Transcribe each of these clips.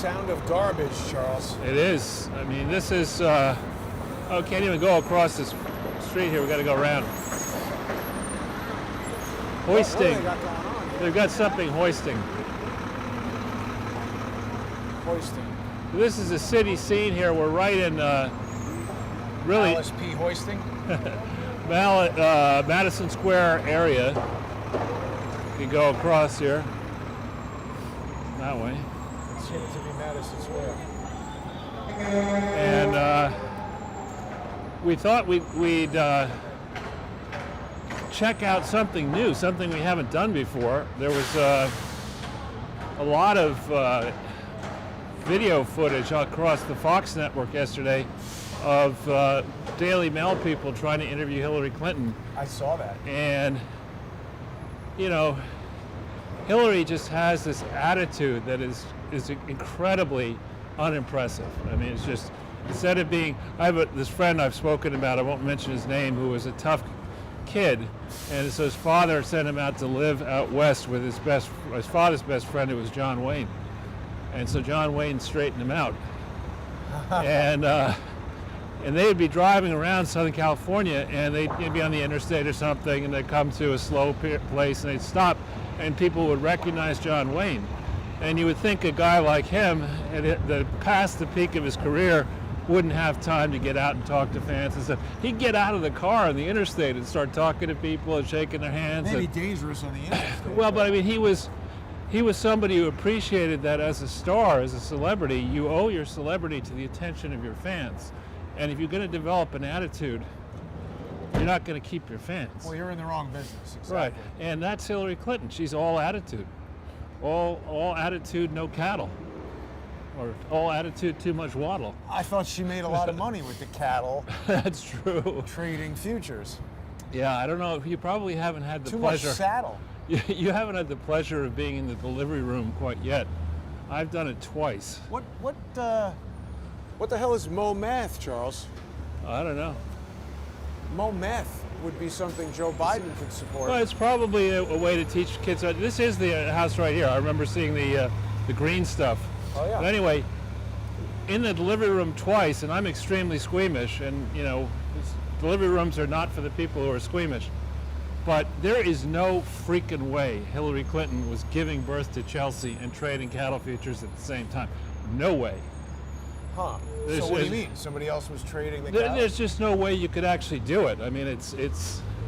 sound of garbage, Charles. It is. I mean, this is, can't even go across this street here. We got to go around. Hoisting. What do they got going on here? They've got something hoisting. Hoisting. This is a city scene here. We're right in, really, LSP hoisting? Madison Square area. You can go across here. That way. It seems to be Madison Square. And we thought we'd check out something new, something we haven't done before. There was a lot of video footage across the Fox network yesterday of Daily Mail people trying to interview Hillary Clinton. I saw that. And, you know, Hillary just has this attitude that is incredibly unimpressive. I mean, it's just, instead of being, I have this friend I've spoken about, I won't mention his name, who was a tough kid, and so his father sent him out to live out west with his father's best friend, who was John Wayne. And so John Wayne straightened him out. And they'd be driving around Southern California, and they'd be on the interstate or something, and they'd come to a slow place, and they'd stop, and people would recognize John Wayne. And you would think a guy like him, past the peak of his career, wouldn't have time to get out and talk to fans and stuff. He'd get out of the car on the interstate and start talking to people and shaking their hands. Maybe dangerous on the interstate. Well, but I mean, he was somebody who appreciated that as a star, as a celebrity, you owe your celebrity to the attention of your fans. And if you're going to develop an attitude, you're not going to keep your fans. Well, you're in the wrong business. Exactly. Right, and that's Hillary Clinton. She's all attitude. All attitude, no cattle. Or all attitude, too much waddle. I thought she made a lot of money with the cattle. That's true. Trading futures. Yeah, I don't know. You probably haven't had the pleasure. Too much saddle. You haven't had the pleasure of being in the delivery room quite yet. I've done it twice. What the hell is Mo Math, Charles? I don't know. Mo Math would be something Joe Biden could support. Well, it's probably a way to teach kids. This is the house right here. I remember seeing the green stuff. Oh yeah. But anyway, in the delivery room twice, and I'm extremely squeamish, and you know, delivery rooms are not for the people who are squeamish. But there is no freaking way Hillary Clinton was giving birth to Chelsea and trading cattle futures at the same time. No way. Huh. So what do you mean? Somebody else was trading the cattle? There's just no way you could actually do it. I mean, it's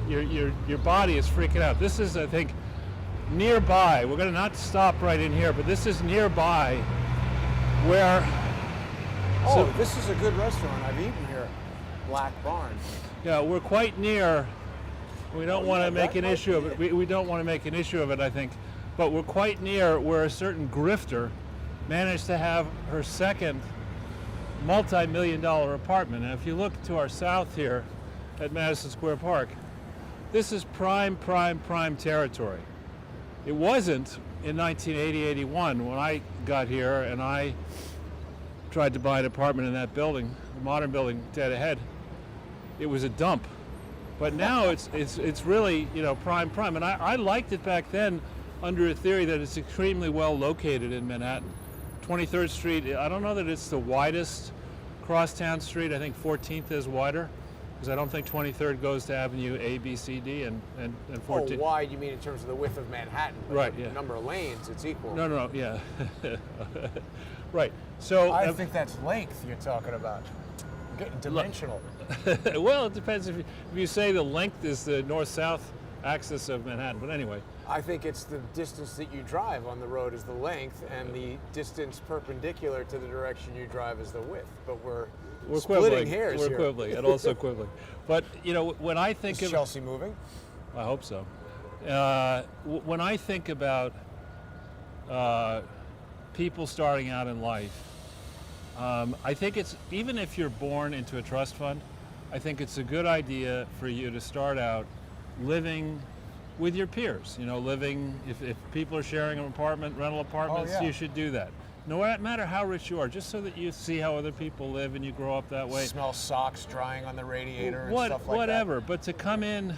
your body is freaking out. This is, I think, nearby. We're going to not stop right in here, but this is nearby where... Oh, this is a good restaurant. I've eaten here. Black Barn. Yeah, we're quite near. We don't want to make an issue of it. We don't want to make an issue of it, I think. But we're quite near where a certain grifter managed to have her second multi-million-dollar apartment. And if you look to our south here at Madison Square Park, this is prime territory. It wasn't in 1980-81 when I got here and I tried to buy an apartment in that building, the modern building dead ahead. It was a dump. But now it's really, you know, prime. And I liked it back then under a theory that it's extremely well located in Manhattan. 23rd Street, I don't know that it's the widest crosstown street. I think 14th is wider, because I don't think 23rd goes to Avenue A, B, C, D, and 14th. Oh, wide, you mean in terms of the width of Manhattan? But right, the yeah. number of lanes, it's equal. No, yeah. Right, so... I think that's length you're talking about. Getting dimensional. Well, it depends if you say the length is the north-south axis of Manhattan, but anyway. I think it's the distance that you drive on the road is the length, and the distance perpendicular to the direction you drive is the width. But we're splitting hairs here. We're quibbling, and also quibbling. But, you know, when I think is Chelsea moving? I hope so. When I think about people starting out in life, I think it's, even if you're born into a trust fund, I think it's a good idea for you to start out living with your peers. You know, living, if people are sharing an apartment, rental apartments, Oh, yeah. you should do that. No matter how rich you are, just so that you see how other people live and you grow up that way. Smell socks drying on the radiator and stuff like whatever. that. But to come in,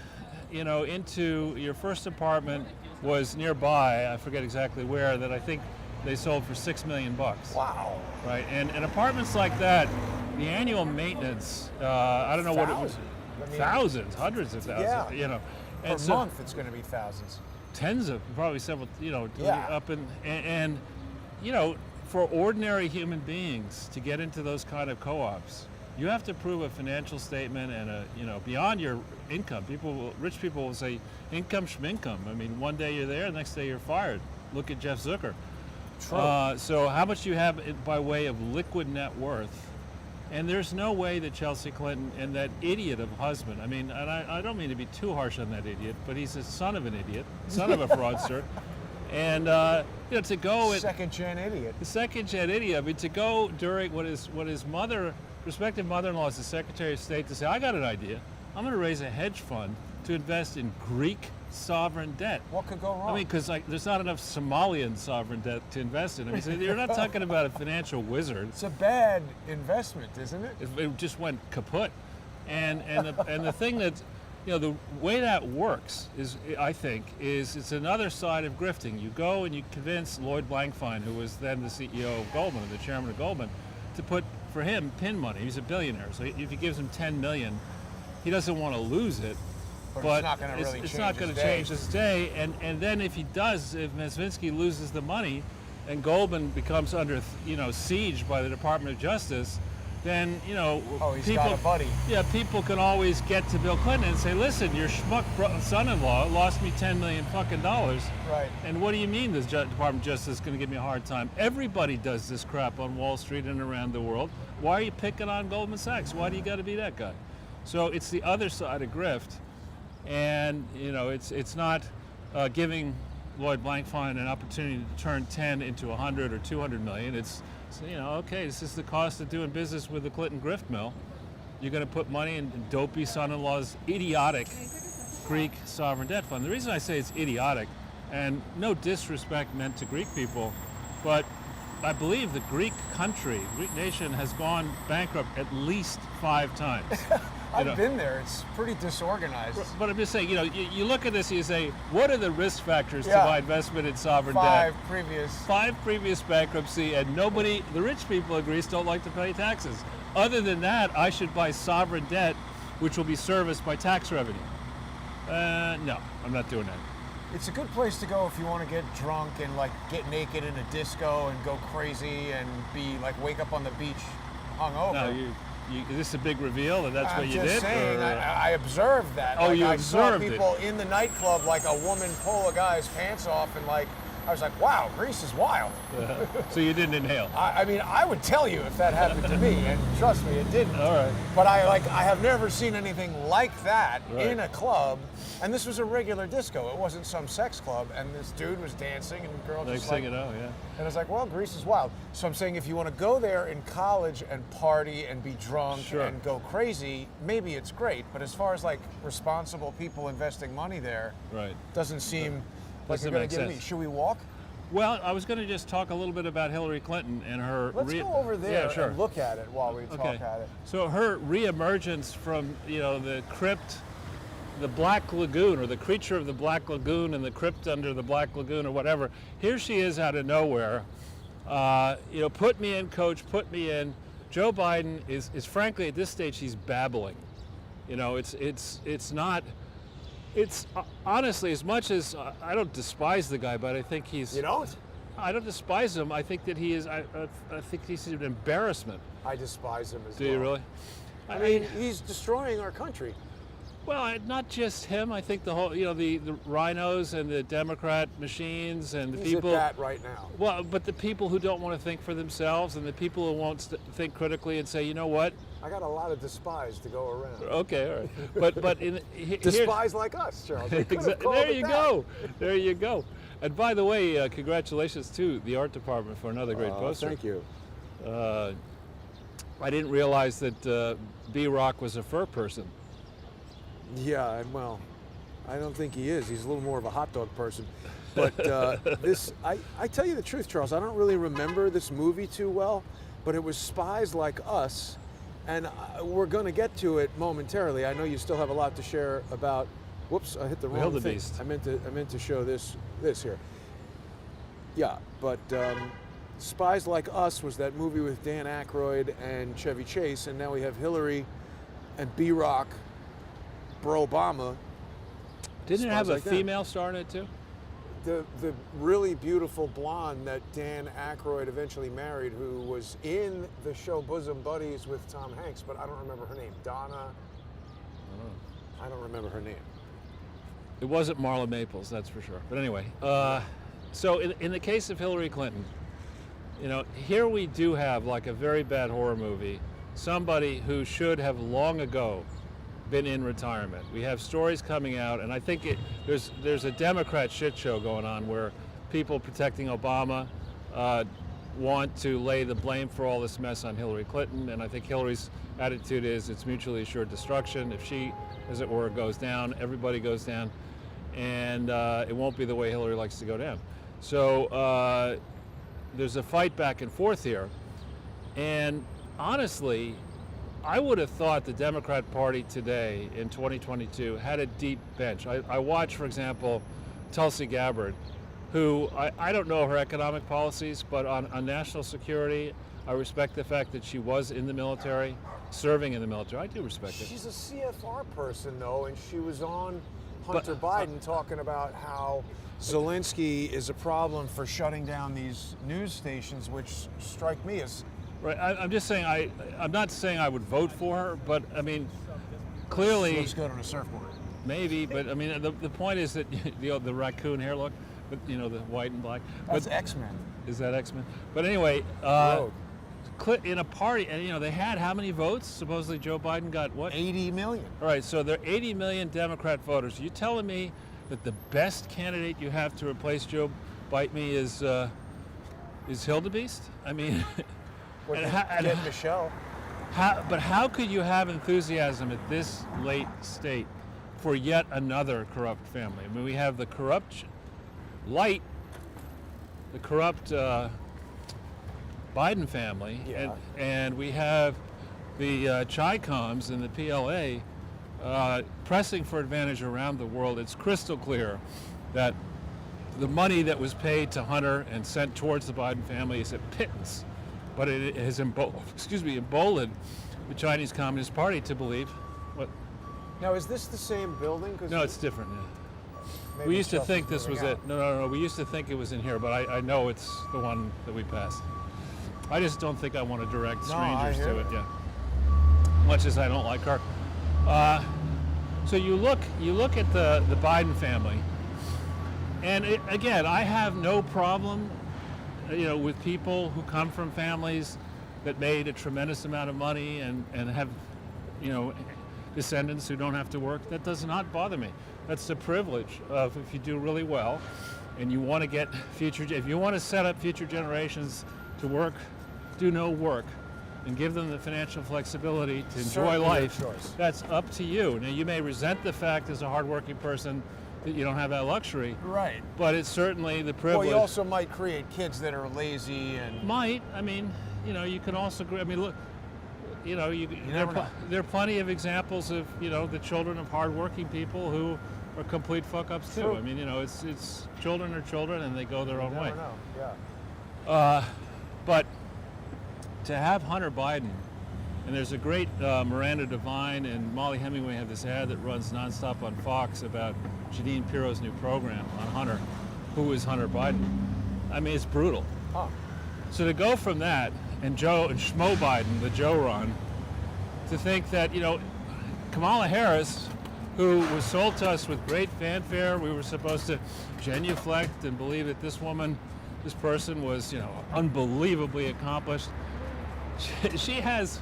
you know, into your first apartment was nearby, I forget exactly where, that I think they sold for $6 million. Wow. Right, and apartments like that, the annual maintenance, I don't know what it was. Thousands, hundreds of thousands, you know. And per month, it's going to be thousands. Tens of, probably several, you know, yeah. up and, you know, for ordinary human beings to get into those kind of co-ops, you have to prove a financial statement and you know, beyond your income. Rich people will say, income schmincome. I mean, one day you're there, the next day you're fired. Look at Jeff Zucker. True. So how much do you have by way of liquid net worth? And there's no way that Chelsea Clinton and that idiot of a husband, I mean, and I don't mean to be too harsh on that idiot, but he's a son of an idiot, son of a fraudster. And you know, to go second-gen idiot. The second-gen idiot. I mean, to go during what his respective mother-in-law is the Secretary of State to say, I got an idea. I'm going to raise a hedge fund to invest in Greek sovereign debt. What could go wrong? I mean, because there's not enough Somalian sovereign debt to invest in. I mean, so you're not talking about a financial wizard. It's a bad investment, isn't it? It just went kaput. And the thing that, you know, the way that works is, I think, it's another side of grifting. You go and you convince Lloyd Blankfein, who was then the CEO of Goldman, or the chairman of Goldman, to put, for him, pin money. He's a billionaire, so if he gives him $10 million, he doesn't want to lose it. But it's not going to really it's not going to change his day. And then if he does, if Masvinsky loses the money, and Goldman becomes under, you know, siege by the Department of Justice, then, you know, people, got a buddy. Yeah, people can always get to Bill Clinton and say, listen, your schmuck son-in-law lost me $10 million fucking dollars. Right. And what do you mean the Department of Justice is going to give me a hard time? Everybody does this crap on Wall Street and around the world. Why are you picking on Goldman Sachs? Why do you got to be that guy? So it's the other side of grift. And, you know, it's not giving Lloyd Blankfein an opportunity to turn 10 into 100 or 200 million. It's, you know, okay, this is the cost of doing business with the Clinton grift mill. You're going to put money in dopey son-in-law's idiotic Greek sovereign debt fund. The reason I say it's idiotic, and no disrespect meant to Greek people, but I believe the Greek country, Greek nation, has gone bankrupt at least 5 times. I've been there. It's pretty disorganized. But I'm just saying, you know, you look at this and you say, what are the risk factors to my investment in sovereign debt? 5 previous bankruptcy, and nobody, the rich people in Greece don't like to pay taxes. Other than that, I should buy sovereign debt, which will be serviced by tax revenue. No, I'm not doing that. It's a good place to go if you want to get drunk and like get naked in a disco and go crazy and be like wake up on the beach hungover. No, this is a big reveal, and that's what you did? I'm just saying, I observed that. Oh, like, you observed it. I saw people in the nightclub, like a woman pull a guy's pants off, and like, I was like, wow, Greece is wild. So you didn't inhale? I mean, I would tell you if that happened to me, and trust me, it didn't. All right. But I have never seen anything like that in a club, and this was a regular disco. It wasn't some sex club, and this dude was dancing, and the girl just like, you know, yeah. And I was like, well, Greece is wild. So I'm saying if you want to go there in college and party and be drunk and go crazy, maybe it's great. But as far as like responsible people investing money there, doesn't seem like you're going to give me. Should we walk? Well, I was going to just talk a little bit about Hillary Clinton and her. Let's go over there and look at it while we talk at it. So her reemergence from, you know, the crypt, the Black Lagoon, or the creature of the Black Lagoon and the crypt under the Black Lagoon or whatever. Here she is out of nowhere. You know, put me in, coach, put me in. Joe Biden is frankly at this stage he's babbling. You know, it's not. It's honestly, as much as I don't despise the guy, but I think he's. You don't? I don't despise him. I think that he is. I think he's an embarrassment. I despise him as well. Do you really? I mean, he's destroying our country. Well, not just him. I think the whole, you know, the rhinos and the Democrat machines and the people. He's at that right now. Well, but the people who don't want to think for themselves and the people who won't think critically and say, you know what? I got a lot of despise to go around. Okay, all right. But despise like us, Charles. There you go. There you go. And by the way, congratulations to the art department for another great poster. Thank you. I didn't realize that B-Rock was a fur person. Yeah, well, I don't think he is. He's a little more of a hot dog person. But I tell you the truth, Charles, I don't really remember this movie too well, but it was Spies Like Us, and we're going to get to it momentarily. I know you still have a lot to share about. Whoops, I hit the wrong thing. I meant to show this here. Yeah, but Spies Like Us was that movie with Dan Aykroyd and Chevy Chase, and now we have Hillary and B-Rock, Barack Obama. Didn't it have a Like that. female star in it too? The really beautiful blonde that Dan Aykroyd eventually married, who was in the show Bosom Buddies with Tom Hanks, but I don't remember her name. Donna. I don't remember her name. It wasn't Marla Maples, that's for sure. But anyway, so in the case of Hillary Clinton, you know, here we do have like a very bad horror movie, somebody who should have long ago been in retirement. We have stories coming out, and I think there's a Democrat shit show going on where people protecting Obama want to lay the blame for all this mess on Hillary Clinton, and I think Hillary's attitude is it's mutually assured destruction. If she, as it were, goes down, everybody goes down, and it won't be the way Hillary likes to go down. So there's a fight back and forth here, and honestly, I would have thought the Democrat Party today in 2022 had a deep bench. I watched, for example, Tulsi Gabbard, who I don't know her economic policies, but on national security, I respect the fact that she was in the military, serving in the military. I do respect it. She's a CFR person, though, and she was on Hunter Biden talking about how Zelensky is a problem for shutting down these news stations, which strike me as... Right, I'm just saying, I'm not saying I would vote for her, but I mean, clearly... She looks good on a surfboard. Maybe, but I mean, the point is that the raccoon hair look, but you know, the white and black. That's X-Men. Is that X-Men? But anyway, in a party, and you know, they had how many votes? Supposedly Joe Biden got what? 80 million. All right, so there are 80 million Democrat voters. You telling me that the best candidate you have to replace Joe Biden is Hildebeest? I mean, Get Michelle. But how could you have enthusiasm at this late state for yet another corrupt family? I mean, we have the corrupt Biden family, Yeah. and we have the Chi-Coms and the PLA pressing for advantage around the world. It's crystal clear that the money that was paid to Hunter and sent towards the Biden family is a pittance, but it has emboldened the Chinese Communist Party to believe what. Now, is this the same building? No, it's different. Yeah. Maybe We used to stuff think is this was moving it. out. No. We used to think it was in here, but I know it's the one that we passed. I just don't think I want to direct No, I strangers hear to it. you. Yeah. Much as I don't like her. So you look at the Biden family, and again, I have no problem, with people who come from families that made a tremendous amount of money and have, descendants who don't have to work. That does not bother me. That's the privilege of if you do really well, and you want to get if you want to set up future generations to work, do no work, and give them the financial flexibility to enjoy Certainly their life. choice. That's up to you. Now, you may resent the fact as a hardworking person that you don't have that luxury, Right. but it's certainly the Well, privilege. you also might create kids that are lazy and... Might. I mean, you can also. I mean, look. never know. There are plenty of examples of the children of hardworking people who are complete fuck ups too. True. I mean, it's children are children and they go their own way. Never know. Yeah. But to have Hunter Biden, and there's a great Miranda Devine and Molly Hemingway have this ad that runs nonstop on Fox about Jeanine Pirro's new program on Hunter, who is Hunter Biden. I mean, it's brutal. Huh. So to go from that and Schmo Biden, the Joe Ron, to think that Kamala Harris, who was sold to us with great fanfare, we were supposed to genuflect and believe that this person was unbelievably accomplished. She has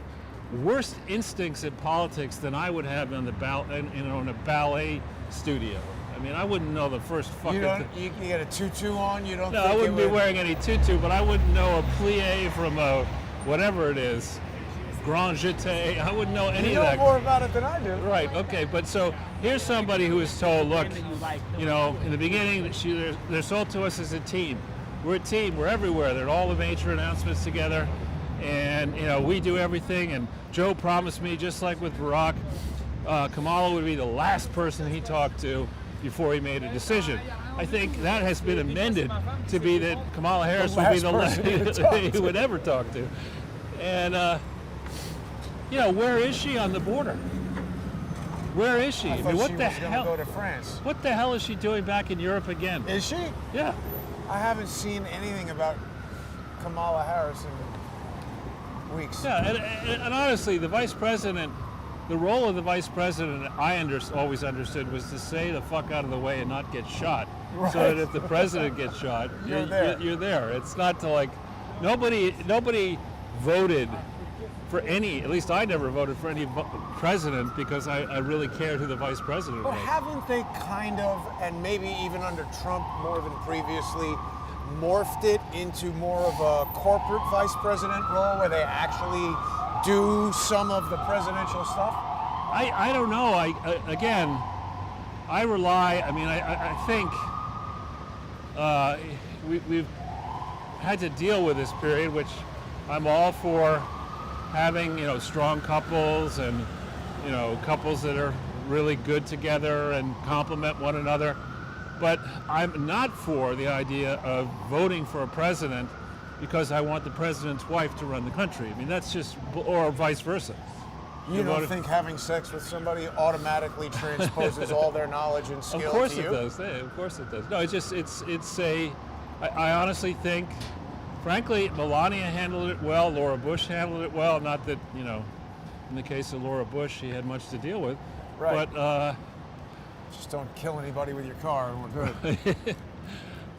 worse instincts in politics than I would have in a ballet studio. I mean, I wouldn't know the first fucking thing. You get a tutu on, you don't No, think I wouldn't it be would... wearing any tutu, but I wouldn't know a plie from a whatever it is, grand jeté. I wouldn't know any You of know that. more about it than I do. Right. Okay. But so here's somebody who is told, look, in the beginning, they're sold to us as a team. We're a team. We're everywhere. They're all the major announcements together, and we do everything. And Joe promised me, just like with Barack, Kamala would be the last person he talked to. before he made a decision. I think that has been amended to be that Kamala Harris would be the last last person he would ever talk to. And, where is she on the border? Where is she? I thought what she the was going to hell? go to France. What the hell is she doing back in Europe again? Is she? Yeah. I haven't seen anything about Kamala Harris in weeks. Yeah, and honestly, the vice president, the role of the vice president, always understood, was to stay the fuck out of the way and not get shot. Right. So that if the president gets shot, You're there. You're there. It's not to nobody voted for any, at least I never voted for any president because I really cared who the vice president But was. haven't they kind of, and maybe even under Trump more than previously, morphed it into more of a corporate vice president role where they actually do some of the presidential stuff? I don't know. I rely. I mean, I think we've had to deal with this period, which I'm all for having, strong couples and, couples that are really good together and complement one another. But I'm not for the idea of voting for a president because I want the president's wife to run the country. I mean, that's just, or vice versa. You don't think having sex with somebody automatically transposes all their knowledge and skill to you? Of course it does. Yeah, of course it does. No, I honestly think, frankly, Melania handled it well, Laura Bush handled it well. Not that, in the case of Laura Bush, she had much to deal with. Right. But, just don't kill anybody with your car and we're good.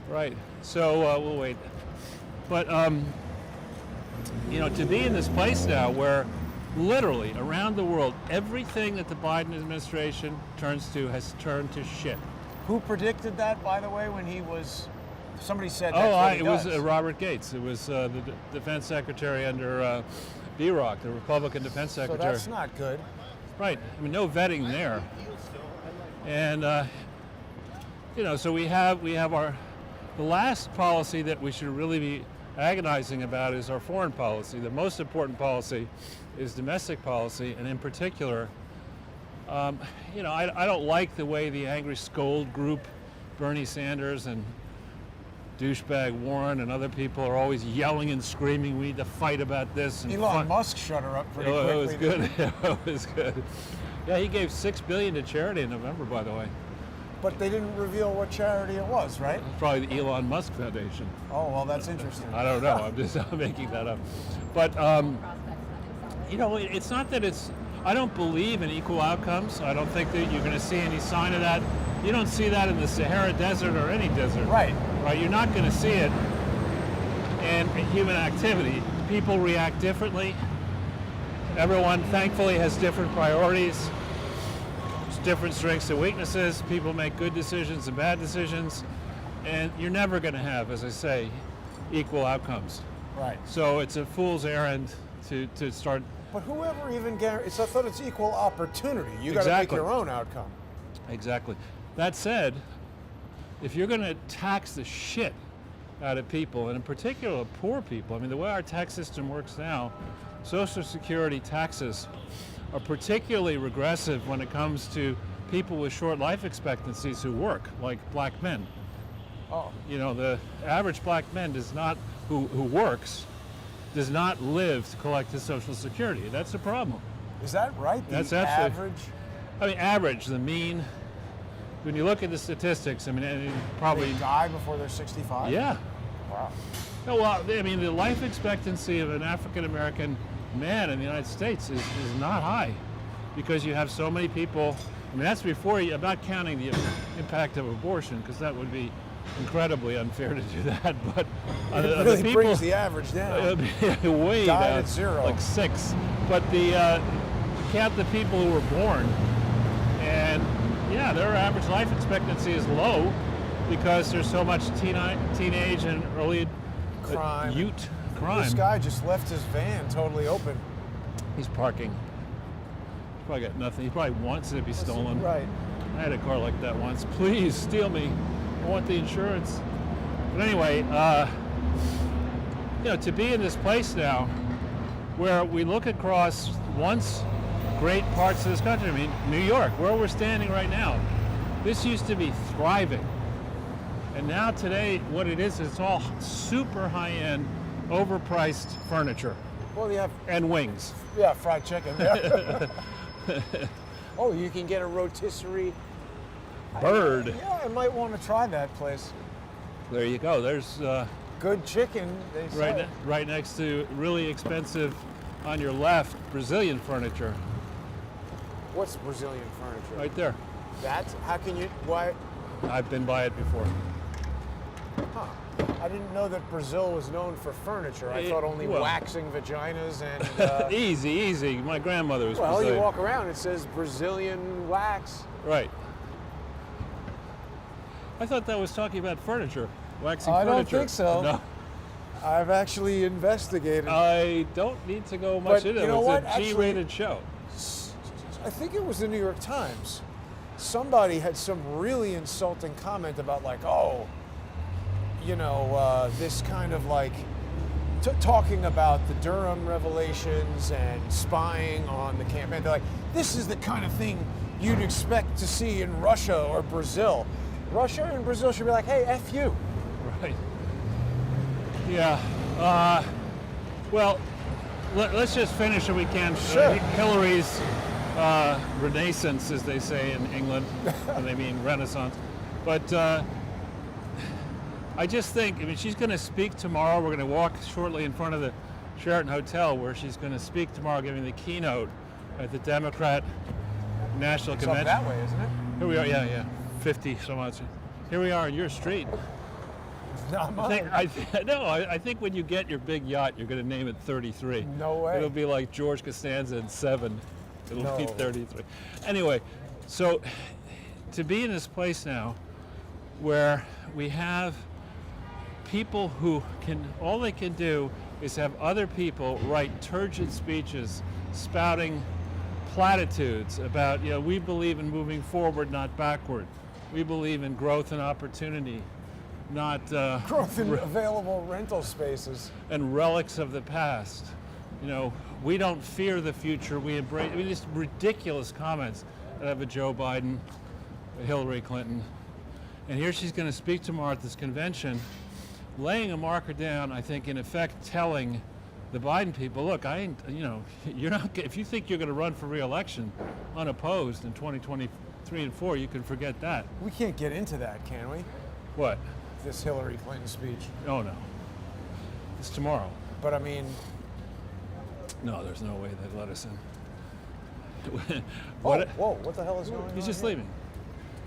right. So we'll wait. But, to be in this place now where literally around the world, everything that the Biden administration has turned to shit. Who predicted that, by the way, when he was... Somebody said it was Robert Gates. It was the defense secretary under B-Rock, the Republican defense secretary. So that's not good. Right. I mean, no vetting there. And, so we have the last policy that we should really be agonizing about is our foreign policy. The most important policy is domestic policy, and in particular, I don't like the way the Angry Scold group, Bernie Sanders and douchebag Warren and other people are always yelling and screaming, we need to fight about this. And Elon Musk shut her up pretty quickly. It was good. It was good. Yeah, he gave $6 billion to charity in November, by the way. But they didn't reveal what charity it was, right? Probably the Elon Musk Foundation. Oh, well, that's interesting. I don't know. I'm making that up. But, it's not that I don't believe in equal outcomes. I don't think that you're going to see any sign of that. You don't see that in the Sahara Desert or any desert. Right. Right. You're not going to see it in human activity. People react differently. Everyone, thankfully, has different priorities, different strengths and weaknesses. People make good decisions and bad decisions. And you're never going to have, as I say, equal outcomes. Right. So it's a fool's errand to start. But whoever even guarantees, I thought it's equal opportunity. You got to make your own outcome. Exactly. That said, if you're going to tax the shit out of people, and in particular poor people, I mean, the way our tax system works now, Social Security taxes are particularly regressive when it comes to people with short life expectancies who work, like black men. Oh. The average black man who works does not live to collect his Social Security. That's a problem. Is that right? That's average? Average, the mean. When you look at the statistics, probably... They die before they're 65? Yeah. Wow. No, well, the life expectancy of an African-American man in the United States is not high because you have so many people. That's before I'm not counting the impact of abortion because that would be incredibly unfair to do that. But it really brings the average down. Way died down, at 0. like 6. But count the people who were born, and yeah, their average life expectancy is low because there's so much teenage and early crime. Youth crime. This guy just left his van totally open. He's parking. He's probably got nothing. He probably wants it to be stolen. Right. I had a car like that once. Please steal me. I want the insurance. But anyway, to be in this place now where we look across once great parts of this country. New York, where we're standing right now, This used to be thriving. And now today, what it is, it's all super high-end, overpriced furniture. Well, you have And wings. fried chicken. Yeah. Oh, you can get a rotisserie Bird. Yeah, I might want to try that place. There you go. There's Good chicken, they say. right next to really expensive, on your left, Brazilian furniture. What's Brazilian furniture? Right there. That's, how can you, why? I've been by it before. Huh. I didn't know that Brazil was known for furniture. I thought only well. waxing vaginas and... Easy. My grandmother was well, Brazilian. you walk around, it says Brazilian wax. Right. I thought that was talking about furniture. Waxing I furniture. don't think so. No. I've actually investigated. I don't need to go much But into it. you know what? It's a G-rated show. I think it was the New York Times. Somebody had some really insulting comment about like, oh, you know, this kind of like talking about the Durham revelations and spying on the campaign. They're like, this is the kind of thing you'd expect to see in Russia or Brazil. Russia and Brazil should be like, hey, F you. Right. Yeah. Well, let's just finish if we can. Sure. Hillary's renaissance, as they say in England, and they mean Renaissance. But I just think, I mean, she's going to speak tomorrow. We're going to walk shortly in front of the Sheraton Hotel where she's going to speak tomorrow, giving the keynote at the Democrat National It's Convention. up that way, isn't it? Here we are, yeah. 50 so much. Here we are in your street. Not mine. I think when you get your big yacht, you're going to name it 33. No way. It'll be like George Costanza in 7. It'll be No. 33. Anyway, so to be in this place now where we have people who all they can do is have other people write turgid speeches spouting platitudes about, you know, we believe in moving forward, not backward. We believe in growth and opportunity, not Growth in available rental spaces. and relics of the past. You know, we don't fear the future, we embrace, I mean, these ridiculous comments that have a Joe Biden, a Hillary Clinton. And here she's going to speak tomorrow at this convention, laying a marker down, I think, in effect telling the Biden people, look, I ain't, you know, you're not, if you think you're going to run for re-election unopposed in 2023 and 4, you can forget that. We can't get into that, can we? What? This Hillary Clinton speech. Oh, no. It's tomorrow. But I mean, No, there's no way they'd let us in. whoa, what the hell is going on? He's just here? leaving.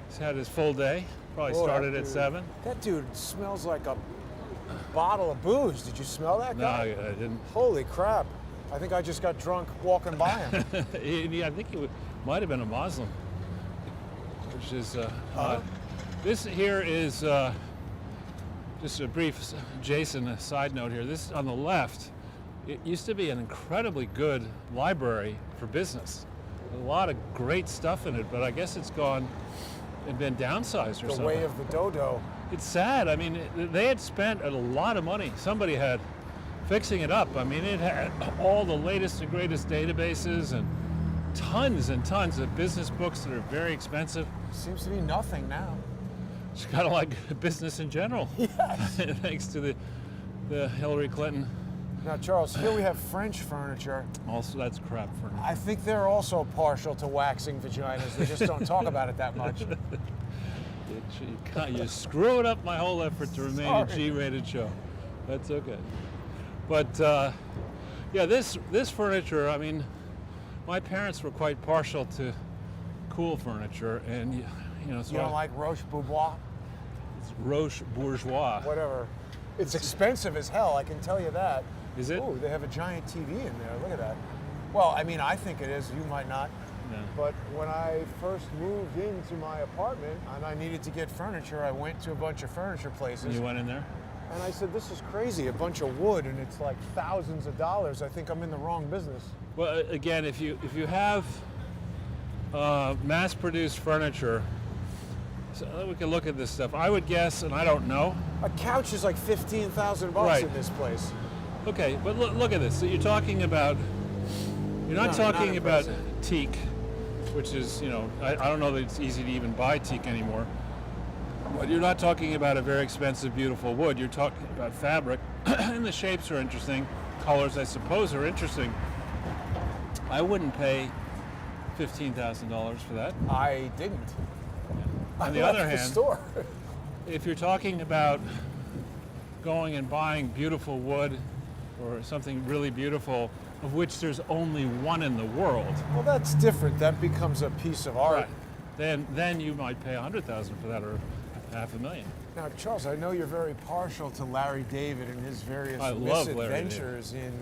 He's had his full day. Probably Whoa, started that at dude- 7. That dude smells like a bottle of booze. Did you smell that No, guy? I didn't. Holy crap. I think I just got drunk walking by him. I think he might have been a Muslim, which is odd. This here is just a brief, Jason, a side note here. This on the left, it used to be an incredibly good library for business. A lot of great stuff in it, but I guess it's gone and been downsized or The something. way of the dodo. It's sad. I mean, they had spent a lot of money. Somebody had fixing it up. I mean, it had all the latest and greatest databases and tons of business books that are very expensive. Seems to be nothing now. It's kind of like business in general. Yes. Thanks to the Hillary Clinton. Now, Charles, here we have French furniture. Also, that's crap for me. I think they're also partial to waxing vaginas. They just don't talk about it that much. You screwed up my whole effort to remain a Sorry. G-rated show. That's okay. But yeah, this furniture. I mean, my parents were quite partial to cool furniture, and you know, so You don't like Roche Boubois? it's Roche Bourgeois. Whatever. It's expensive as hell, I can tell you that. Is it? Ooh, they have a giant TV in there. Look at that. Well, I mean, I think it is. You might not. No. But when I first moved into my apartment and I needed to get furniture, I went to a bunch of furniture places. You went in there? And I said, this is crazy. A bunch of wood, and it's like thousands of dollars. I think I'm in the wrong business. Well, again, if you have mass-produced furniture, so we can look at this stuff. I would guess, and I don't know. A couch is like 15,000 bucks Right. in this place. Okay, but look at this. So you're talking about, you're not No, talking not about impressive. teak. which is, I don't know that it's easy to even buy teak anymore. But you're not talking about a very expensive, beautiful wood. You're talking about fabric, and the shapes are interesting. Colors, I suppose, are interesting. I wouldn't pay $15,000 for that. I didn't. On the other hand, store. if you're talking about going and buying beautiful wood or something really beautiful, of which there's only one in the world. Well, that's different. That becomes a piece of art. Right. Then you might pay $100,000 for that, or $500,000. Now, Charles, I know you're very partial to Larry David and his various I love Larry misadventures in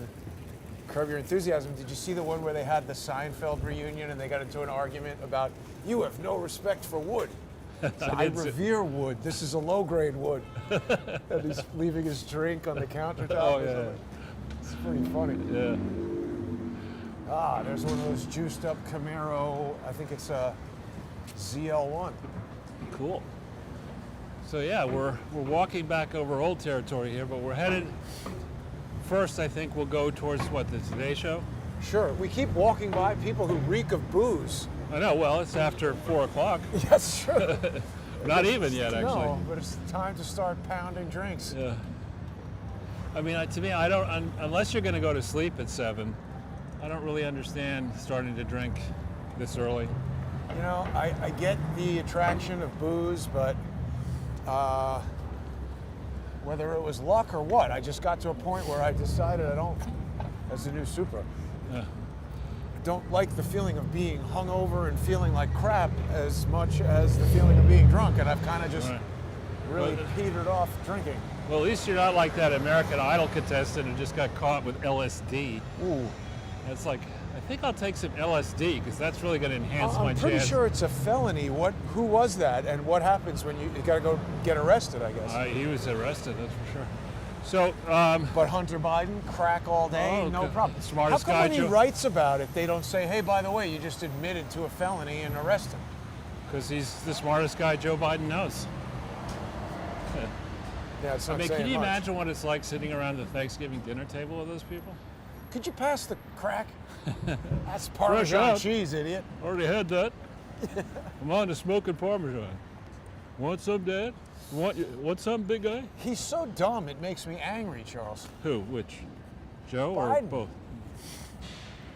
Curb Your Enthusiasm. Did you see the one where they had the Seinfeld reunion and they got into an argument about, you have no respect for wood? So I revere wood. This is a low-grade wood. And he's leaving his drink on the countertop. Oh, yeah. It's pretty funny. Yeah. Ah, there's one of those juiced-up Camaro. I think it's a ZL1. Cool. So yeah, we're walking back over old territory here, but we're headed. First, I think we'll go towards what, the Today Show. Sure. We keep walking by people who reek of booze. I know. Well, it's after 4 o'clock. That's true. Not even yet, actually. No, but it's time to start pounding drinks. Yeah. I mean, to me, I don't. Unless you're going to go to sleep at 7, I don't really understand starting to drink this early. You know, I get the attraction of booze, but whether it was luck or what, I just got to a point where I decided I don't, as the new Supra, Yeah. I don't like the feeling of being hungover and feeling like crap as much as the feeling of being drunk, and I've kind of just really petered off drinking. Well, at least you're not like that American Idol contestant who just got caught with LSD. Ooh. That's like, I think I'll take some LSD because that's really going to enhance my chance. I'm pretty sure it's a felony. Who was that, and what happens when you got to go get arrested? I guess. He was arrested, that's for sure. So, but Hunter Biden, crack all day, no problem. Smartest How come guy, when he writes about it, they don't say, "Hey, by the way, you just admitted to a felony and arrest him"? Because he's the smartest guy Joe Biden knows. Yeah, it's not saying can you much. imagine what it's like sitting around the Thanksgiving dinner table with those people? Could you pass the crack? That's Parmesan cheese, idiot. Already had that. I'm on to smoking Parmesan. Want some, Dad? Want some, big guy? He's so dumb, it makes me angry, Charles. Who? Which? Joe Biden. or both?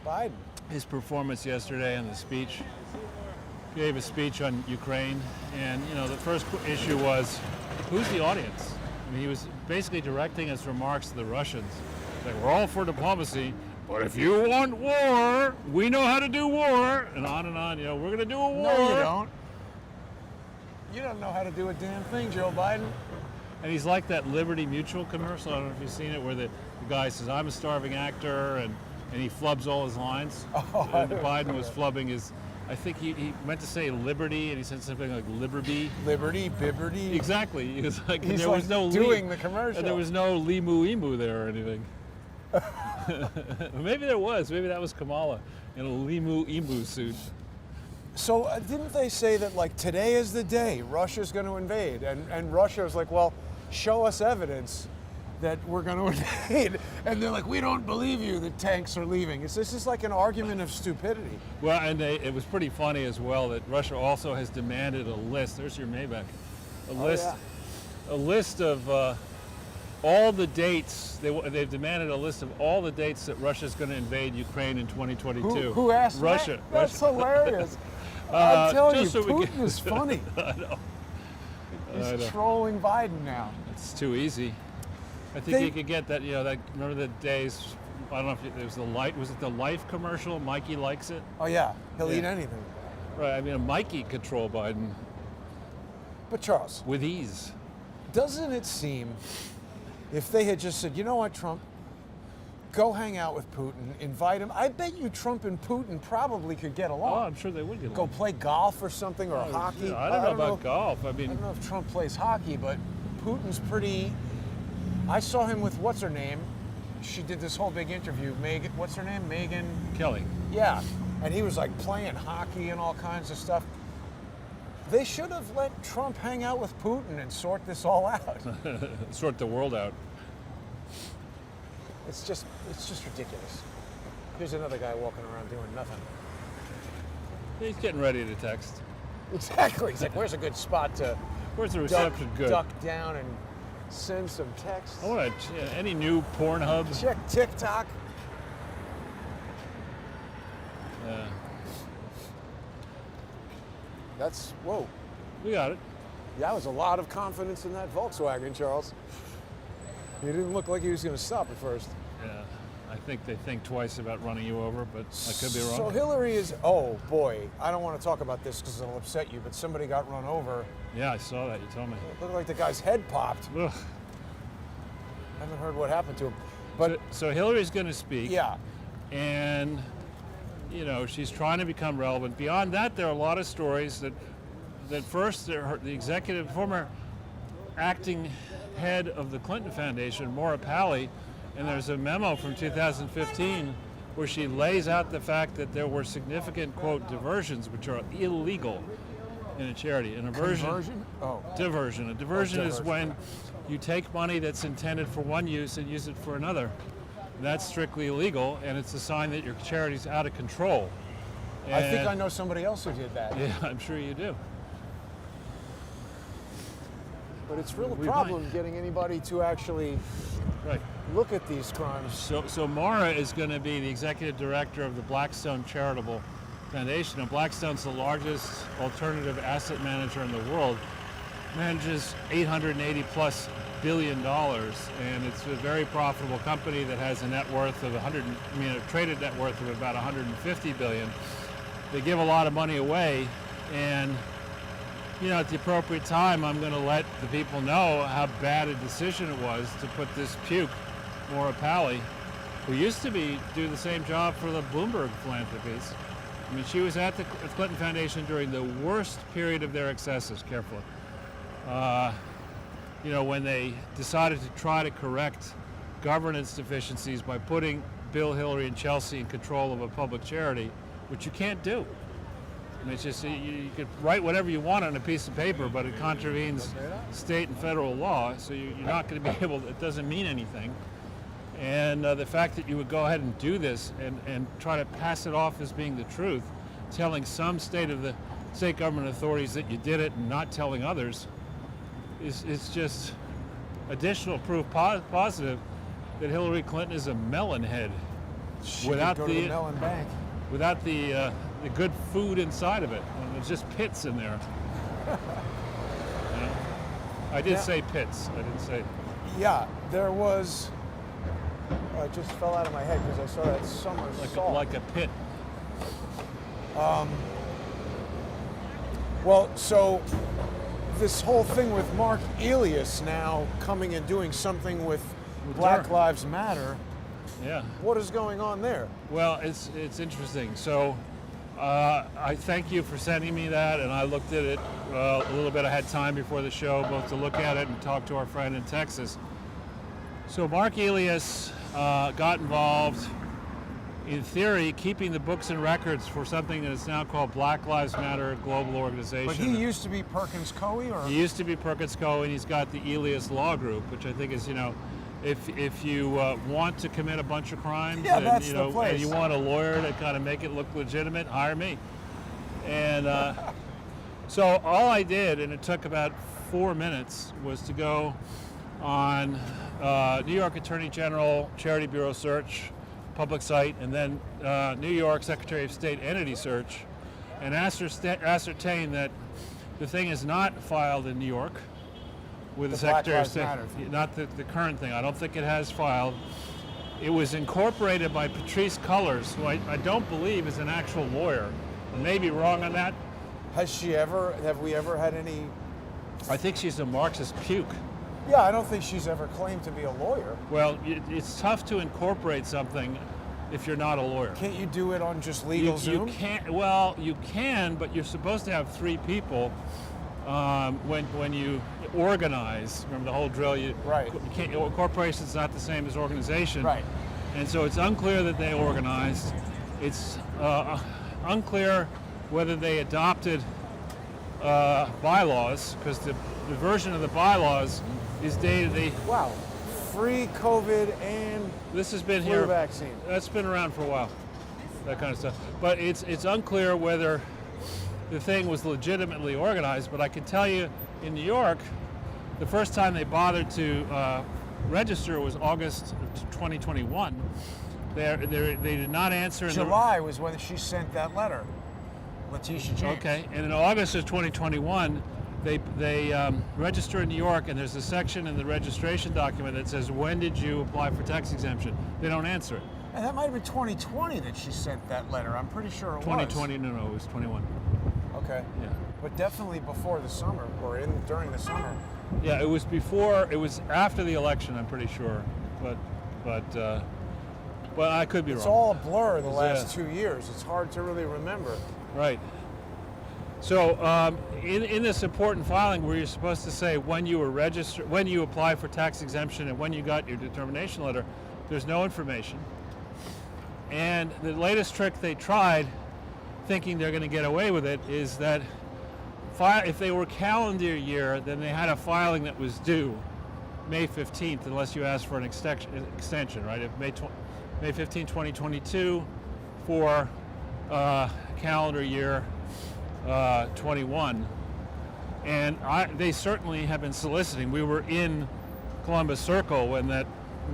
Biden. His performance yesterday and the speech. Gave a speech on Ukraine, and the first issue was, who's the audience? I mean, he was basically directing his remarks to the Russians. Like, we're all for diplomacy, but if you want war, we know how to do war, and on, we're going to do a war. No, you don't. You don't know how to do a damn thing, Joe Biden. And he's like that Liberty Mutual commercial, I don't know if you've seen it, where the guy says, I'm a starving actor, and he flubs all his lines. Oh, and Biden was flubbing his, I think he meant to say liberty, and he said something like liberty. Liberty, bibberty. Exactly. He was like, He's there like was no doing the commercial. And there was no limu emu there or anything. Maybe there was. Maybe that was Kamala in a limu emu suit. So didn't they say that, like, today is the day Russia's going to invade? And Russia was like, well, show us evidence that we're going to invade. And they're like, we don't believe you, the tanks are leaving. This is like an argument of stupidity. Well, and it was pretty funny as well that Russia also has demanded a list. There's your Maybach. A list of all the dates. They've demanded a list of all the dates that Russia's going to invade Ukraine in 2022. Who asked Russia. that? That's hilarious. I'm telling you, so Putin is funny. I know. He's trolling Biden now. It's too easy. I think you could get that. Remember the days? I don't know if it was was it the Life commercial? Mikey likes it. Oh yeah, he'll eat anything. Right. I mean, Mikey could troll Biden. But Charles, with ease. Doesn't it seem, if they had just said, you know what, Trump, go hang out with Putin, invite him. I bet you Trump and Putin probably could get along. Oh, I'm sure they would get along. Go play golf or something, or hockey. Yeah, I don't know about golf. I mean, I don't know if Trump plays hockey, but Putin's pretty. I saw him with what's her name. She did this whole big interview. What's her name? Megyn Kelly. Yeah, and he was like playing hockey and all kinds of stuff. They should have let Trump hang out with Putin and sort this all out. Sort the world out. It's just ridiculous. Here's another guy walking around doing nothing. He's getting ready to text. Exactly. He's like, where's a good spot to Where's the reception good? duck down and send some text? I want to, any new Pornhub? Check TikTok. Yeah. That's, whoa. We got it. That was a lot of confidence in that Volkswagen, Charles. He didn't look like he was going to stop at first. Yeah. I think they think twice about running you over, but I could be wrong. So Hillary is, oh boy, I don't want to talk about this because it'll upset you, but somebody got run over. Yeah, I saw that. You told me. It looked like the guy's head popped. Ugh. I haven't heard what happened to him. But so Hillary's going to speak. yeah, And, you know, she's trying to become relevant. Beyond that, there are a lot of stories that first, the former acting head of the Clinton Foundation, Maura Paley, and there's a memo from 2015 where she lays out the fact that there were significant, quote, diversions, which are illegal in a charity. An aversion, conversion? Oh. diversion. A diversion is diversion. when you take money that's intended for one use and use it for another. That's strictly illegal, and it's a sign that your charity's out of control. I think And- I know somebody else who did that. Yeah, I'm sure you do. But it's real We problem might. getting anybody to actually Right. look at these crimes. So Maura is going to be the executive director of the Blackstone Charitable Foundation. And Blackstone's the largest alternative asset manager in the world. Manages $880+ billion, and it's a very profitable company that has a net worth of a traded net worth of about 150 billion. They give a lot of money away, and you know, at the appropriate time, I'm going to let the people know how bad a decision it was to put this puke, Maura Paley, who used to do the same job for the Bloomberg philanthropies. I mean, she was at the Clinton Foundation during the worst period of their excesses, carefully. You know, when they decided to try to correct governance deficiencies by putting Bill, Hillary, and Chelsea in control of a public charity, which you can't do. I mean, it's just, you could write whatever you want on a piece of paper, but it contravenes state and federal law, so you're not going to be able, it doesn't mean anything. And the fact that you would go ahead and do this and try to pass it off as being the truth, telling some state government authorities that you did it and not telling others, is just additional proof positive that Hillary Clinton is a melon head. She without could go to the Mellon Bank. Without the good food inside of it. And there's just pits in there. You know? I did say pits. I didn't say. Yeah, there was. It just fell out of my head because I saw that somersault. Like a pit. Well, so this whole thing with Mark Elias now coming and doing something with Black Durham. Lives Matter. Yeah. What is going on there? Well, it's interesting. So I thank you for sending me that, and I looked at it a little bit. I had time before the show both to look at it and talk to our friend in Texas. So Mark Elias got involved, in theory, keeping the books and records for something that is now called Black Lives Matter Global Organization. But he used to be Perkins Coie, or He used to be Perkins Coie, and he's got the Elias Law Group, which I think is, you know, if you want to commit a bunch of crimes, Yeah, and, that's you the know, place. and you want a lawyer to kind of make it look legitimate, hire me. And so all I did, and it took about 4 minutes, was to go on New York Attorney General Charity Bureau search, public site, and then New York Secretary of State entity search, and ascertain that the thing is not filed in New York with the Black Secretary of Lives State, Matter thing. not the current thing. I don't think it has filed. It was incorporated by Patrice Cullors, who I don't believe is an actual lawyer. I may be wrong on that. have we ever had any? I think she's a Marxist puke. Yeah, I don't think she's ever claimed to be a lawyer. Well, it's tough to incorporate something if you're not a lawyer. Can't you do it on just legal You Zoom? can't. Well, you can, but you're supposed to have 3 people when you organize. Remember the whole drill. Right. You can't. Corporation's not the same as organization. Right. And so it's unclear that they organized. It's unclear whether they adopted bylaws, because the version of the bylaws is dated. Wow. Free COVID and This has been flu here. vaccine. That's been around for a while. That kind of stuff. But it's unclear whether the thing was legitimately organized. But I can tell you, in New York, the first time they bothered to register was August of 2021. They did not answer. July was when she sent that letter, Letitia James. Okay, and in August of 2021, they register in New York, and there's a section in the registration document that says, when did you apply for tax exemption? They don't answer it. And that might have been 2020 that she sent that letter. I'm pretty sure it 2020, no, it was 21. Okay. Yeah. But definitely before the summer, or during the summer. Yeah, it was after the election, I'm pretty sure. But I could be wrong. It's all a blur the last 2 years. It's hard to really remember. Right. So in this important filing where you're supposed to say when you were registered, when you applied for tax exemption, and when you got your determination letter, there's no information. And the latest trick they tried, thinking they're going to get away with it, is that if they were calendar year, then they had a filing that was due May 15th, unless you asked for an extension, right? If May 15, 2022 for calendar year 21. And they certainly have been soliciting. We were in Columbus Circle when that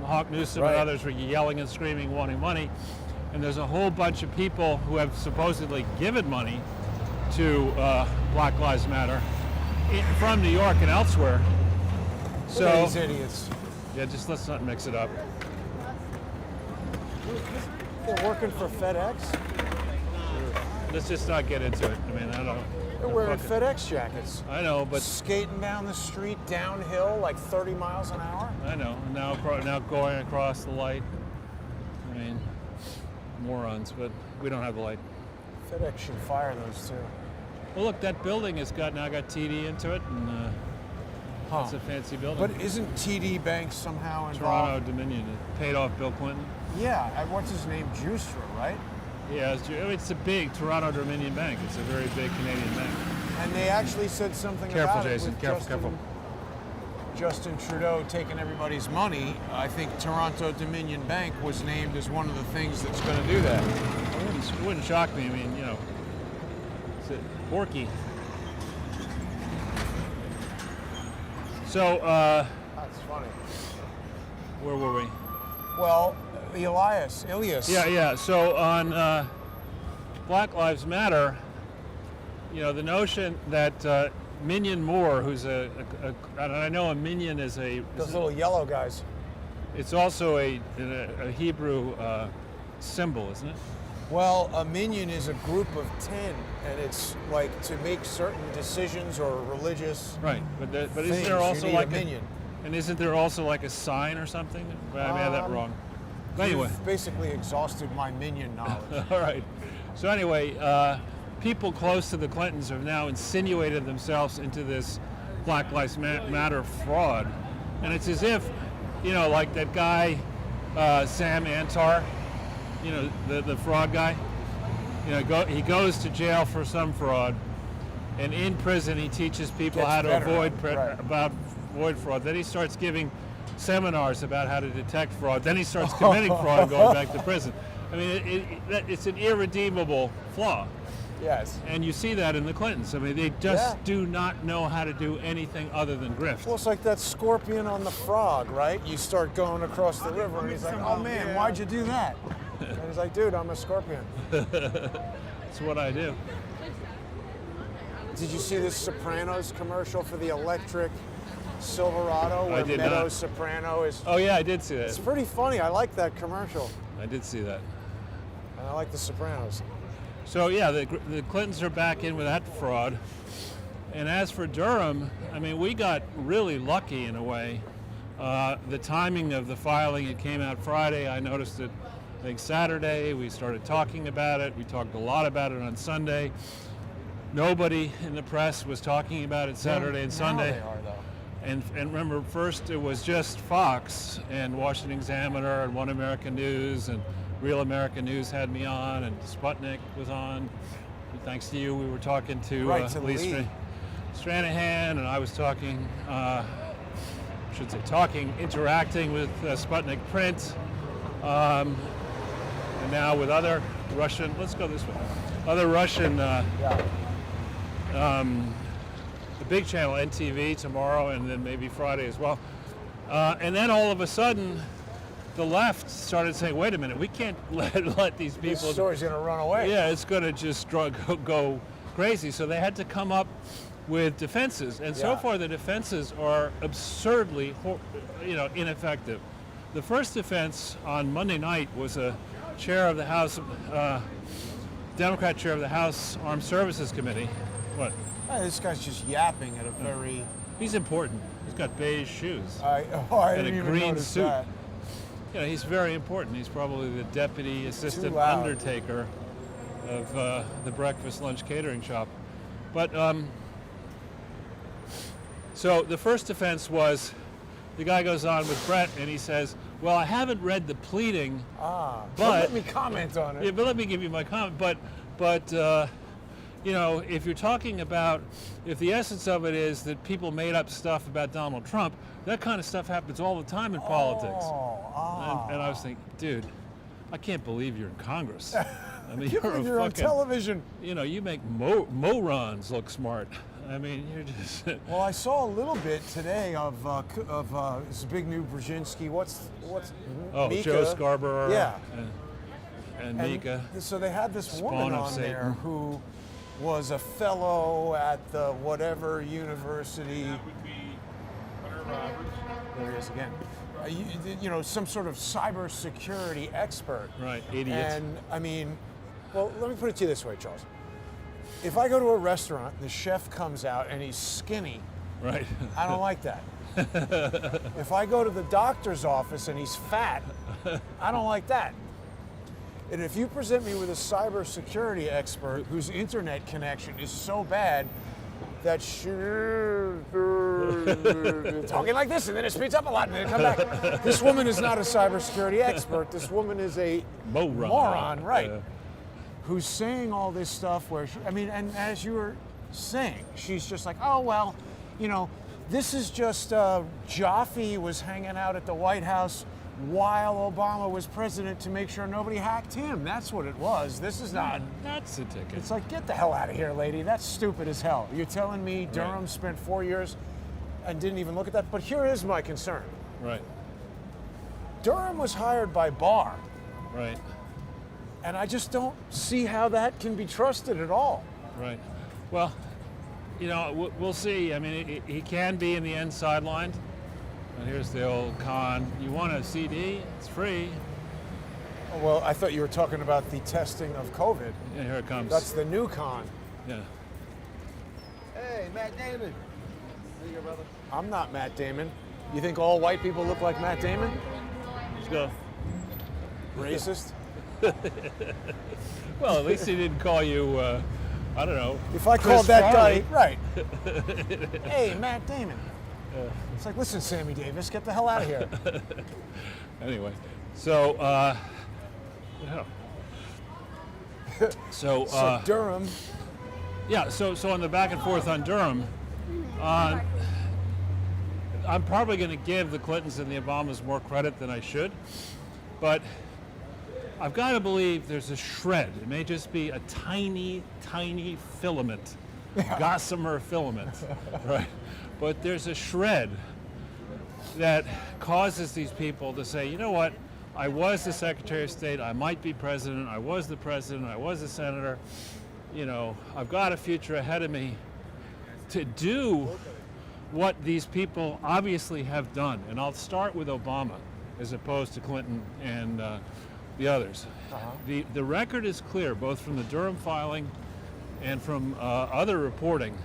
Hawk Newsom and others were yelling and screaming, wanting money. And there's a whole bunch of people who have supposedly given money to Black Lives Matter from New York and elsewhere. So these idiots. Yeah, just let's not mix it up. They're working for FedEx. Let's just not get into it. I mean, I don't. They're wearing FedEx jackets. I know, but skating down the street downhill like 30 miles an hour. I know. Now going across the light. I mean, morons. But we don't have the light. FedEx should fire those too. Well, look, that building has now got TD into it, and it's a fancy building. But isn't TD Bank somehow involved? Toronto Dominion. It paid off Bill Clinton. Yeah, what's his name? Justra, right? Yeah, it's a big Toronto Dominion Bank. It's a very big Canadian bank. And they actually said something about it. Jason. Careful. Justin Trudeau taking everybody's money. I think Toronto Dominion Bank was named as one of the things that's going to do that. It wouldn't shock me. I mean, it's a Porky. So, that's funny. Where were we? Well, Ilias. Yeah. So on Black Lives Matter, the notion that Minion Moore, who's and I know a minion is those little yellow guys. It's also a Hebrew symbol, isn't it? Well, a minion is a group of 10, and it's like to make certain decisions or religious. Right, but isn't there also like a minion? And isn't there also like a sign or something? I may have that wrong. But anyway, you've basically exhausted my minion knowledge. All right. So anyway, people close to the Clintons have now insinuated themselves into this Black Lives Matter fraud, and it's as if, like that guy, Sam Antar, the fraud guy. He goes to jail for some fraud, and in prison he teaches people how to avoid fraud. Then he starts giving seminars about how to detect fraud. Then he starts committing fraud and going back to prison. I mean, it's an irredeemable flaw. Yes. And you see that in the Clintons. I mean, they just do not know how to do anything other than grift. Well, it's like that scorpion on the frog, right? You start going across the river, and he's like, "Oh man, why'd you do that?" And he's like, "Dude, I'm a scorpion." That's what I do. Did you see this Sopranos commercial for the electric Silverado where Meadow Soprano is? Oh yeah, I did see that. It's pretty funny. I like that commercial. I did see that. And I like the Sopranos. So yeah, the Clintons are back in with that fraud. And as for Durham, I mean, we got really lucky in a way. The timing of the filing, it came out Friday. I noticed it, I think Saturday. We started talking about it. We talked a lot about it on Sunday. Nobody in the press was talking about it Saturday and Sunday. Now they are, though. And remember, first it was just Fox and Washington Examiner and One American News, and Real American News had me on, and Sputnik was on. And thanks to you, we were talking to Lee Stranahan, and I was talking, interacting with Sputnik Print, and now with other Russian, let's go this way, other Russian the big channel, NTV, tomorrow, and then maybe Friday as well. And then all of a sudden, the left started saying, wait a minute, we can't let these people... This story's going to run away. Yeah, it's going to just go crazy. So they had to come up with defenses. And so far, the defenses are absurdly ineffective. The first defense on Monday night was a chair of the House, Democrat chair of the House Armed Services Committee. What? This guy's just yapping at a very... He's important. He's got beige shoes I and didn't a even green notice suit. that. Yeah, he's very important. He's probably the deputy assistant loud. undertaker of the breakfast lunch catering shop. But so the first defense was the guy goes on with Brett and he says, well, I haven't read the pleading, but but let me comment on it. yeah, but let me give you my comment. But if you're talking about, if the essence of it is that people made up stuff about Donald Trump, that kind of stuff happens all the time in politics. And I was thinking, dude, I can't believe you're in Congress. I mean, you're on television. You make morons look smart. I mean, you're just... Well, I saw a little bit today of Zbigniew Brzezinski. What's Mika. Joe Scarborough. Yeah. And Mika. So they had this Spawn woman of on Satan. there who was a fellow at the whatever university. There he is again. Some sort of cybersecurity expert. Right, idiot. And I mean, well, let me put it to you this way, Charles. If I go to a restaurant, the chef comes out and he's skinny, right. I don't like that. If I go to the doctor's office and he's fat, I don't like that. And if you present me with a cybersecurity expert whose internet connection is so bad that talking like this and then it speeds up a lot and then it comes back. This woman is not a cybersecurity expert. This woman is a moron, right? Who's saying all this stuff where, and as you were saying, she's just like, oh, well, this is just Jaffe was hanging out at the White House while Obama was president to make sure nobody hacked him. That's what it was. This is not... That's the ticket. It's like, get the hell out of here, lady. That's stupid as hell. You're telling me Durham spent 4 years and didn't even look at that? But here is my concern. Right. Durham was hired by Barr. Right. And I just don't see how that can be trusted at all. Right. Well, we'll see. I mean, he can be in the end sidelined. And here's the old con. You want a CD? It's free. Well, I thought you were talking about the testing of COVID. Yeah, here it comes. That's the new con. Yeah. Hey, Matt Damon. There you go, brother. I'm not Matt Damon. You think all white people look like Matt Damon? Let's go. Racist? Well, at least he didn't call you, I don't know. If I Chris called that Farley. guy, right. Hey, Matt Damon. It's like, listen, Sammy Davis, get the hell out of here. Anyway, so, So Durham. Yeah, so on the back and forth on Durham, I'm probably going to give the Clintons and the Obamas more credit than I should, but I've got to believe there's a shred. It may just be a tiny, tiny filament, gossamer filament, right? But there's a shred that causes these people to say, you know what, I was the Secretary of State, I might be president, I was the president, I was a senator, I've got a future ahead of me to do what these people obviously have done. And I'll start with Obama as opposed to Clinton and the others. The record is clear, both from the Durham filing and from other reporting,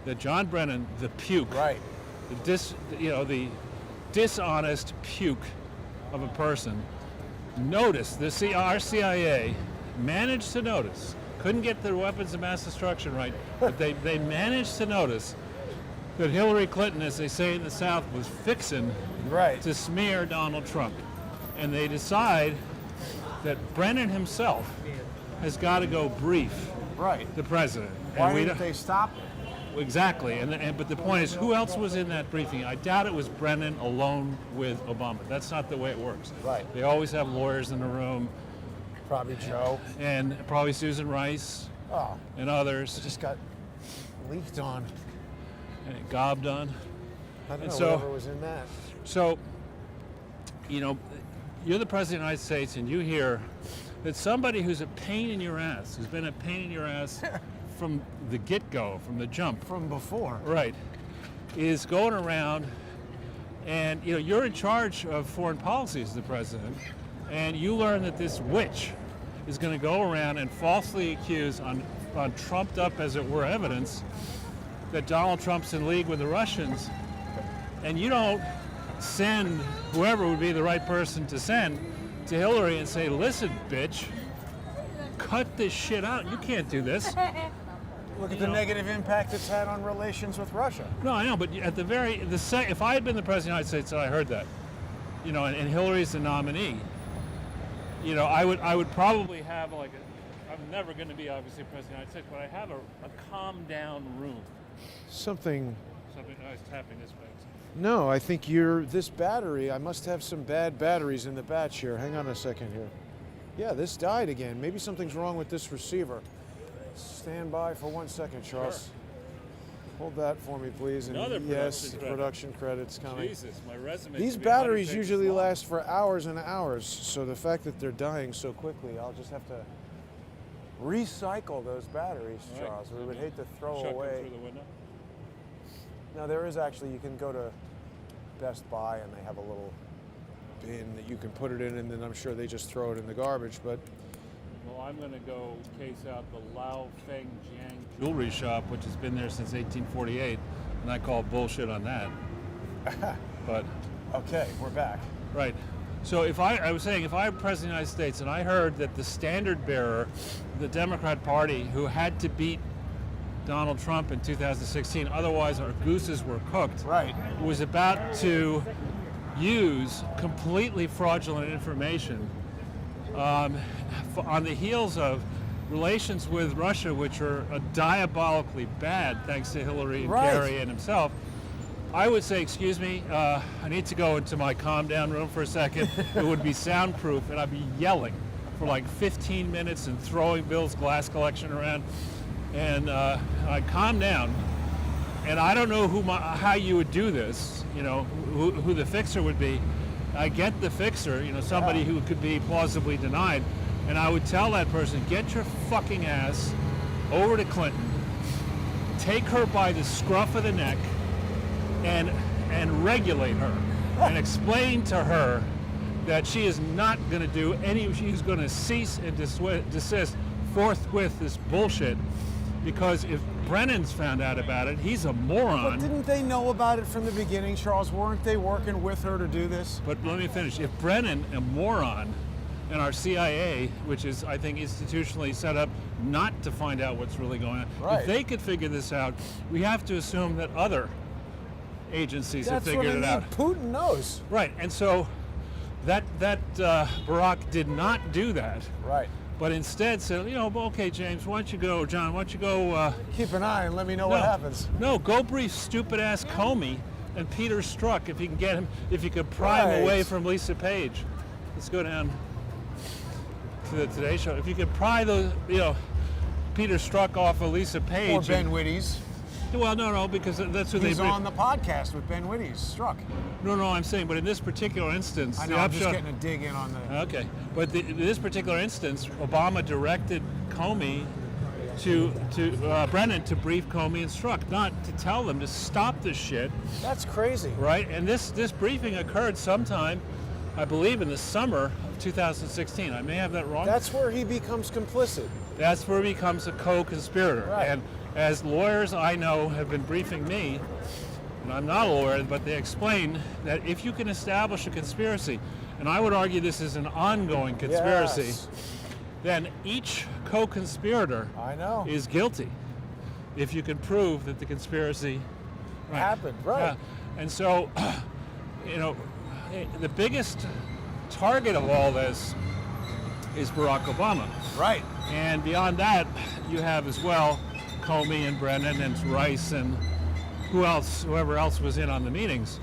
that John Brennan, the puke, Right. the dishonest puke of a person, noticed, our CIA managed to notice, couldn't get their weapons of mass destruction right, but they managed to notice that Hillary Clinton, as they say in the South, was fixing to smear Donald Trump. And they decide that Brennan himself has got to go brief the president. Why And didn't they stop it? Exactly, but the point is, who else was in that briefing? I doubt it was Brennan alone with Obama. That's not the way it works. Right. They always have lawyers in the room, Probably Joe. and probably Susan Rice and others. Just got leaked on. and it gobbed on. I don't And know so- whatever was in that. So, you know, you're the President of the United States and you hear that somebody who's a pain in your ass, who's been a pain in your ass from the get-go, from the jump, From before. right, is going around and, you know, you're in charge of foreign policy as the president, and you learn that this witch is going to go around and falsely accuse on trumped up, as it were, evidence that Donald Trump's in league with the Russians, and you don't send whoever would be the right person to send to Hillary and say, listen, bitch, cut this shit out. You can't do this. Look at the negative impact it's had on relations with Russia. No, I know, but at the if I had been the president of the United States and I heard that, you know, and Hillary's the nominee, you know, I would probably have like I'm never going to be obviously president of the United States, but I have a calm down room. Something. I was tapping this way. No, I think this battery, I must have some bad batteries in the batch here. Hang on a second here. Yeah, this died again. Maybe something's wrong with this receiver. Stand by for 1 second, Charles. Sure. Hold that for me, please. And Another yes, production credit. production credits coming. Jesus, my resume. These should be 100 batteries pages usually long. last for hours and hours, so the fact that they're dying so quickly, I'll just have to recycle those batteries, All right. Charles. We would hate to throw Chuck them away. through the window. Now there is actually, you can go to Best Buy and they have a little bin that you can put it in, and then I'm sure they just throw it in the garbage. But Well, I'm going to go case out the Lao Feng Jiang jewelry shop, which has been there since 1848, and I call bullshit on that. But okay, we're back. right. So I was saying, if I were president of the United States and I heard that the standard bearer, the Democrat Party, who had to beat Donald Trump in 2016, otherwise our gooses were cooked, Right. was about to use completely fraudulent information on the heels of relations with Russia, which are diabolically bad, thanks to Hillary and Right. Kerry and himself, I would say, excuse me, I need to go into my calm down room for a second. It would be soundproof, and I'd be yelling for like 15 minutes and throwing Bill's glass collection around. And I'd calm down. And I don't know how you would do this, you know, who the fixer would be. I get the fixer, you know, somebody who could be plausibly denied. And I would tell that person, get your fucking ass over to Clinton, take her by the scruff of the neck, and regulate her, and explain to her that she is not going to do she's going to cease and desist forthwith this bullshit, because if Brennan's found out about it, he's a moron. But didn't they know about it from the beginning, Charles? Weren't they working with her to do this? But let me finish. If Brennan, a moron, and our CIA, which is, I think, institutionally set up not to find out what's really going on, Right. if they could figure this out, we have to assume that other agencies have That's what figured I it mean. out. Putin knows. Right, and so that Barack did not do that, Right. but instead said, you know, okay, James, why don't you go, John, why don't you go... Keep an eye and let me know what happens. No, go brief stupid-ass Comey and Peter Strzok if you can get him, if you could pry him Right. away from Lisa Page. Let's go down to the Today Show. If you could pry those, you know, Peter Strzok off of Lisa Page. Or Ben Whitty's. Well, no, because that's who He's they... on the podcast with Ben Whitty's. Struck. No, I'm saying, but in this particular instance... I the know, I'm just upshot- getting a dig in on the... Okay, but in this particular instance, Obama directed Comey to Brennan to brief Comey and Strzok, not to tell them to stop this shit, That's crazy. right? And this briefing occurred sometime, I believe, in the summer of 2016. I may have that wrong. That's where he becomes complicit. That's where he becomes a co-conspirator. Right. And as lawyers I know have been briefing me, and I'm not a lawyer, but they explain that if you can establish a conspiracy, and I would argue this is an ongoing conspiracy, Yes. then each co-conspirator I know. is guilty if you can prove that the conspiracy Happened, right. Yeah. And so, you know, the biggest target of all this is Barack Obama. Right. And beyond that, you have as well Comey and Brennan and Rice and whoever else was in on the meetings,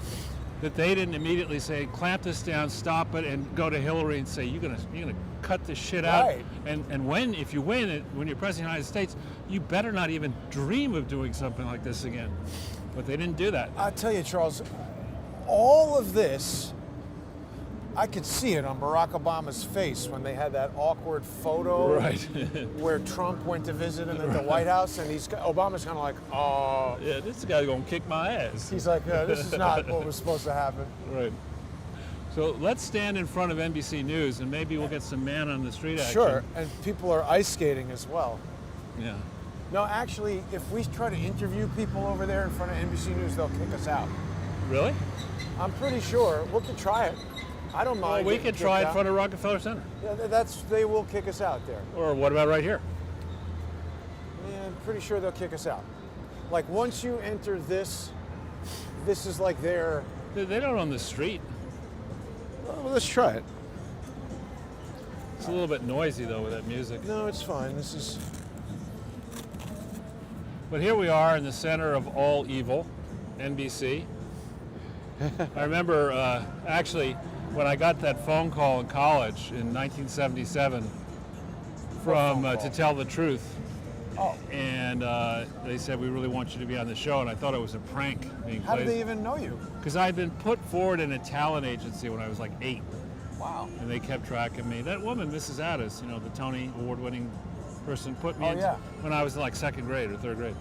that they didn't immediately say, clamp this down, stop it, and go to Hillary and say, you're gonna cut this shit out. Right. And if you win, when you're president of the United States, you better not even dream of doing something like this again. But they didn't do that. I'll tell you, Charles, all of this, I could see it on Barack Obama's face when they had that awkward photo Right. where Trump went to visit him at the White House, and Obama's kind of like, oh. Yeah, this guy's gonna kick my ass. He's like, this is not what was supposed to happen. Right. So let's stand in front of NBC News and maybe we'll get some man on the street action. Sure, and people are ice skating as well. Yeah. No, actually, if we try to interview people over there in front of NBC News, they'll kick us out. Really? I'm pretty sure. We could try it. I don't Well, mind. we getting could try kicked in front of Rockefeller Center. Yeah, they will kick us out there. Or what about right here? Yeah, I'm pretty sure they'll kick us out. Like once you enter this is like their. They don't own the street. Well, let's try it. It's a little bit noisy though with that music. No, it's fine. This is. But here we are in the center of all evil, NBC. I remember actually when I got that phone call in college in 1977 from To Tell the Truth. Oh. And they said, we really want you to be on the show. And I thought it was a prank being How did played. they even know you? Because I had been put forward in a talent agency when I was like 8. Wow. And they kept track of me. That woman, Mrs. Addis, the Tony Award-winning person, put me Oh, in yeah. when I was in like 2nd grade or 3rd grade.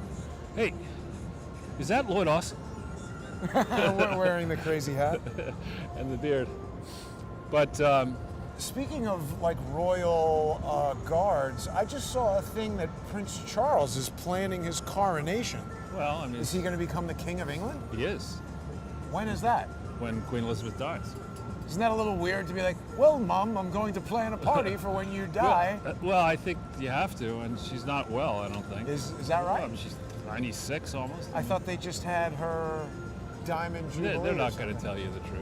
Hey, is that Lloyd Austin? We're wearing the crazy hat. And the beard. But Speaking of like royal guards, I just saw a thing that Prince Charles is planning his coronation. well, I mean, Is he going to become the King of England? he is When is that? when Queen Elizabeth dies. Isn't that a little weird to be like, well, Mom, I'm going to plan a party for when you die? Well, I think you have to, and she's not well, I don't think. Is that right? I mean, she's 96 almost. I thought they just had her diamond jubilee. They're not going to tell you the truth.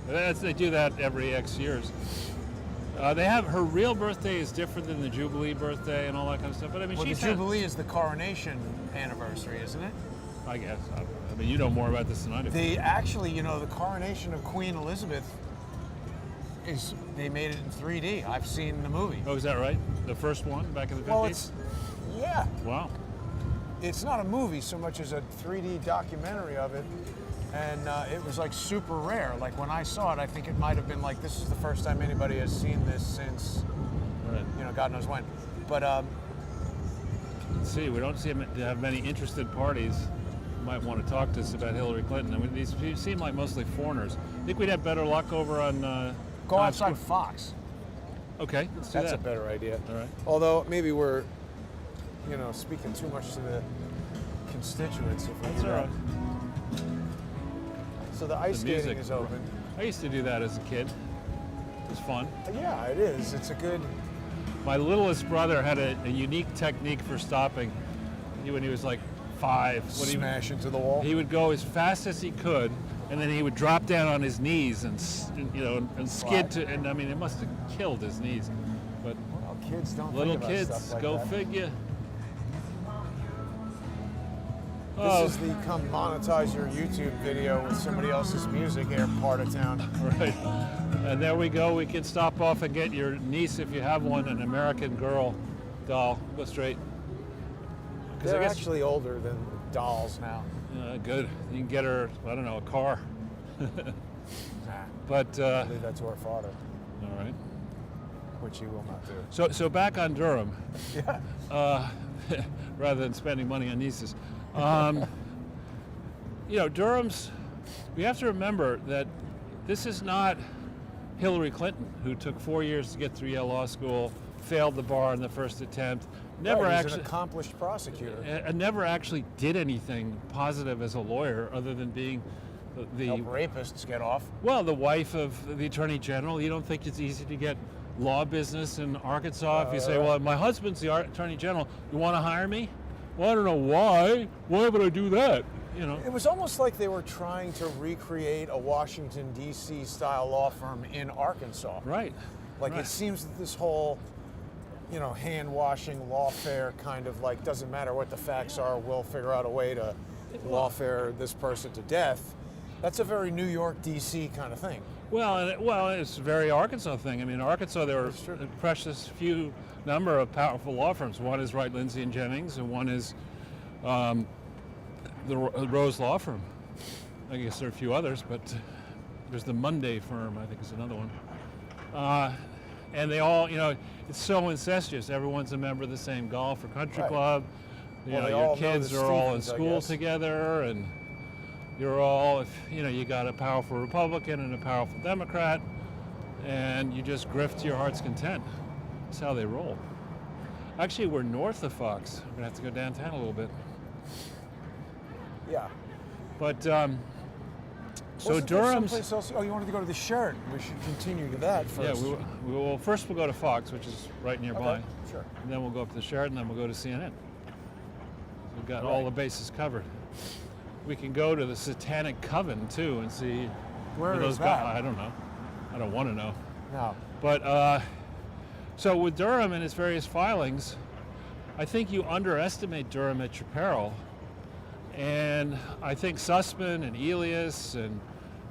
I mean, they do that every X years. They have her real birthday is different than the Jubilee birthday and all that kind of stuff. But I mean, Well, the she's had, jubilee is the coronation anniversary, isn't it? I guess. I mean, you know more about this than I do. They actually, the coronation of Queen Elizabeth they made it in 3D. I've seen the movie. Oh, is that right? The first one back in the 50s? Well, yeah. Wow. It's not a movie so much as a 3D documentary of it. And it was like super rare. Like when I saw it, I think it might have been like, this is the first time anybody has seen this since, Right. God knows when. But Let's see, we don't seem to have many interested parties. You might want to talk to us about Hillary Clinton. I mean, these seem like mostly foreigners. Think we'd have better luck over on go Times outside Square? Fox. Okay, let's do That's a that. better idea. All right. Although maybe we're, speaking too much to the constituents. If we That's do all that. right. So the ice The music. skating is open. I used to do that as a kid. It was fun. Yeah, it is. It's a good. My littlest brother had a unique technique for stopping. When he was like 5, Smash into the wall. he would go as fast as he could, and then he would drop down on his knees and skid to. And I mean, it must have killed his knees. But Well, kids don't. little think about kids, stuff like go that. figure. This is the come monetize your YouTube video with somebody else's music here part of town. Right. And there we go. We can stop off and get your niece, if you have one, an American Girl doll. Go straight. 'Cause They're I guess, actually older than dolls now. good. You can get her, I don't know, a car. Nah, But, leave that to our father, all right. which he will not do. So back on Durham, Yeah. rather than spending money on nieces. Durham's, we have to remember that this is not Hillary Clinton, who took 4 years to get through Yale Law School, failed the bar in the first attempt, never Right, he's actually an accomplished prosecutor. and never actually did anything positive as a lawyer other than being the Help rapists get off. well, the wife of the Attorney General. You don't think it's easy to get law business in Arkansas if you say, well, my husband's the Attorney General. You want to hire me? Well, I don't know why. Why would I do that? It was almost like they were trying to recreate a Washington, D.C. style law firm in Arkansas. Right. Like right. it seems that this whole, hand washing lawfare kind of like doesn't matter what the facts are, we'll figure out a way to lawfare this person to death That's a very New York, D.C. kind of thing. Well, it's a very Arkansas thing. I mean, in Arkansas, there are That's true. a precious few number of powerful law firms. One is Wright, Lindsay and Jennings, and one is the Rose Law Firm. I guess there are a few others, but there's the Monday firm, I think is another one. And they all, it's so incestuous. Everyone's a member of the same golf or country Right. club. Well, they Your all know kids the are all in Stephens, I school guess. together, and you're all, you got a powerful Republican and a powerful Democrat, and you just grift to your heart's content. That's how they roll. Actually, we're north of Fox. We're gonna have to go downtown a little bit. Yeah. But so Wasn't there Durham's. someplace else? Oh, you wanted to go to the Sheraton. We should continue to that Yeah, first. we will. First, we'll go to Fox, which is right nearby. Okay, sure. And then we'll go up to the Sheraton, then we'll go to CNN. We've got all Right. the bases covered. We can go to the Satanic Coven too and see Where those is that? guys. I don't know. I don't want to know. No. But so with Durham and his various filings, I think you underestimate Durham at your peril. And I think Sussman and Elias and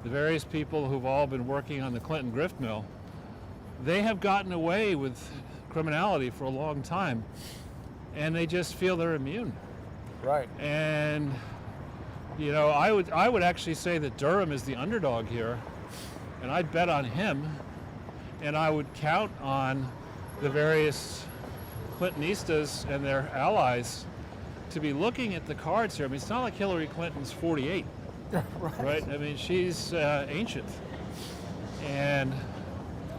the various people who've all been working on the Clinton grift mill, they have gotten away with criminality for a long time, and they just feel they're immune. Right. And I would actually say that Durham is the underdog here, and I'd bet on him, and I would count on the various Clintonistas and their allies to be looking at the cards here. I mean, it's not like Hillary Clinton's 48, right? I mean, she's ancient. And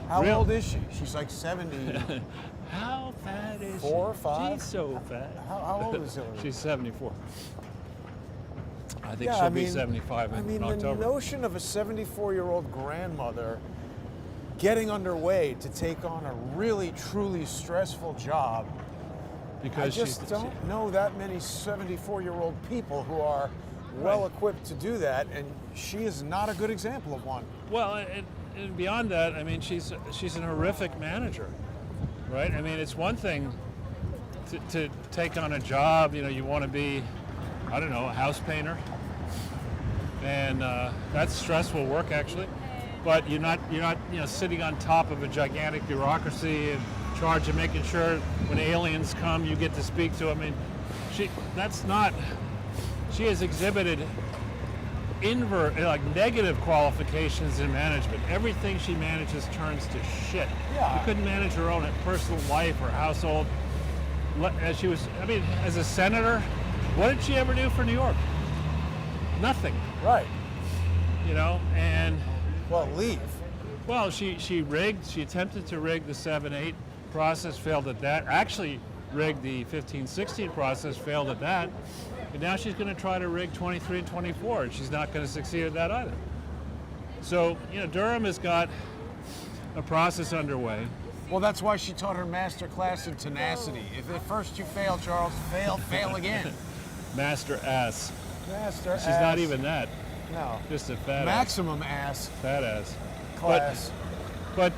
How Real- old is she? She's like 70. how fat is 4 or she? 5? She's so fat. How old is Hillary? She's 74. I think Yeah, she'll I be mean- 75 in I mean, the October. notion of a 74-year-old grandmother getting underway to take on a really, truly stressful job. because I just don't know that many 74-year-old people who are well-equipped to do that, and she is not a good example of one. Well, and beyond that, I mean, she's an horrific manager, right? I mean, it's one thing to take on a job. You want to be, I don't know, a house painter, and that's stressful work actually. But you're not sitting on top of a gigantic bureaucracy in charge of making sure when aliens come you get to speak to them. I mean, she has exhibited negative qualifications in management. Everything she manages turns to shit. Yeah. You couldn't manage her own personal life or household. As a senator, what did she ever do for New York? Nothing. Right. And Well, leave. well, she attempted to rig the 7-8 process, failed at that. Actually rigged the 15-16 process, failed at that. And now she's going to try to rig 23 and 24, and she's not going to succeed at that either. So, Durham has got a process underway. Well, that's why she taught her master class in tenacity. If at first you fail, Charles, fail again. Master ass. Master She's not even that. No. Just a fat Maximum ass ass. Fat ass. class. But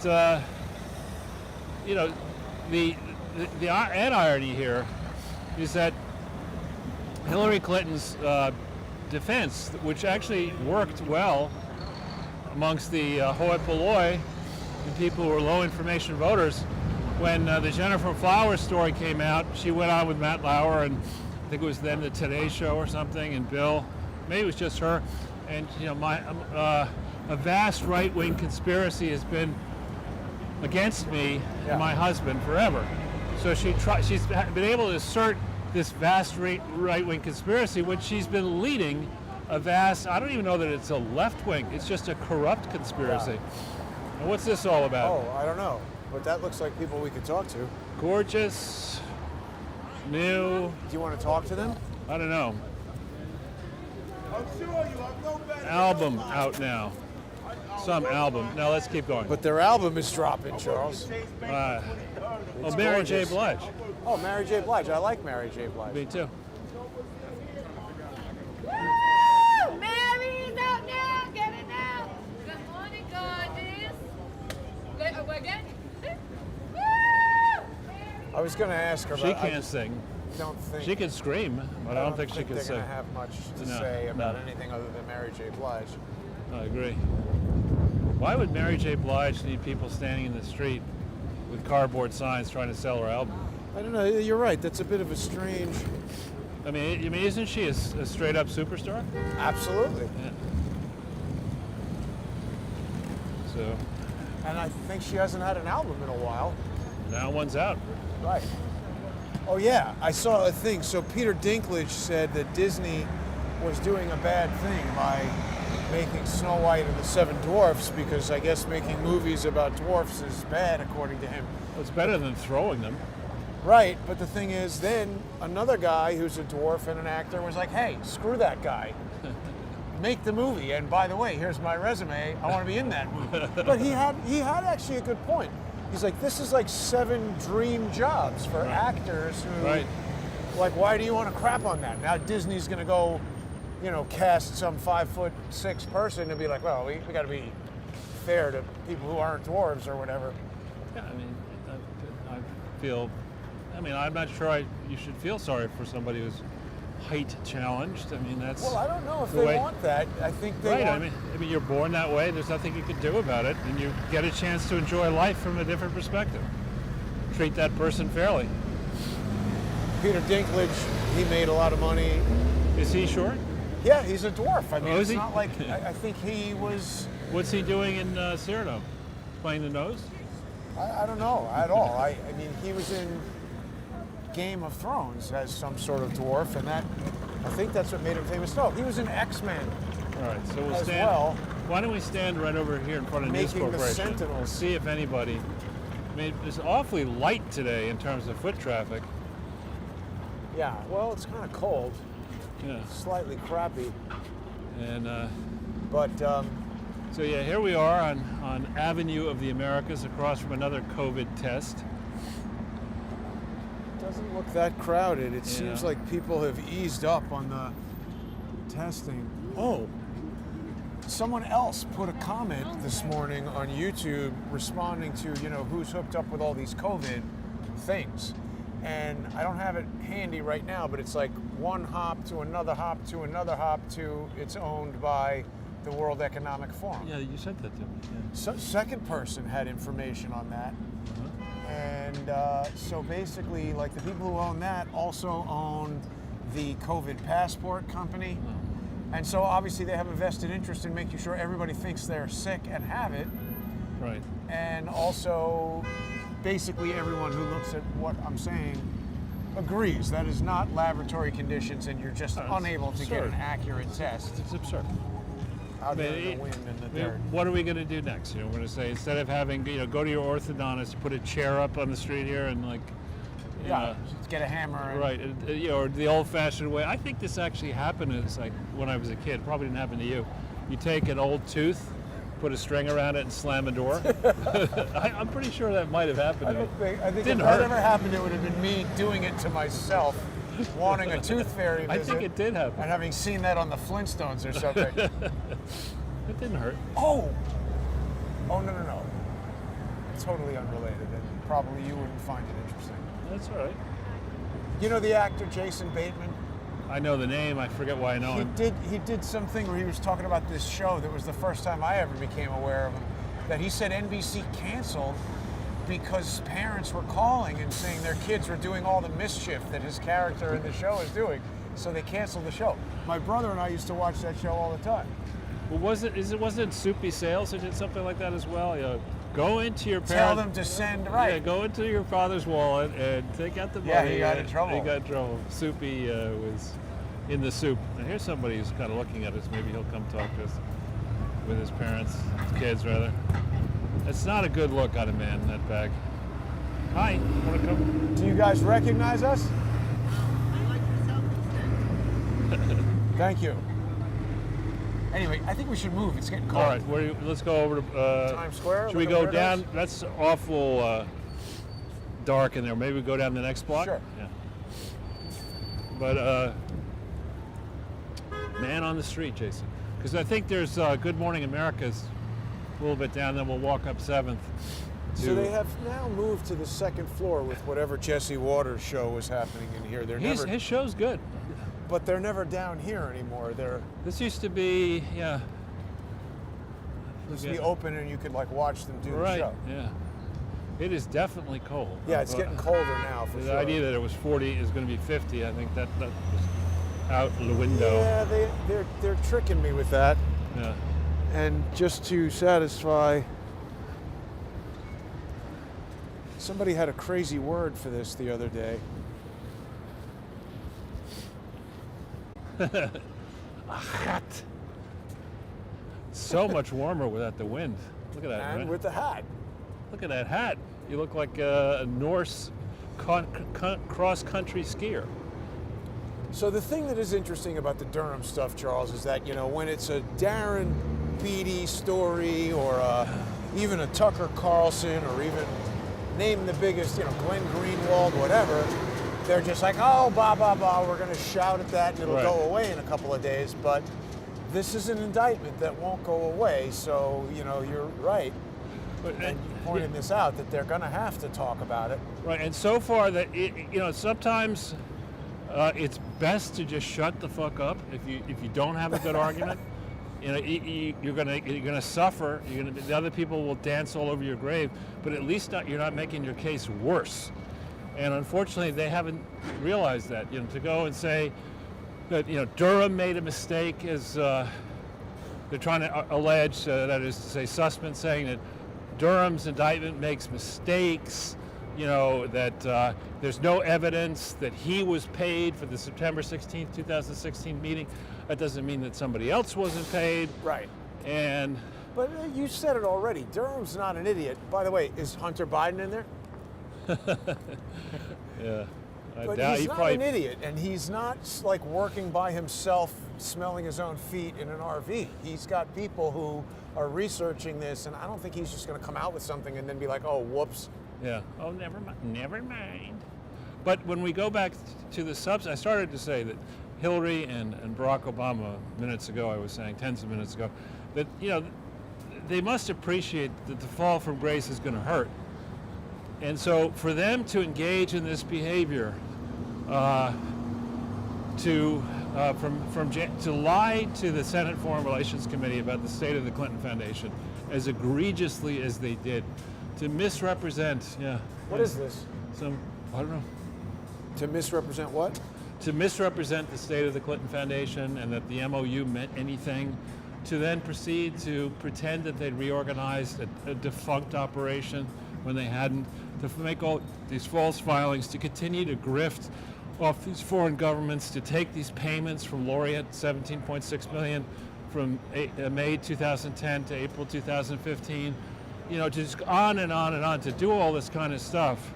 the irony here is that Hillary Clinton's defense, which actually worked well amongst the hoi polloi and people who were low information voters, when the Jennifer Flowers story came out, she went on with Matt Lauer and I think it was then the Today Show or something, and Bill, maybe it was just her, and a vast right-wing conspiracy has been against me and my husband forever. So she's been able to assert this vast right-wing conspiracy, which she's been leading a vast, I don't even know that it's a left-wing, it's just a corrupt conspiracy. Yeah. And what's this all about? Oh, I don't know. But that looks like people we could talk to. Do Gorgeous, new, you want to talk to them? I don't know, I'm sure you have no better. album out now. Some album. Now let's keep going. But their album is dropping, Charles. Oh, It's Mary J. gorgeous. Blige. Oh, Mary J. Blige. I like Mary J. Blige. Me too. Woo! Mary's out now. Get it now. Good morning, gorgeous. Again? Woo! I was going to ask her, She but can't sing. don't think She can scream, but I don't think she can they're say. going to have much to No, say about no. anything other than Mary J. Blige. I agree. Why would Mary J. Blige need people standing in the street with cardboard signs trying to sell her album? I don't know. You're right. That's a bit of a strange. I mean, isn't she a straight up superstar? Absolutely. Yeah. So And I think she hasn't had an album in a while. now one's out. Right. Oh yeah, I saw a thing. So Peter Dinklage said that Disney was doing a bad thing by making Snow White and the Seven Dwarfs because I guess making movies about dwarfs is bad according to him. Well, it's better than throwing them. Right, but the thing is then another guy who's a dwarf and an actor was like, hey, screw that guy. Make the movie, and by the way, here's my resume. I want to be in that movie. But he had actually a good point. He's like, this is like 7 dream jobs for actors who, Right. like, why do you want to crap on that? Now Disney's going to go, cast some 5'6" person and be like, well, we got to be fair to people who aren't dwarves or whatever. Yeah, I mean, I'm not sure you should feel sorry for somebody who's height challenged. I mean, that's Well, I don't know if the they way- want that. I think they right. want. I mean, you're born that way. There's nothing you can do about it, and you get a chance to enjoy life from a different perspective. Treat that person fairly. Peter Dinklage, he made a lot of money. Is he short? Yeah, he's a dwarf. I mean, Oh, is it's he? not like I think he was. What's he doing in Cyrano? Playing the nose? I don't know at all. I mean, he was in Game of Thrones as some sort of dwarf, and I think that's what made him famous. No, he was in X-Men. All right, so we'll As stand. well. Why don't we stand right over here in front of News Making the Corporation? Sentinels. We'll see if anybody. I mean, it's awfully light today in terms of foot traffic. Yeah, well, it's kind of cold, Yeah, slightly crappy, and but so yeah, here we are on Avenue of the Americas, across from another COVID test. it doesn't look that crowded. It seems Yeah. like people have eased up on the testing. Oh, someone else put a comment this morning on YouTube responding to, who's hooked up with all these COVID things. And I don't have it handy right now, but it's like one hop to another hop to another hop to it's owned by the World Economic Forum. Yeah, you sent that to me. Yeah. So, second person had information on that. And so basically, like the people who own that also own the COVID passport company. And so obviously they have a vested interest in making sure everybody thinks they're sick and have it. Right. And also, basically everyone who looks at what I'm saying agrees that is not laboratory conditions and you're just It's unable to get absurd. an accurate test It's absurd. out there in it- the wind and the I mean, dirt. what are we going to do next? We're going to say instead of having go to your orthodontist, put a chair up on the street here and Yeah, just get a hammer. And, right, or the old-fashioned way. I think this actually happened when I was a kid. Probably didn't happen to you. You take an old tooth, put a string around it, and slam a door. I'm pretty sure that might have happened. I think if Didn't that hurt. ever happened, it would have been me doing it to myself, wanting a tooth fairy I visit. think it did happen. And having seen that on the Flintstones or something. It didn't hurt. Oh, no. Totally unrelated, and probably you wouldn't find it interesting. That's all right. You know the actor Jason Bateman? I know the name. I forget why I know him. He did something where he was talking about this show that was the first time I ever became aware of him, that he said NBC canceled because parents were calling and saying their kids were doing all the mischief that his character in the show is doing, so they canceled the show. My brother and I used to watch that show all the time. Well, wasn't it Soupy Sales who did something like that as well? Go into your Tell parents. them to send, right. Yeah, go into your father's wallet and take out the money. Yeah, he got in trouble. He got in trouble. Soupy was in the soup. And here's somebody who's kind of looking at us. Maybe he'll come talk to us with his parents, his kids rather. It's not a good look on a man in that bag. Hi, want to come? Do you guys recognize us? Thank you. Anyway, I think we should move. It's getting cold. All right, let's go over to Times Square. Should we look at go where it down? is? That's awful dark in there. Maybe we go down the next block? Sure. Yeah. But man on the street, Jason. Because I think there's Good Morning America's a little bit down, then we'll walk up 7th. So they have now moved to the second floor with whatever Jesse Waters show was happening in here. His show's good. But they're never down here anymore. This used to be, yeah. Used to be open and you could like watch them do the Right, show. yeah. It is Yeah, it's getting colder now for the sure. idea that it was 40 is going to be 50, I think that was out the window. Yeah, they're tricking me with that. Yeah. And just to satisfy, somebody had a crazy word for this the other day. Hot. So much warmer without the wind. Look at that. And man. with the hat. Look at that hat. You look like a Norse cross-country skier. So the thing that is interesting about the Durham stuff, Charles, is that, when it's a Darren Beatty story or even a Tucker Carlson or even name the biggest, Glenn Greenwald, whatever, they're just like, oh, blah, blah, blah, we're going to shout at that and it'll Right. go away in a couple of days. But this is an indictment that won't go away. So, you're right. And you pointed this out, that they're going to have to talk about it. Right, and so far that sometimes it's best to just shut the fuck up if you don't have a good argument. You're gonna suffer. The other people will dance all over your grave, but at least you're not making your case worse. And unfortunately, they haven't realized that. To go and say that Durham made a mistake is they're trying to allege, that is to say, Sussman saying that Durham's indictment makes mistakes, that there's no evidence that he was paid for the September 16th, 2016 meeting. That doesn't mean that somebody else wasn't paid. Right. But you said it already. Durham's not an idiot. By the way, is Hunter Biden in there? Yeah. But he's not an idiot, and he's not like working by himself, smelling his own feet in an RV. He's got people who are researching this, and I don't think he's just going to come out with something and then be like, oh, whoops. Yeah. Oh, never mind. But when we go back to the substance, I started to say that Hillary and Barack Obama minutes ago, I was saying, tens of minutes ago, that, they must appreciate that the fall from grace is going to hurt. And so for them to engage in this behavior, to lie to the Senate Foreign Relations Committee about the state of the Clinton Foundation as egregiously as they did, to misrepresent, What is this? I don't know. To misrepresent what? To misrepresent the state of the Clinton Foundation and that the MOU meant anything, to then proceed to pretend that they'd reorganized a defunct operation when they hadn't, to make all these false filings, to continue to grift off these foreign governments, to take these payments from Laureate, $17.6 million, from May 2010 to April 2015, just on and on and on, to do all this kind of stuff.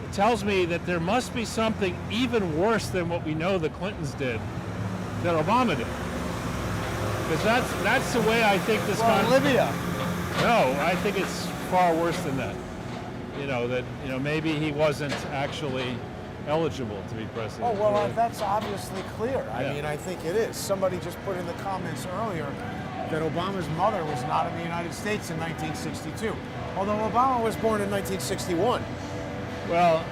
It tells me that there must be something even worse than what we know the Clintons did, that Obama did. Because that's the way I think this Libya. No, I think it's far worse than that. Maybe he wasn't actually eligible to be president. Oh, well, that's obviously clear. I Yeah. mean, I think it is. Somebody just put in the comments earlier that Obama's mother was not in the United States in 1962, although Obama was born in 1961. Well,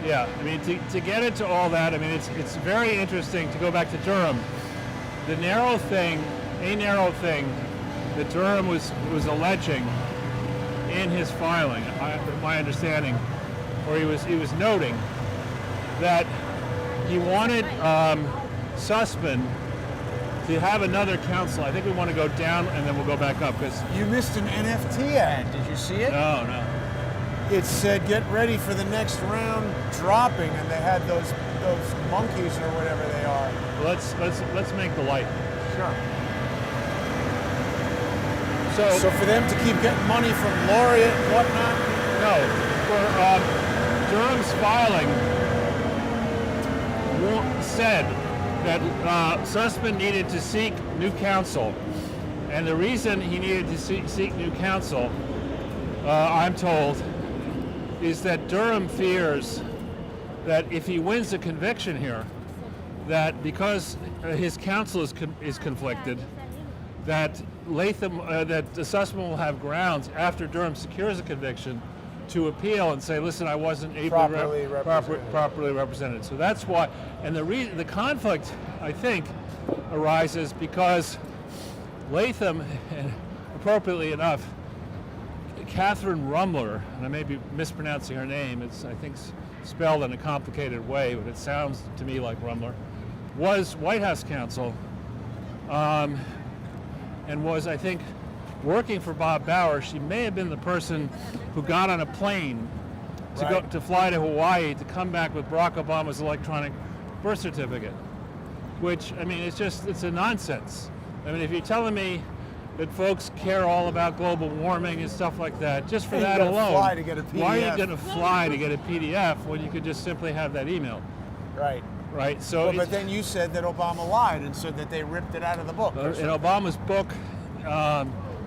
yeah, I mean, to get into all that, I mean, it's very interesting to go back to Durham. A narrow thing that Durham was alleging in his filing, my understanding, or he was noting that he wanted Sussman to have another counsel. I think we want to go down and then we'll go back up because You missed an NFT ad. Did you see it? no. It said, "Get ready for the next round dropping," and they had those monkeys or whatever they are. Let's make the light. Sure. So So for them to keep getting money from Laureate and whatnot. no, for Durham's filing said that Sussman needed to seek new counsel, and the reason he needed to seek new counsel, I'm told, is that Durham fears that if he wins a conviction here, that because his counsel is conflicted, that Latham, that the Sussman will have grounds after Durham secures a conviction to appeal and say, listen, I wasn't able properly represented. So that's why, and the conflict, I think, arises because Latham, and appropriately enough, Catherine Rumler, and I may be mispronouncing her name, it's I think spelled in a complicated way, but it sounds to me like Rumler, was White House counsel, and was, I think, working for Bob Bauer. She may have been the person who got on a plane to fly to Hawaii to come back with Barack Obama's electronic birth certificate, which, I mean, it's a nonsense. I mean, if you're telling me that folks care all about global warming and stuff like that, just for that alone, fly to get a PDF. Why are you going to fly to get a PDF when you could just simply have that email? Right. Right. So, but then you said that Obama lied and said that they ripped it out of the book. In Obama's book,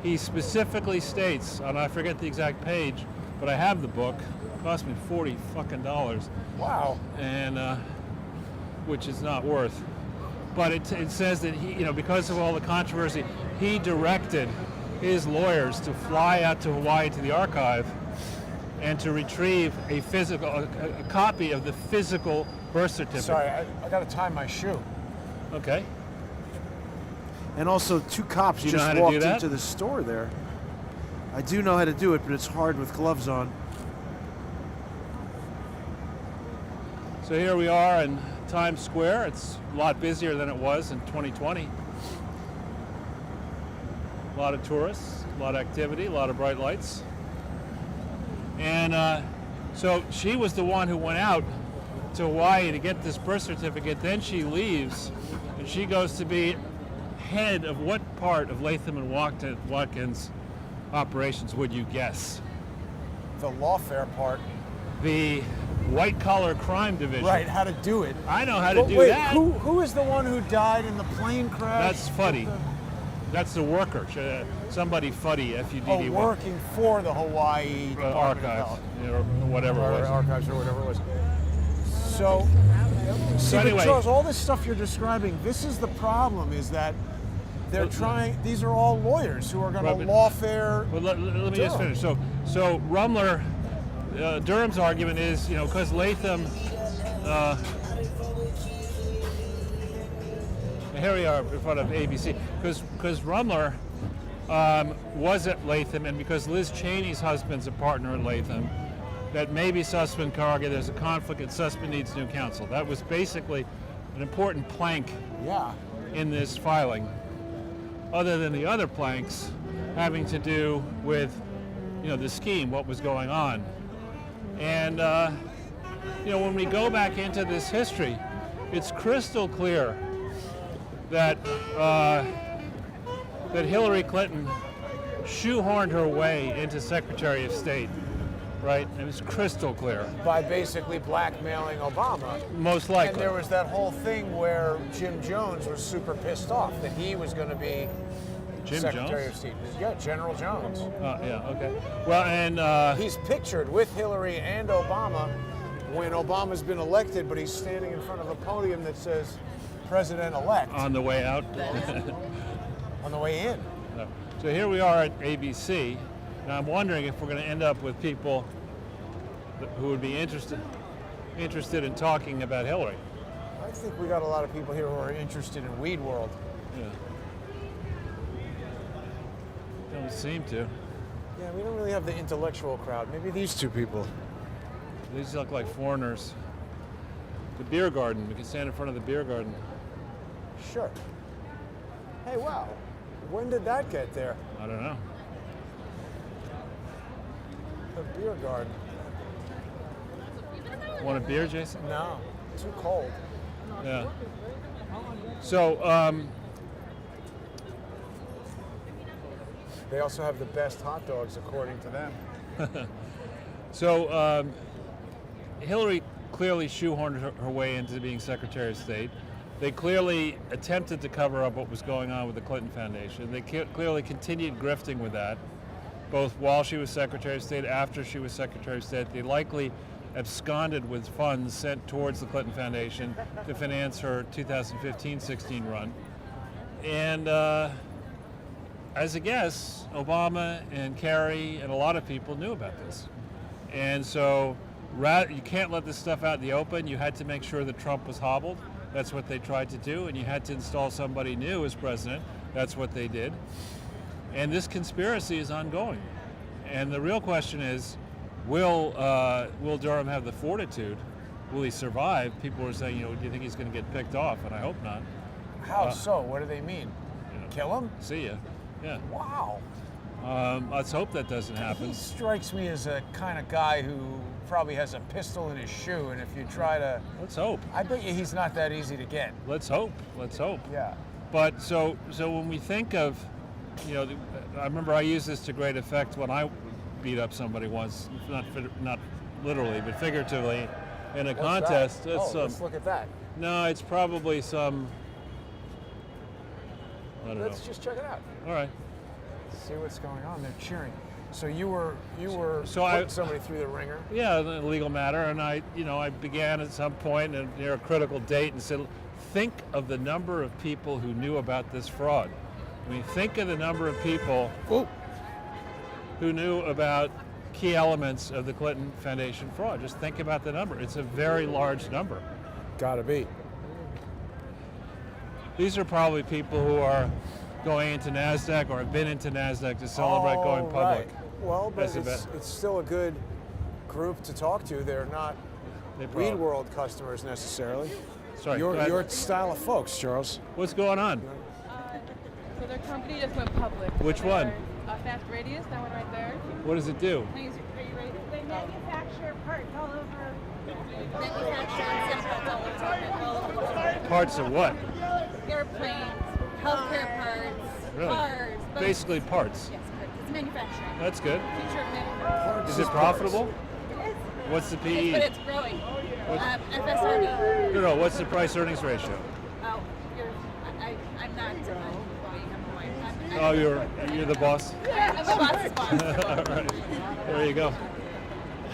he specifically states, and I forget the exact page, but I have the book. It cost me $40 fucking. Wow. And which is not worth. But it says that he, because of all the controversy, he directed his lawyers to fly out to Hawaii to the archive and to retrieve a copy of the physical birth certificate. Sorry, I got to tie my shoe. Okay. And also, 2 cops You know how just to do walked that? into the store there. I do know how to do it, but it's hard with gloves on. So here we are in Times Square. It's a lot busier than it was in 2020. A lot of tourists, a lot of activity, a lot of bright lights. And so she was the one who went out to Hawaii to get this birth certificate. Then she leaves, and she goes to be head of what part of Latham and Watkins operations would you guess? The lawfare part. The white-collar crime division. Right, how to do it. I know how to do wait, that. Who is the one who died in the plane crash? That's Fuddy. That's the worker. Somebody Fuddy, F-U-D-D-Y. Working for the Hawaii Department of archives, Health. or whatever it was. Archives or whatever it was. So anyway, Charles, all this stuff you're describing, this is the problem, is that they're trying, these are all lawyers who are going to lawfare. Well, let me just finish. So Rumler, Durham's argument is, because Latham, here we are in front of ABC, because Rumler was at Latham, and because Liz Cheney's husband's a partner at Latham, that maybe Sussman could argue there's a conflict and Sussman needs new counsel. That was basically an important plank in this filing, other than the other planks having to do with, the scheme, what was going on. And, when we go back into this history, it's crystal clear that that Hillary Clinton shoehorned her way into Secretary of State, right? And it's crystal clear. By basically blackmailing Obama. Most likely. And there was that whole thing where Jim Jones was super pissed off that he was going to be Secretary of State. Yeah, General Jones. Yeah, okay. Well, and he's pictured with Hillary and Obama when Obama's been elected, but he's standing in front of a podium that says President-elect. On the way out. On the way in. So here we are at ABC. Now I'm wondering if we're going to end up with people who would be interested in talking about Hillary. I think we got a lot of people here who are interested in weed world. Yeah. Don't seem to. Yeah, we don't really have the intellectual crowd. Maybe these two people. These look like foreigners. The beer garden. We can stand in front of the beer garden. Sure. Hey, wow. When did that get there? I don't know. The beer garden. Want a beer, Jason? No, too cold. Yeah. So, they also have the best hot dogs, according to them. So, Hillary clearly shoehorned her way into being Secretary of State. They clearly attempted to cover up what was going on with the Clinton Foundation. They clearly continued grifting with that, both while she was Secretary of State, after she was Secretary of State. They likely absconded with funds sent towards the Clinton Foundation to finance her 2015-16 run. And as a guess, Obama and Kerry and a lot of people knew about this. And so you can't let this stuff out in the open. You had to make sure that Trump was hobbled. That's what they tried to do. And you had to install somebody new as president. That's what they did. And this conspiracy is ongoing. And the real question is, will Durham have the fortitude? Will he survive? People were saying, do you think he's going to get picked off? And I hope not. How so? What do they mean? Kill him? See ya. Yeah. Wow. Let's hope that doesn't happen. He strikes me as a kind of guy who probably has a pistol in his shoe, and if you try to... Let's hope. I bet you he's not that easy to get. Let's hope. Let's hope. Yeah. But so when we think of, I remember I used this to great effect when I beat up somebody once, not literally, but figuratively, in a contest. That? Let's look at that. No, it's probably some... I don't know. Let's just check it out. All right. See what's going on. They're cheering. So you were So putting somebody through the ringer. Yeah, a legal matter, and I began at some point near a critical date and said, think of the number of people who knew about this fraud. I mean, think of the number of people who knew about key elements of the Clinton Foundation fraud. Just think about the number. It's a very large number. Gotta be. These are probably people who are going into NASDAQ or have been into NASDAQ to celebrate going public. Right. Well, but it's still a good group to talk to. They're not Read World customers necessarily. Sorry, your style of folks, Charles. What's going on? So their company just went public. Which one? Fast Radius, that one right there. What does it do? Are you ready? They manufacture parts all over. Parts of what? Airplanes, healthcare parts, Really? cars. Basically parts. Yes, parts. It's manufacturing. That's good. Future of manufacturing. Is it profitable? It is. What's the But PE? it's growing. FSRD. No, what's the price earnings ratio? Oh, I'm not employee. I'm Oh, you're the boss? I'm the boss's boss. All right. There you go.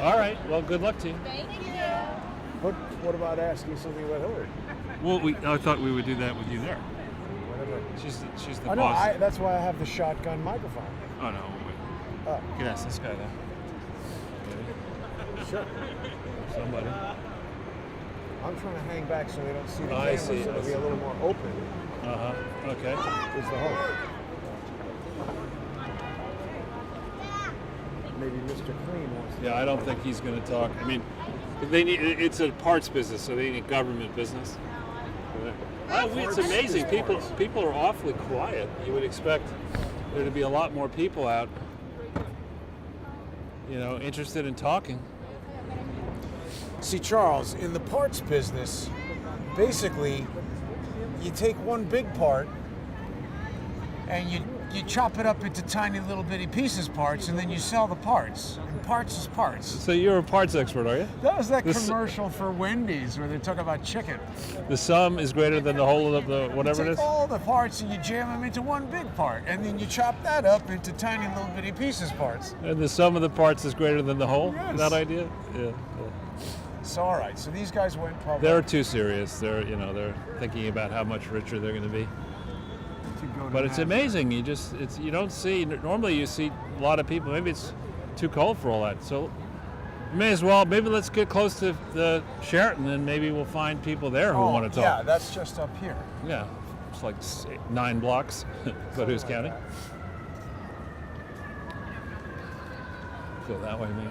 All right. Well, good luck to you. Thank you. What about asking something about Hillary? Well, I thought we would do that with you there. Whatever. She's the I know. boss. That's why I have the shotgun microphone. Oh, no. Wait. Oh. You can ask this guy there. Sure. Somebody. I'm trying to hang back so they don't see the I camera, see. so it'll be a little more open. Uh-huh. Okay. Is the hope. Maybe Mr. Clean wants to. Yeah, I don't think he's going to talk. I mean, it's a parts business, so they need government business. It's amazing. People are awfully quiet. You would expect there to be a lot more people out, interested in talking. See, Charles, in the parts business, basically, you take one big part and you chop it up into tiny little bitty pieces parts, and then you sell the parts. And parts is parts. So you're a parts expert, are you? That was that commercial for Wendy's where they talk about chicken. The sum is greater than the whole of the whatever it You is? take all the parts and you jam them into one big part, and then you chop that up into tiny little bitty pieces parts. And the sum of the parts is greater than the whole? Yes. That idea? Yeah. So, all right. So these guys went public. They're too serious. They're thinking about how much richer they're going to be. But it's amazing. You don't see. Normally, you see a lot of people. Maybe it's too cold for all that. So, may as well. Maybe let's get close to the Sheraton, and maybe we'll find people there who want to talk. Yeah, that's just up here. Yeah, it's like 9 blocks, but who's counting? Go that way, maybe.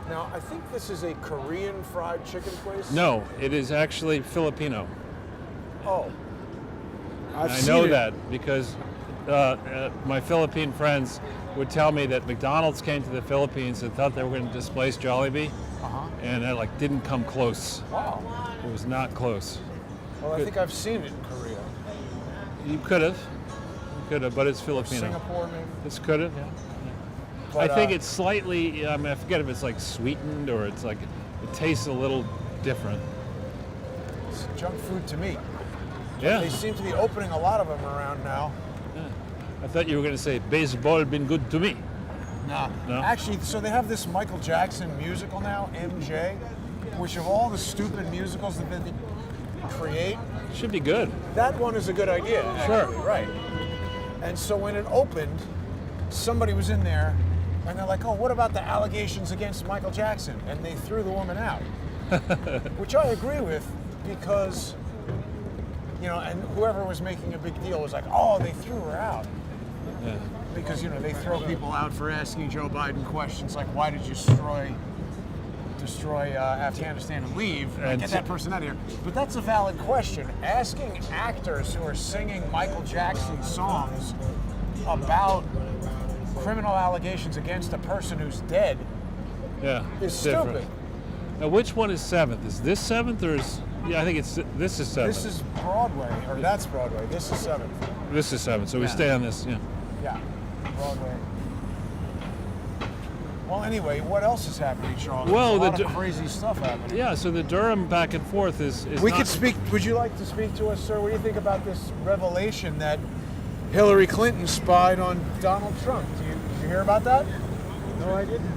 Now, I think this is a Korean fried chicken place. No, it is actually Filipino. Oh. I know that because my Philippine friends would tell me that McDonald's came to the Philippines and thought they were going to displace Jollibee, and it didn't come close. Wow. It was not close. Well, I think I've seen it in Korea. You could have, but it's Filipino. Singapore, maybe. It's could have, yeah. But, I think it's slightly. I forget if it's like sweetened or it's like it tastes a little different. It's junk food to me. Yeah. They seem to be opening a lot of them around now. Yeah. I thought you were going to say baseball been good to me. Nah. No? Actually, so they have this Michael Jackson musical now, MJ, which of all the stupid musicals that they create, Should be good. that one is a good idea. Sure. Actually, right. And so when it opened, somebody was in there, and they're like, "Oh, what about the allegations against Michael Jackson?" And they threw the woman out, which I agree with, because, you know, and whoever was making a big deal was like, "Oh, they threw her out." Yeah. Because, you know, they throw people out for asking Joe Biden questions like, "Why did you destroy Afghanistan and leave? And Get that person out of here." But that's a valid question. Asking actors who are singing Michael Jackson songs about criminal allegations against a person who's dead Yeah. is different. stupid. Now, which one is 7th? Is this 7th or is? Yeah, I think this is 7th. This is Broadway, or that's Broadway. This is 7th. This is 7th. So we Yeah. stay on this. Yeah. Yeah, Broadway. Well, anyway, what else is happening, Charles? Well, There's a lot of crazy stuff happening. Yeah. So the Durham back and forth is We not- could speak. Would you like to speak to us, sir? What do you think about this revelation that Hillary Clinton spied on Donald Trump? Did you hear about that? No, I didn't.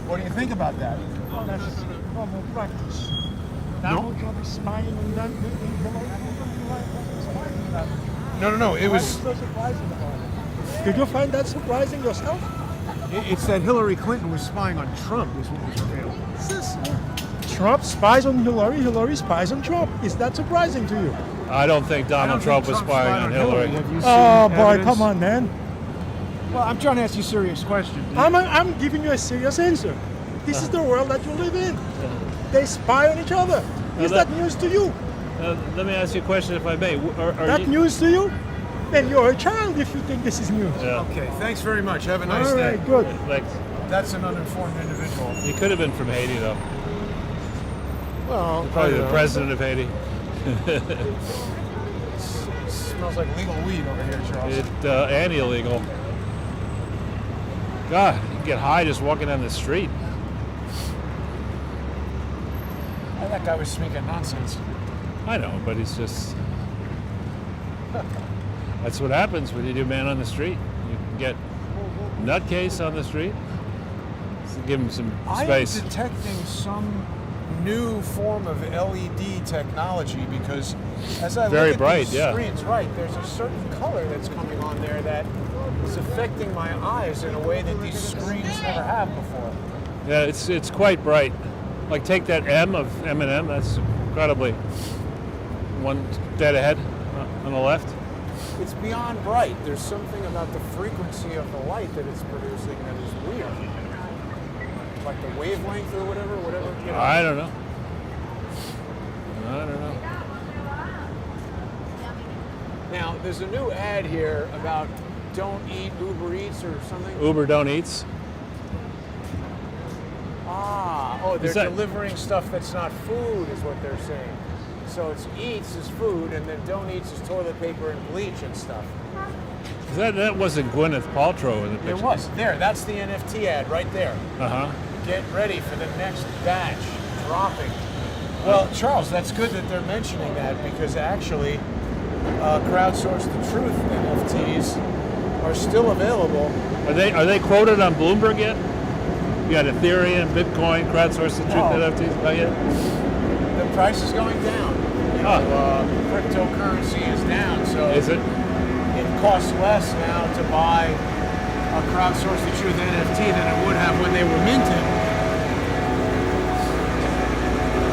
What do you think about that? Oh, that's normal practice. Donald Trump is spying on them. No. It was. So surprising about it. Did you find that surprising yourself? It's that Hillary Clinton was spying on Trump. Is what was revealed. Trump spies on Hillary, Hillary spies on Trump. Is that surprising to you? I don't think Donald Trump was spying on Hillary. Have you seen Oh boy, evidence? come on, man. Well, I'm trying to ask you serious questions. I'm giving you a serious answer. This is the world that you live in. They spy on each other. Is that- that news to you? Let me ask you a question, if I may. Are That you, news to you? Then you're a child if you think this is news. Yeah. Okay, thanks very much. Have a nice All day. right, good. Like, That's an uninformed individual. he could have been from Haiti, though. Well, Probably I the don't know. president of Haiti. Smells like legal weed over here, Charles. And illegal. God, you can get high just walking down the street. That guy was speaking nonsense. I know, but he's just. That's what happens when you do man on the street. You can get nutcase on the street. So give him some space. I'm detecting some new form of LED technology because as I Very look at bright, these yeah. screens, right, there's a certain color that's coming on there that is affecting my eyes in a way that these screens never have before. Yeah, it's quite bright. Like take that M of M&M. That's incredibly one dead ahead on the left. It's beyond bright. There's something about the frequency of the light that it's producing that is weird. Like the wavelength or whatever. You know. I don't know. I don't know. Now, there's a new ad here about don't eat Uber Eats or something. Uber don't eats. They're Is that- delivering stuff that's not food, is what they're saying. So it's eats is food, and then don't eats is toilet paper and bleach and stuff. That wasn't Gwyneth Paltrow in the picture. It was there. That's the NFT ad right there. Uh-huh. Get ready for the next batch dropping. Well, Charles, that's good that they're mentioning that because actually, Crowdsource the Truth NFTs are still available. Are they quoted on Bloomberg yet? You got Ethereum, Bitcoin, Crowdsource the Truth No. NFTs. Not yet. The price is going down. You know, cryptocurrency is down, so Is it? it costs less now to buy a Crowdsource the Truth NFT than it would have when they were minted.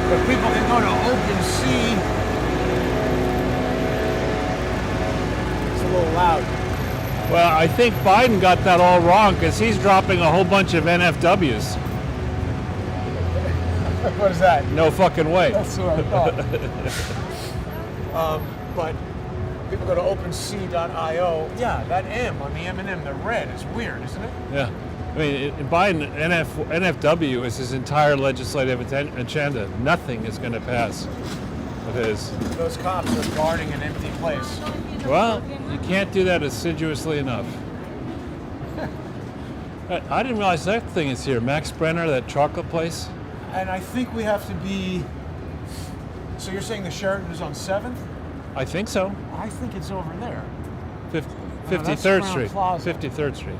But people can go to OpenSea. It's a little loud. Well, I think Biden got that all wrong because he's dropping a whole bunch of NFWs. What is that? No fucking way. That's what I thought. But people go to OpenSea.io. Yeah, that M on the M&M, the red, is weird, isn't it? Yeah. I mean, Biden, NFW is his entire legislative agenda. Nothing is going to pass with his. Those cops are guarding an empty place. Well, you can't do that assiduously enough. I didn't realize that thing is here. Max Brenner, that chocolate place. And I think we have to be. So you're saying the Sheraton is on 7th? I think so. I think it's over there. 53rd Crown Street. Plaza. 53rd Street.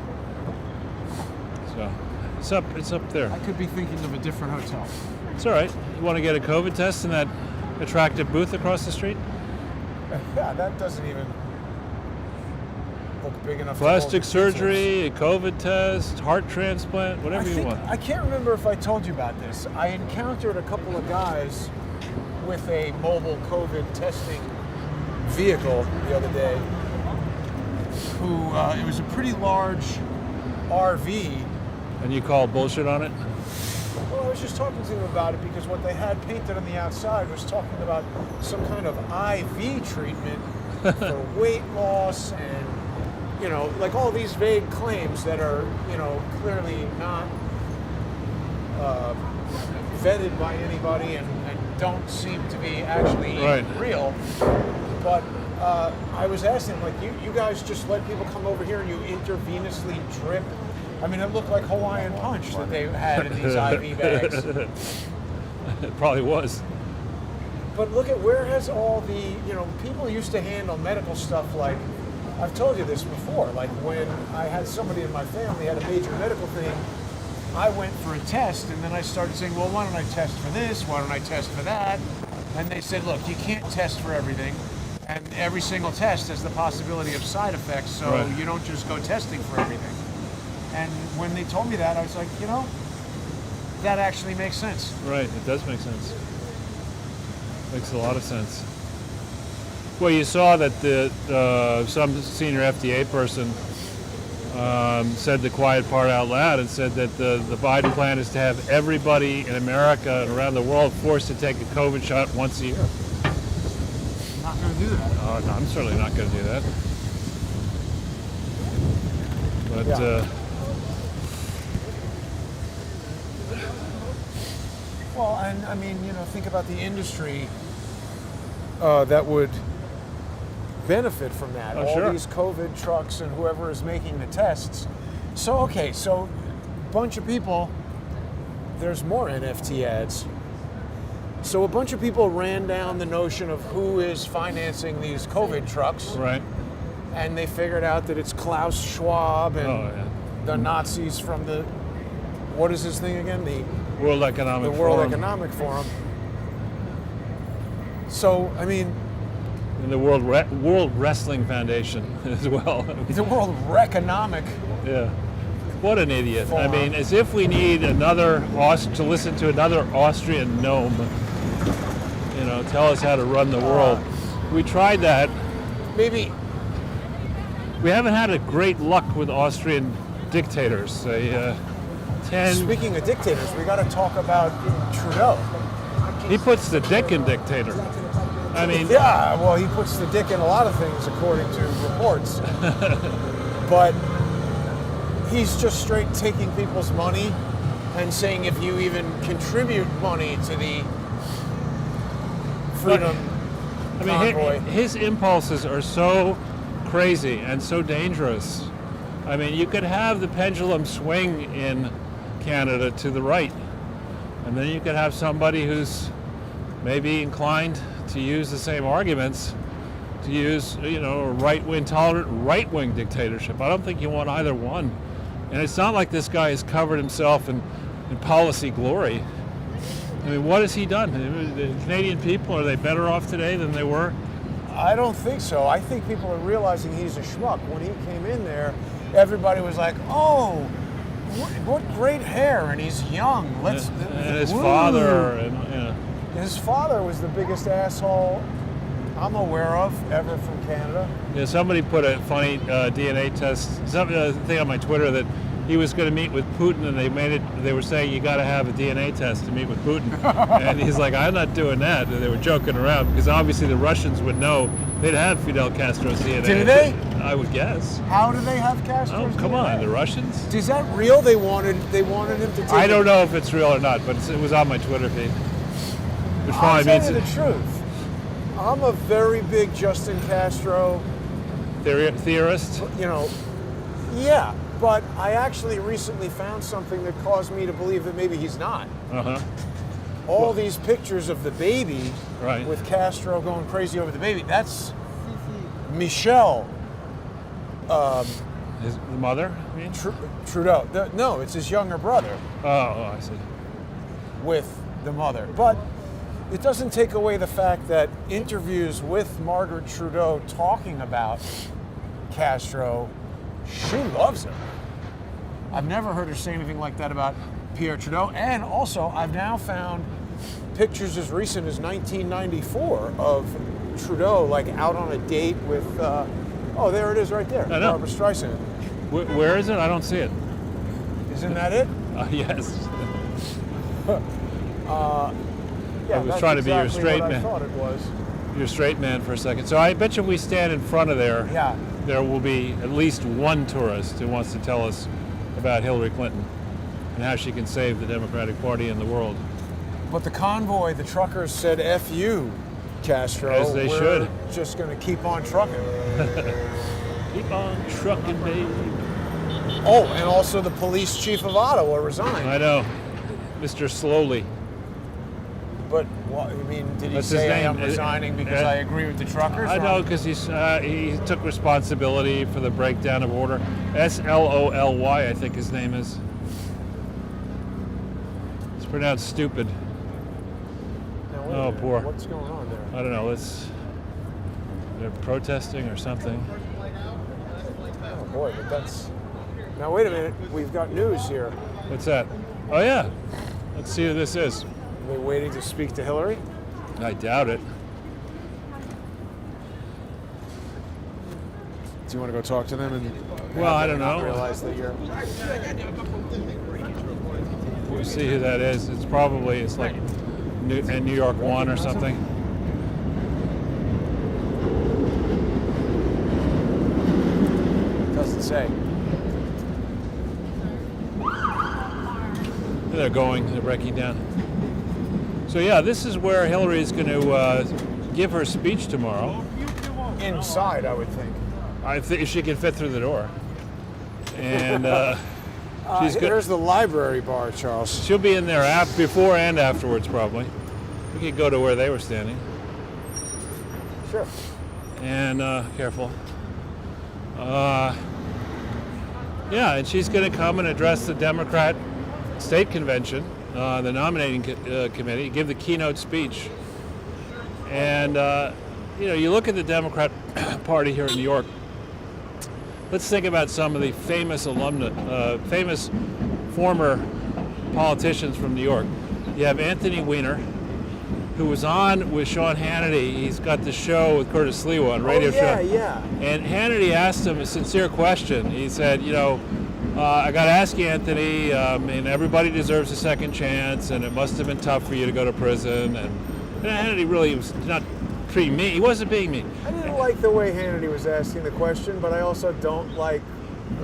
So it's up there. I could be thinking of a different hotel. It's all right. You want to get a COVID test in that attractive booth across the street? Yeah, that doesn't even. book big enough. Plastic to hold the surgery, a COVID test, heart transplant, whatever you want. I can't remember if I told you about this. I encountered a couple of guys with a mobile COVID testing vehicle the other day who, it was a pretty large RV. And you call bullshit on it? Well, I was just talking to them about it because what they had painted on the outside was talking about some kind of IV treatment for weight loss and, you know, like all these vague claims that are, you know, clearly not vetted by anybody and don't seem to be actually real. But I was asking, like, you guys just let people come over here and you intravenously drip. I mean, it looked like Hawaiian Punch that they had in these IV bags. It probably was. But look at where has all the, you know, people used to handle medical stuff like, I've told you this before, like when I had somebody in my family had a major medical thing, I went for a test and then I started saying, well, why don't I test for this? Why don't I test for that? And they said, look, you can't test for everything. And every single test has the possibility of side effects, so you don't just go testing for everything. And when they told me that, I was like, you know, that actually makes sense. Right, it does make sense. Makes a lot of sense. Well, you saw that some senior FDA person said the quiet part out loud and said that the Biden plan is to have everybody in America and around the world forced to take a COVID shot once a year. I'm not going to do that. No, I'm certainly not going to do that. But well, and I mean, you know, think about the industry that would benefit from that. All these COVID trucks and whoever is making the tests. So, okay, so a bunch of people, there's more NFT ads. So a bunch of people ran down the notion of who is financing these COVID trucks. Right. And they figured out that it's Klaus Schwab and the Nazis from the, what is this thing again? The World Economic World Economic Forum. So, I mean, and the World Wrestling Foundation as well. The World Reconomic. Yeah. What an idiot. Forum. I mean, as if we need another to listen to another Austrian gnome, you know, tell us how to run the world. We tried that. Maybe. We haven't had a great luck with Austrian dictators. Speaking of dictators, we got to talk about Trudeau. He puts the dick in dictator. I mean, yeah, well, he puts the dick in a lot of things, according to reports. But he's just straight taking people's money and saying if you even contribute money to the freedom convoy. His impulses are so crazy and so dangerous. I mean, you could have the pendulum swing in Canada to the right, and then you could have somebody who's maybe inclined to use the same arguments to use, you know, a right-wing, tolerant right-wing dictatorship. I don't think you want either one. And it's not like this guy has covered himself in policy glory. I mean, what has he done? The Canadian people, are they better off today than they were? I don't think so. I think people are realizing he's a schmuck. When he came in there, everybody was like, oh, what great hair, and he's young. And his father, and his father was the biggest asshole I'm aware of ever from Canada. Yeah, somebody put a funny DNA test, thing on my Twitter that he was going to meet with Putin, and they were saying you got to have a DNA test to meet with Putin. And he's like, I'm not doing that. And they were joking around because obviously the Russians would know. They'd have Fidel Castro's DNA. Do they? I would guess. How do they have Castro's DNA? Oh, come on, the Russians? Is that real? They wanted him to take I don't know if it's real or not, but it was on my Twitter feed. Which I'll probably tell means you the truth. I'm a very big Justin Castro theorist. You know, yeah, but I actually recently found something that caused me to believe that maybe he's not. All these pictures of the baby with Castro going crazy over the baby, that's Michelle. The mother, I mean? Trudeau. No, it's his younger brother. Oh, I see. With the mother. But it doesn't take away the fact that interviews with Margaret Trudeau talking about Castro, she loves him. I've never heard her say anything like that about Pierre Trudeau. And also, I've now found pictures as recent as 1994 of Trudeau like out on a date with, oh, there it is right there, I know. Barbara Streisand. Where is it? I don't see it. Isn't that it? Yes. Yeah, I was that's trying to be your exactly straight what man. I thought it was. You're a straight man for a second. So I bet you if we stand in front of there, Yeah. there will be at least one tourist who wants to tell us about Hillary Clinton and how she can save the Democratic Party in the world. But the convoy, the truckers said, F you, Castro. As they We're should. just going to keep on trucking. Keep on trucking, baby. Oh, and also the police chief of Ottawa resigned. I know. Mr. Slowly. But, what, I mean, did he That's his say name. I'm resigning because I agree with the truckers? I or- know, because he took responsibility for the breakdown of order. Slowly, I think his name is. It's pronounced stupid. Now, wait a Oh, minute. poor. What's going on there? I don't know. They're protesting or something. Oh, boy, but that's... Now, wait a minute. We've got news here. What's that? Oh yeah. Let's see who this is. Are they waiting to speak to Hillary? I doubt it. Do you want to go talk to them and... Well, I don't not know. realize that you're... We'll see who that is. It's probably like New York 1 or something. Doesn't say. They're breaking down. So yeah, this is where Hillary is going to give her speech tomorrow. Inside, I would think. I think she can fit through the door. And she's good. Here's the library bar, Charles. She'll be in there before and afterwards, probably. We could go to where they were standing. Sure. And careful. Yeah, and she's going to come and address the Democrat state convention, the nominating committee, give the keynote speech. And you look at the Democrat Party here in New York. Let's think about some of the famous famous former politicians from New York. You have Anthony Weiner, who was on with Sean Hannity. He's got the show with Curtis Sliwa on radio show. Yeah. And Hannity asked him a sincere question. He said, I got to ask you, Anthony, everybody deserves a second chance, and it must have been tough for you to go to prison. And Hannity really was not treating me. He wasn't being mean. I didn't like the way Hannity was asking the question, but I also don't like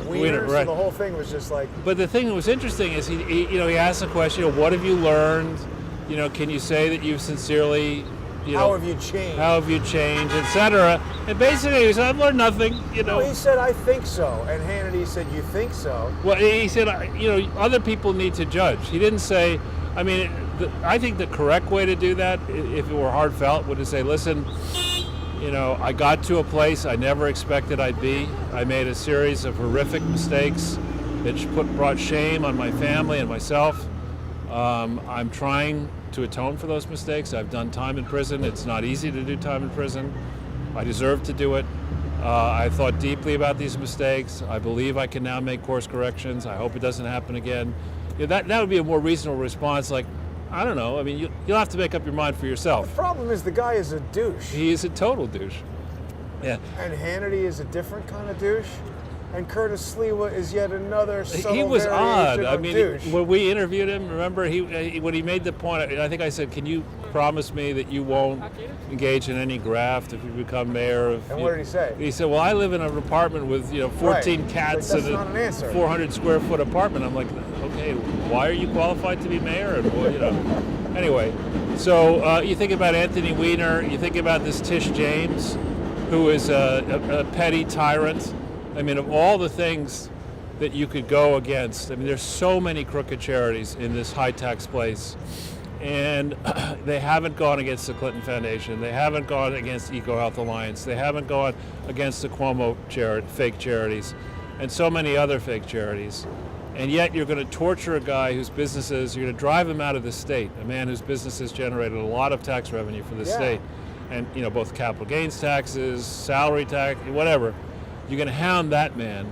Weiner, right. so the whole thing was just like... But the thing that was interesting is he asked the question, what have you learned? Can you say that you've sincerely, how have you changed? How have you changed, etc. And basically he said, I've learned nothing, No, he said, I think so. And Hannity said, you think so? Well, he said, other people need to judge. He didn't say, I think the correct way to do that, if it were heartfelt, would to say, listen, I got to a place I never expected I'd be. I made a series of horrific mistakes that brought shame on my family and myself. I'm trying to atone for those mistakes. I've done time in prison. It's not easy to do time in prison. I deserve to do it. I thought deeply about these mistakes. I believe I can now make course corrections. I hope it doesn't happen again. That would be a more reasonable response. Like, I don't know. You'll have to make up your mind for yourself. The problem is the guy is a douche. He is a total douche. Yeah. And Hannity is a different kind of douche. And Curtis Sliwa is yet another subtle He was odd. variation of douche. When we interviewed him, remember when he made the point, I think I said, can you promise me that you won't engage in any graft if you become mayor of... And what did he say? He said, well, I live in an apartment with 14 Right. cats Like, that's in not an answer. 400 square foot apartment. I'm like, okay, why are you qualified to be mayor? And, Anyway, so you think about Anthony Weiner, you think about this Tish James, who is a petty tyrant. Of all the things that you could go against, there's so many crooked charities in this high tax place. And they haven't gone against the Clinton Foundation. They haven't gone against EcoHealth Alliance. They haven't gone against the Cuomo fake charities and so many other fake charities. And yet you're going to torture a guy whose businesses, you're going to drive him out of the state, a man whose businesses generated a lot of tax revenue for the state. And, both capital gains taxes, salary tax, whatever. You're going to hound that man.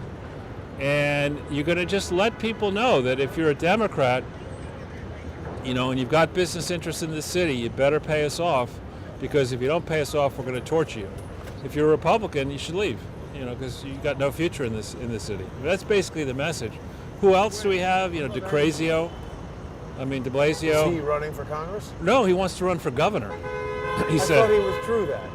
And you're going to just let people know that if you're a Democrat, you know, and you've got business interests in the city, you better pay us off, because if you don't pay us off, we're going to torture you. If you're a Republican, you should leave, you know, because you've got no future in this city. That's basically the message. Who else do we have? You know, de Blasio. Is he running for Congress? No, he wants to run for governor. He I said. thought he withdrew that.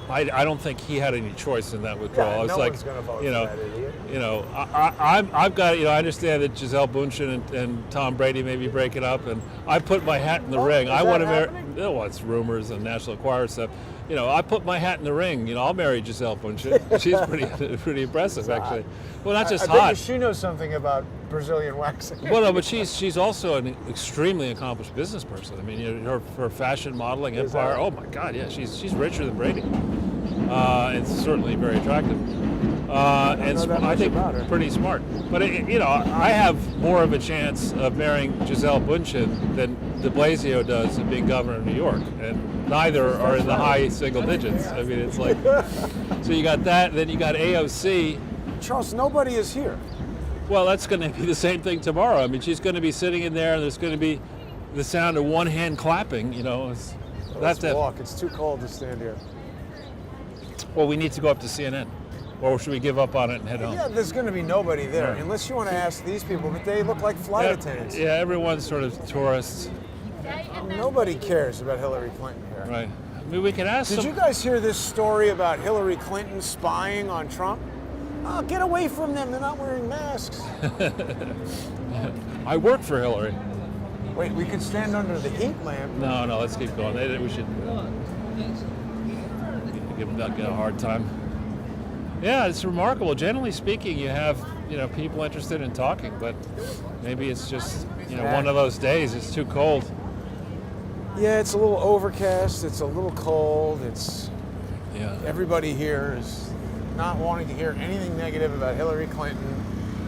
I don't think he had any choice in that withdrawal. Yeah, It's no like, one's gonna vote you know, for that idiot. you know, I've got, you know, I understand that Gisele Bündchen and Tom Brady may be breaking up, and I put my hat in the ring. Is I that want to marry. happening? No, it's rumors and National Enquirer stuff. You know, I put my hat in the ring. You know, I'll marry Gisele Bündchen. She's pretty impressive, actually. Well, not just I bet hot. you she knows something about Brazilian waxing. Well, no, but she's also an extremely accomplished business person. I mean, you know, her fashion modeling Is empire. that- Oh my God, yeah, she's richer than Brady. It's certainly very attractive, and know that I much think about her. pretty smart. But you know, I have more of a chance of marrying Gisele Bündchen than de Blasio does of being governor of New York, and neither are in the high single digits. I mean, it's like, so you got that, then you got AOC. Charles, nobody is here. Well, that's going to be the same thing tomorrow. I mean, she's going to be sitting in there, and there's going to be the sound of one hand clapping. You know, Let's walk. It's too cold to stand here. Well, we need to go up to CNN, or should we give up on it and head home? Yeah, there's going to be nobody there, Right. unless you want to ask these people, but they look like flight Yeah, attendants. yeah, everyone's sort of tourists, Nobody cares about Hillary Clinton here. right? I mean, we could ask Did some. you guys hear this story about Hillary Clinton spying on Trump? Oh, get away from them. They're not wearing masks. I work for Hillary. Wait, we could stand under the heat lamp. No, let's keep going. We should give them a hard time. Yeah, it's remarkable. Generally speaking, you have, you know, people interested in talking, but maybe it's just, you know, one of those days. It's too cold. Yeah, it's a little overcast. It's a little cold. It's Yeah. everybody here is not wanting to hear anything negative about Hillary Clinton.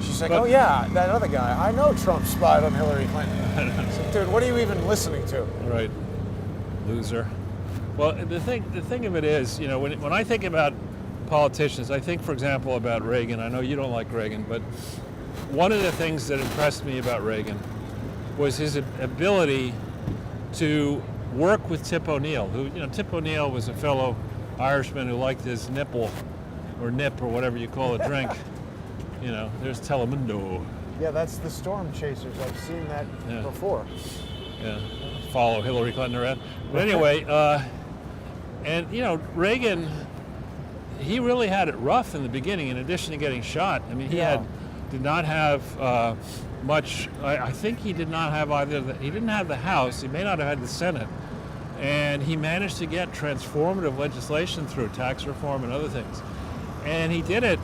She's like, But- oh yeah, that other guy. I know Trump spied on Hillary Clinton. It's like, dude, what are you even listening to? Right. Loser. Well, the thing of it is, you know, when I think about politicians, I think, for example, about Reagan. I know you don't like Reagan, but one of the things that impressed me about Reagan was his ability to work with Tip O'Neill, who, you know, Tip O'Neill was a fellow Irishman who liked his nipple or nip or whatever you call a drink. You know, there's Telemundo. Yeah, that's the storm chasers. I've seen that Yeah. before. Yeah, follow Hillary Clinton around. But anyway, and you know, Reagan, he really had it rough in the beginning. In addition to getting shot, I mean, he did not have much. I think he did not have he didn't have the House. He may not have had the Senate, and he managed to get transformative legislation through, tax reform and other things. And he did it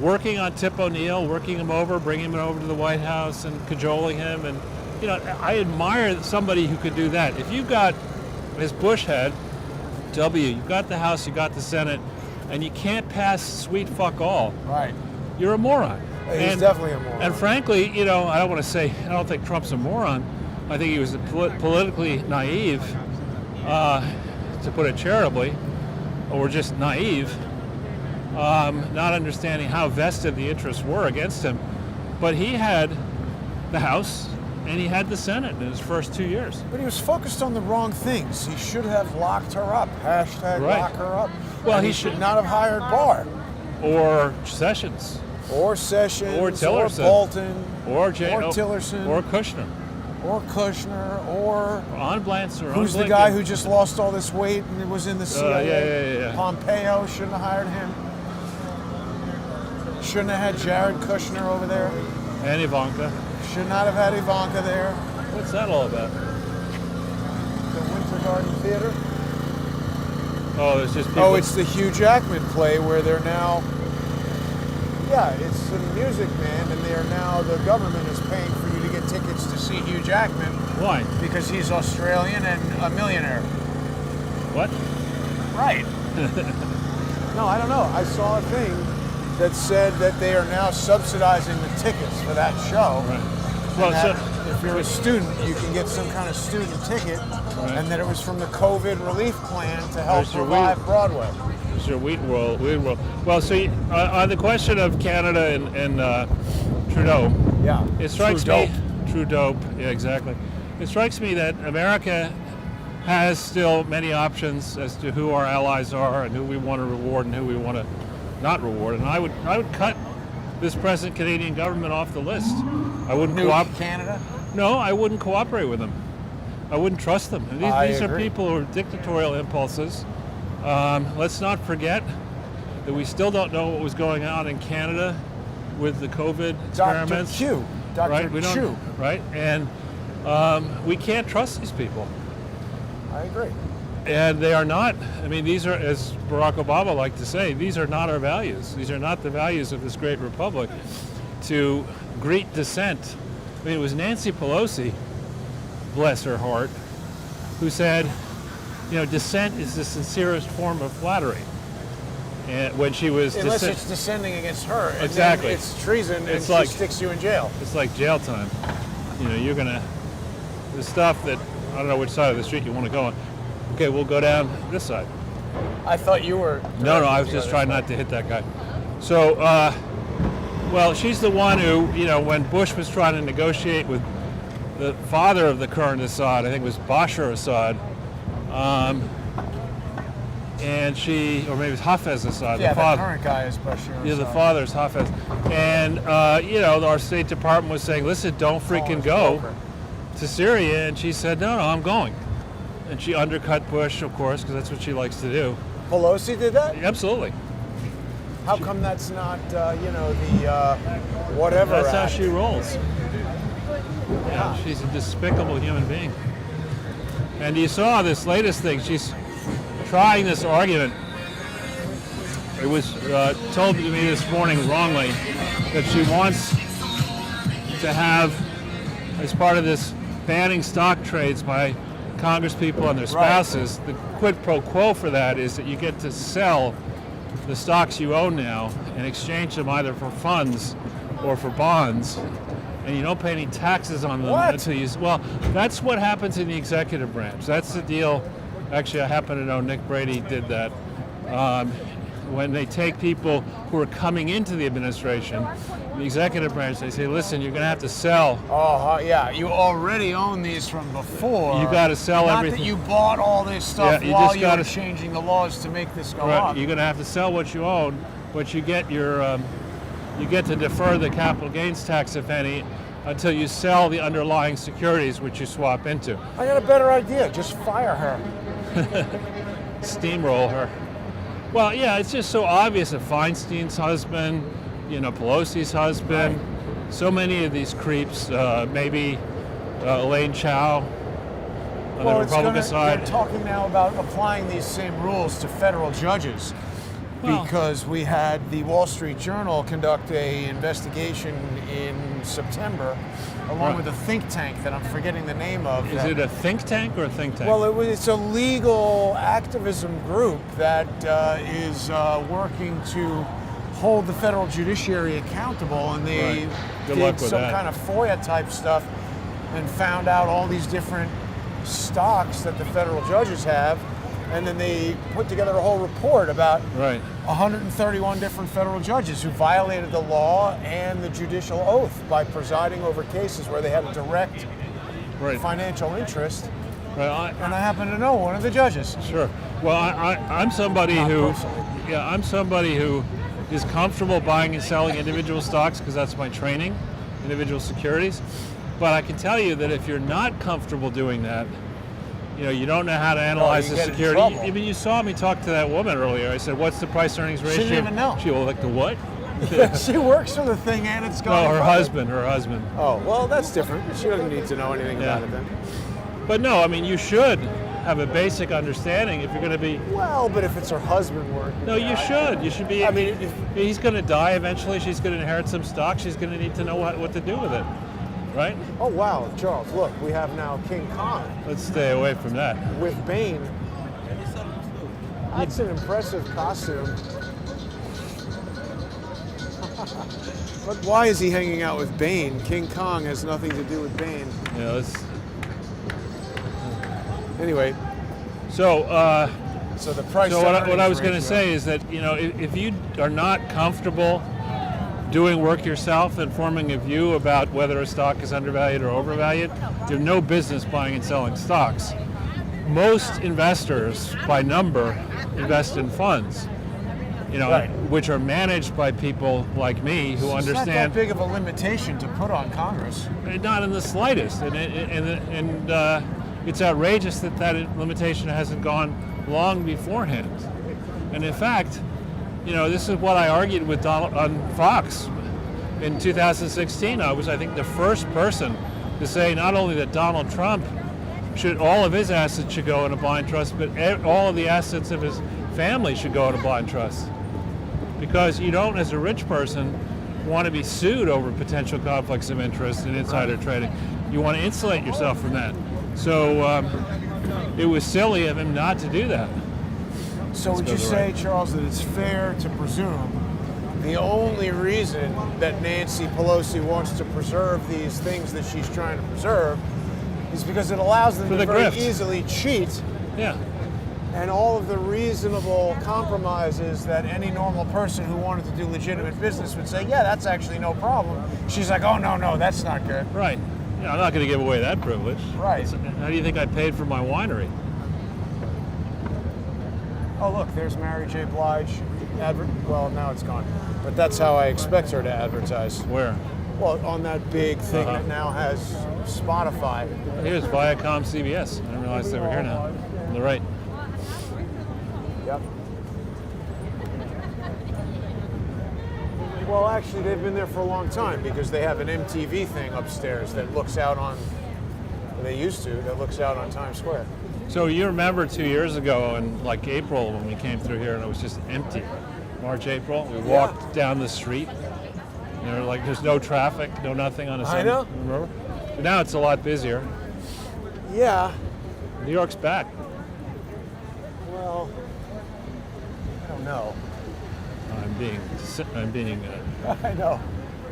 working on Tip O'Neill, working him over, bringing him over to the White House and cajoling him. And, you know, I admire somebody who could do that. If you've got, as Bush had, you've got the House, you've got the Senate, and you can't pass sweet fuck all, Right. you're a moron. He's definitely a moron. And frankly, you know, I don't think Trump's a moron. I think he was politically naive, to put it charitably, or just naive. Not understanding how vested the interests were against him. But he had the House and he had the Senate in his first 2 years. But he was focused on the wrong things. He should have locked her up. Hashtag Right. lock her up. Well, And he he should should- not have hired Barr. Or Sessions. Or Sessions. Or Tillerson. Bolton. Or Tillerson. Or Kushner. Or Kushner. Or Or Onblance. Or who's the Blinken. guy who just lost all this weight and was in the CIA? yeah. Pompeo shouldn't have hired him. Shouldn't have had Jared Kushner over there. And Ivanka. Should not have had Ivanka there. What's that all about? The Winter Garden Theater. Oh, it's just people. Oh, it's the Hugh Jackman play where they're now. Yeah, it's some music, man, and they're now, the government is paying for you to get tickets to see Hugh Jackman Why? because he's Australian and a millionaire. What? Right. No, I don't know. I saw a thing that said that they are now subsidizing the tickets for that show. Right. And Well, that so if you're a student, you can get some kind of student ticket, and that it was from the COVID relief plan to help There's your revive Broadway. Mr. Wheatworld. Well, so on the question of Canada and Trudeau, Yeah. it strikes True me. True dope. Yeah, exactly. It strikes me that America has still many options as to who our allies are and who we want to reward and who we want to not reward. And I would cut this present Canadian government off the list. I wouldn't cooperate. Canada? No, I wouldn't cooperate with them. I wouldn't trust them. And these are agree. people who are dictatorial impulses. Let's not forget that we still don't know what was going on in Canada with the COVID experiments. Dr. Q. Dr. Right? We don't, Chu. right? And we can't trust these people. I agree. And they are not, I mean, these are, as Barack Obama liked to say, these are not our values. These are not the values of this great republic. To greet dissent. I mean, it was Nancy Pelosi, bless her heart, who said, you know, dissent is the sincerest form of flattery. And when she was Unless it's descending against her. And Exactly. then it's treason It's and like- she sticks you in jail. it's like jail time. You know, you're gonna, the stuff that, I don't know which side of the street you want to go on. Okay, we'll go down this side. I thought you were. No, I was just trying not to hit that guy. So, well, she's the one who, you know, when Bush was trying to negotiate with the father of the current Assad, I think it was Bashar Assad, and she, or maybe it was Hafez Assad, Yeah, the the father. current guy is Bashir. Yeah, the Assad. father's Hafez. And, you know, our State Department was saying, listen, don't freaking his go broker. to Syria. And she said, no, I'm going. And she undercut Bush, of course, because that's what she likes to do. Pelosi did that? Absolutely. How come that's not, you know, the whatever That's how act? she rolls. Yeah, she's a despicable human being. And you saw this latest thing. She's trying this argument. It was told to me this morning wrongly that she wants to have, as part of this banning stock trades by congresspeople and their spouses, the quid pro quo for that is that you get to sell the stocks you own now and exchange them either for funds or for bonds, and you don't pay any taxes on them What? until you. Well, that's what happens in the executive branch. That's the deal. Actually, I happen to know Nick Brady did that. When they take people who are coming into the administration, the executive branch, they say, listen, you're going to have to sell. Oh, yeah. You already own these from before. You got to sell Not everything. that you bought all this stuff Yeah, you while just you were gotta- changing the laws to make this go Right, up. you're going to have to sell what you own, but you get your, you get to defer the capital gains tax, if any, until you sell the underlying securities which you swap into. I got a better idea. Just fire her. Steamroll her. Well, yeah, it's just so obvious that Feinstein's husband, you know, Pelosi's husband, so many of these creeps, maybe Elaine Chao on the Republican side. They're talking now about applying these same rules to federal judges. Well- Because we had the Wall Street Journal conduct a investigation in September, along Right. with a think tank that I'm forgetting the name of. Is it a think tank or a think tank? Well, it's a legal activism group that is working to hold the federal judiciary accountable, and they Right. Good luck did with some that. kind of FOIA type stuff and found out all these different stocks that the federal judges have, and then they put together a whole report about right. 131 different federal judges who violated the law and the judicial oath by presiding over cases where they had a direct Right. financial interest. Right. And I happen to know one of the judges. Sure. Well, I'm somebody Not who, personally. yeah, I'm somebody who is comfortable buying and selling individual stocks because that's my training, individual securities. But I can tell you that if you're not comfortable doing that, you know, you don't know how to analyze you the get in security. trouble. I mean, you saw me talk to that woman earlier. I said, "What's the price-earnings ratio?" didn't even know. She was like, "The what?" She works for the thing and it's going No, her public. husband. Her husband. Oh, well, that's different. She doesn't need to know anything Yeah. about it then. But no, I mean, you should have a basic understanding if you're going to be. Well, but if it's her husband working. No, you should. You should be. I mean, he's going to die eventually. She's going to inherit some stock. She's going to need to know what to do with it, right? Oh, wow, Charles, look, we have now King Kong Let's stay away from that. with Bane. That's an impressive costume. But why is he hanging out with Bane? King Kong has nothing to do with Bane. Yeah. Anyway, So So the price. So what I was going to ratio- say is that, if you are not comfortable doing work yourself and forming a view about whether a stock is undervalued or overvalued, you have no business buying and selling stocks. Most investors, by number, invest in funds, Right. which are managed by people like me who It's not that understand. big of a limitation to put on Congress. Not in the slightest, and it's outrageous that limitation hasn't gone long beforehand. And in fact, this is what I argued with Donald on Fox in 2016. I was, I think, the first person to say not only that Donald Trump all of his assets should go in a blind trust, but all of the assets of his family should go in a blind trust. Because you don't, as a rich person, want to be sued over potential conflicts of interest and insider trading. You want to insulate yourself from that. So it was silly of him not to do that. So would you say, Charles, that it's fair to presume the only reason that Nancy Pelosi wants to preserve these things that she's trying to preserve is because it allows them For to the very grift. easily cheat, Yeah. and all of the reasonable compromises that any normal person who wanted to do legitimate business would say, yeah, that's actually no problem. She's like, oh, no, that's not good. Right. I'm not going to give away that privilege. Right. How do you think I paid for my winery? Oh, look, there's Mary J. Blige. Well, now it's gone. But that's how I expect her to advertise. Where? Well, on that big thing that now has Spotify. Here's Viacom CBS. I didn't realize they were here now. On the right. Yep. Well, actually, they've been there for a long time because they have an MTV thing upstairs that looks out on, they used to, that looks out on Times Square. So you remember 2 years ago in like April when we came through here and it was just empty. March, April, we walked down the street. Like there's no traffic, no nothing on a Sunday. I know. Remember? But now it's a lot busier. Yeah. New York's back. Well, I don't know. I'm being I know.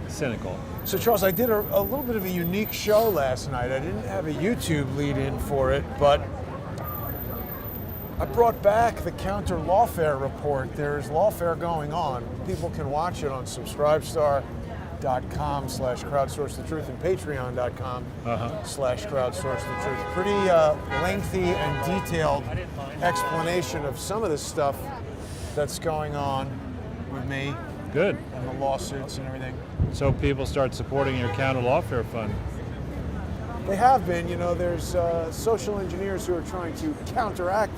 cynical. So, Charles, I did a little bit of a unique show last night. I didn't have a YouTube lead-in for it, but I brought back the counter lawfare report. There's lawfare going on. People can watch it on subscribestar.com/crowdsourcethetruth and patreon.com/crowdsourcethetruth. Pretty lengthy and detailed explanation of some of the stuff that's going on with me Good. and the lawsuits and everything. So people start supporting your counter lawfare fund. They have been. There's social engineers who are trying to counteract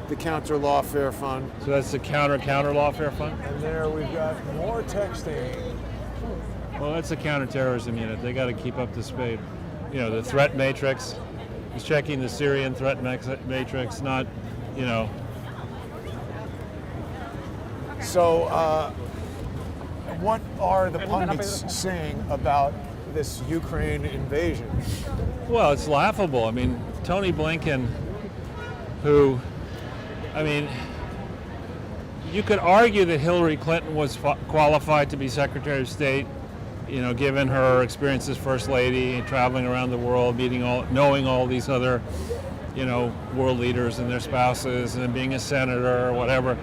the counter lawfare fund. So that's the counter lawfare fund? And there we've got more texting. Well, that's the counterterrorism unit. They got to keep up to speed. The threat matrix. He's checking the Syrian threat matrix, not, So, what are the pundits saying about this Ukraine invasion? Well, it's laughable. I mean, Tony Blinken, who, you could argue that Hillary Clinton was qualified to be Secretary of State, given her experience as First Lady, traveling around the world, knowing all these other, world leaders and their spouses, and being a senator or whatever.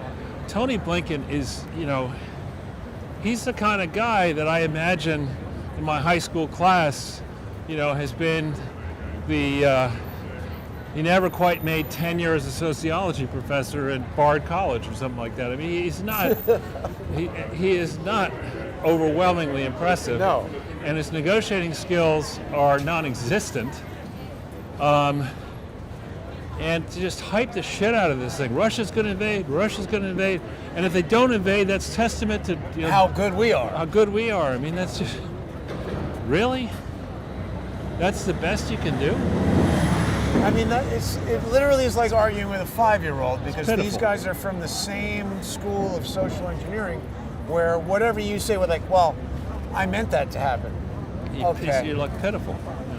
Tony Blinken is, he's the kind of guy that I imagine in my high school class, has been he never quite made tenure as a sociology professor at Bard College or something like that. I mean, he's not, he is not overwhelmingly impressive. No. And his negotiating skills are non-existent. And to just hype the shit out of this thing. Russia's going to invade. And if they don't invade, that's testament to How good we are. how good we are. I mean, that's just, really? That's the best you can do? I mean, it literally is like arguing with a 5-year-old because pitiful. these guys are from the same school of social engineering where whatever you say, we're like, well, I meant that to happen. Okay. You're like pitiful.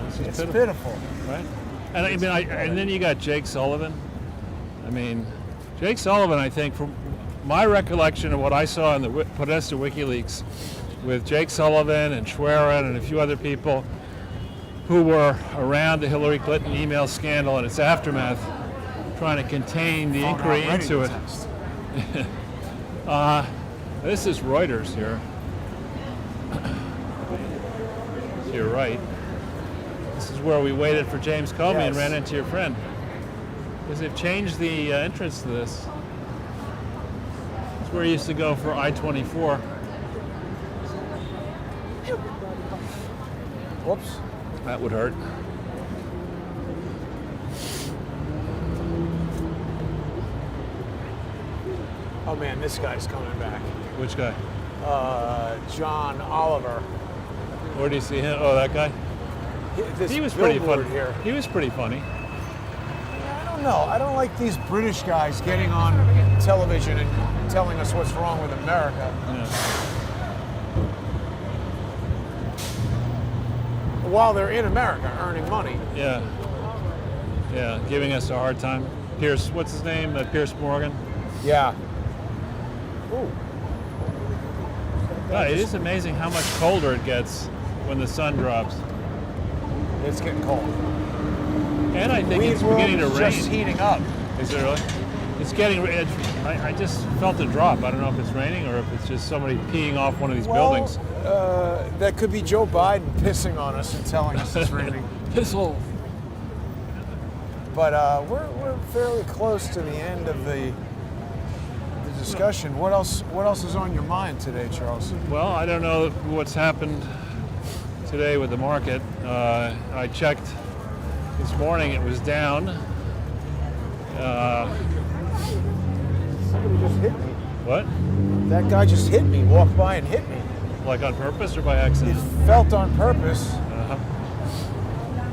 It's just It's pitiful. right? And and then you got Jake Sullivan. I mean, Jake Sullivan, I think, from my recollection of what I saw in the Podesta WikiLeaks with Jake Sullivan and Schwerin and a few other people who were around the Hillary Clinton email scandal and its aftermath, trying to contain the Oh, no, inquiry I'm ready into to it. test. This is Reuters here. To your right. This is where we waited for James Comey and Yes. ran into your friend. Because they've changed the entrance to this. It's where you used to go for I-24. Whoops. That would hurt. Oh man, this guy's coming back. Which guy? John Oliver. Where do you see him? Oh, that guy? This He was pretty billboard funny. here. He was pretty funny. I don't know. I don't like these British guys getting on television and telling us what's wrong with America. Yeah. While they're in America earning money. Yeah. Yeah, giving us a hard time. Pierce, what's his name? Pierce Morgan. Yeah. Ooh. Yeah, it is amazing how much colder it gets when the sun drops. It's getting cold. And I think Weed it's world beginning to is rain. just heating up. Is it really? It's getting. I just felt a drop. I don't know if it's raining or if it's just somebody peeing off one of these buildings. That could be Joe Biden pissing on us and telling us it's raining. Piss hole. But we're fairly close to the end of the discussion. What else is on your mind today, Charles? Well, I don't know what's happened today with the market. I checked this morning; it was down. Somebody just hit me. What? That guy just hit me. Walked by and hit me. Like on purpose or by It accident? felt on purpose. Uh-huh.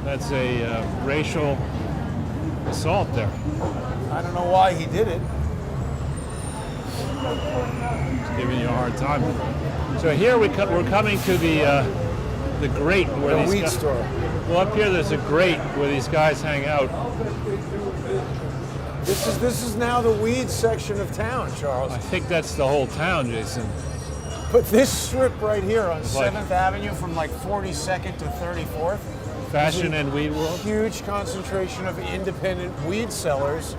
That's a racial assault there. I don't know why he did it. Just giving you a hard time. So here we're coming to the grate where The these weed guys, store. well, up here there's a grate where these guys hang out. This is now the weed section of town, Charles. I think that's the whole town, Jason. But this strip right here on like- 7th Avenue from like 42nd to 34th, Fashion and weed world. huge concentration of independent weed sellers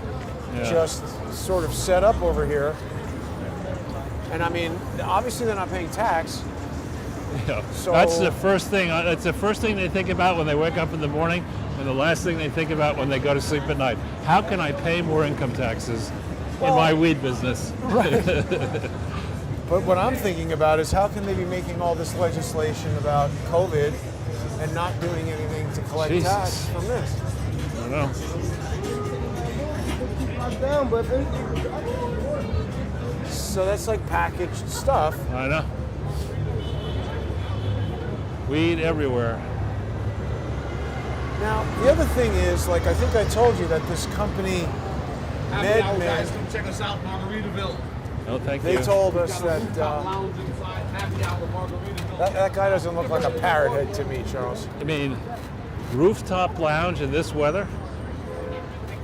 Yeah. just sort of set up over here. And I mean, obviously they're not paying tax. Yeah. So- That's the first thing. That's the first thing they think about when they wake up in the morning, and the last thing they think about when they go to sleep at night. How can I pay more income taxes in my weed business? But what I'm thinking about is how can they be making all this legislation about COVID and not doing anything to collect Jesus. tax from this? I don't know. So that's like packaged stuff. I know. Weed everywhere. Now, the other thing is, like, I think I told you that this company, Happy hour, guys. MedMen, Come check us out, Margaritaville. No, thank they you. told us Got a that rooftop lounge inside. Happy hour, Margaritaville. that guy doesn't look like a parrot head to me, Charles. I mean, rooftop lounge in this weather?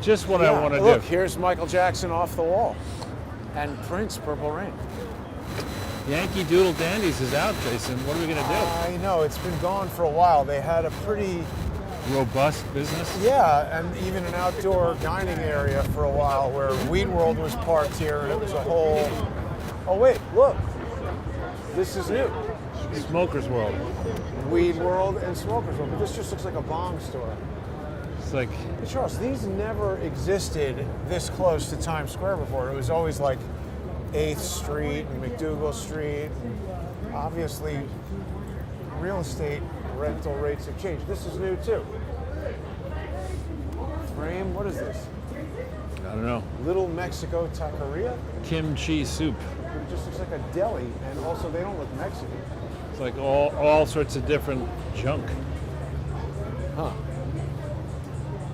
Just what I Yeah, want to look, do. here's Michael Jackson off the wall. And Prince, Purple Rain. Yankee Doodle Dandies is out, Jason. What are we going to I know, it's been gone for a while. They had a pretty, do? Robust business? yeah, and even an outdoor dining area for a while where Weed World was parked here and it was a whole, oh wait, look, this is new. Smoker's World. Weed World and Smokers World, but this just looks like a bomb store. It's like, Hey, Charles, these never existed this close to Times Square before. It was always like 8th Street and McDougal Street. And obviously, real estate rental rates have changed. This is new too. Frame, what is this? I don't know, Little Mexico Taqueria? kimchi soup. It just looks like a deli, and also they don't look Mexican. It's like all sorts of different junk. Huh.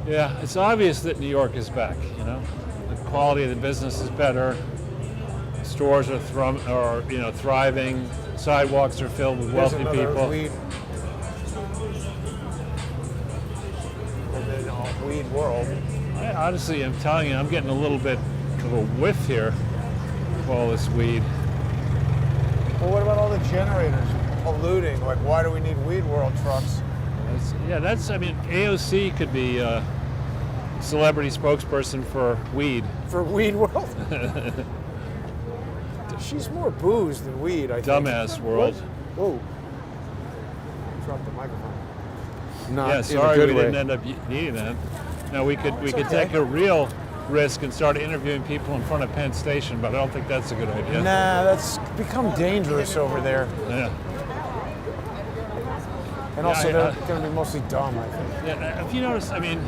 Yeah, it's obvious that New York is back, you know? The quality of the business is better. Stores are thriving. Sidewalks are filled with There's wealthy another people. Weed. And then Weed World. I honestly am telling you, I'm getting a little bit of a whiff here of all this weed. Well, what about all the generators polluting? Like, why do we need Weed World trucks? I mean, AOC could be celebrity spokesperson for weed. For Weed World. She's more booze than weed, I think. Dumbass world. Whoa. Dropped the microphone. Not Yeah, in a sorry good we way. didn't end up needing that. Now we could okay. take a real risk and start interviewing people in front of Penn Station, but I don't think that's a good idea. Nah, that's become dangerous over there. Yeah. And also, Yeah, they're going to be mostly dumb, I think. Yeah. If you notice, I mean,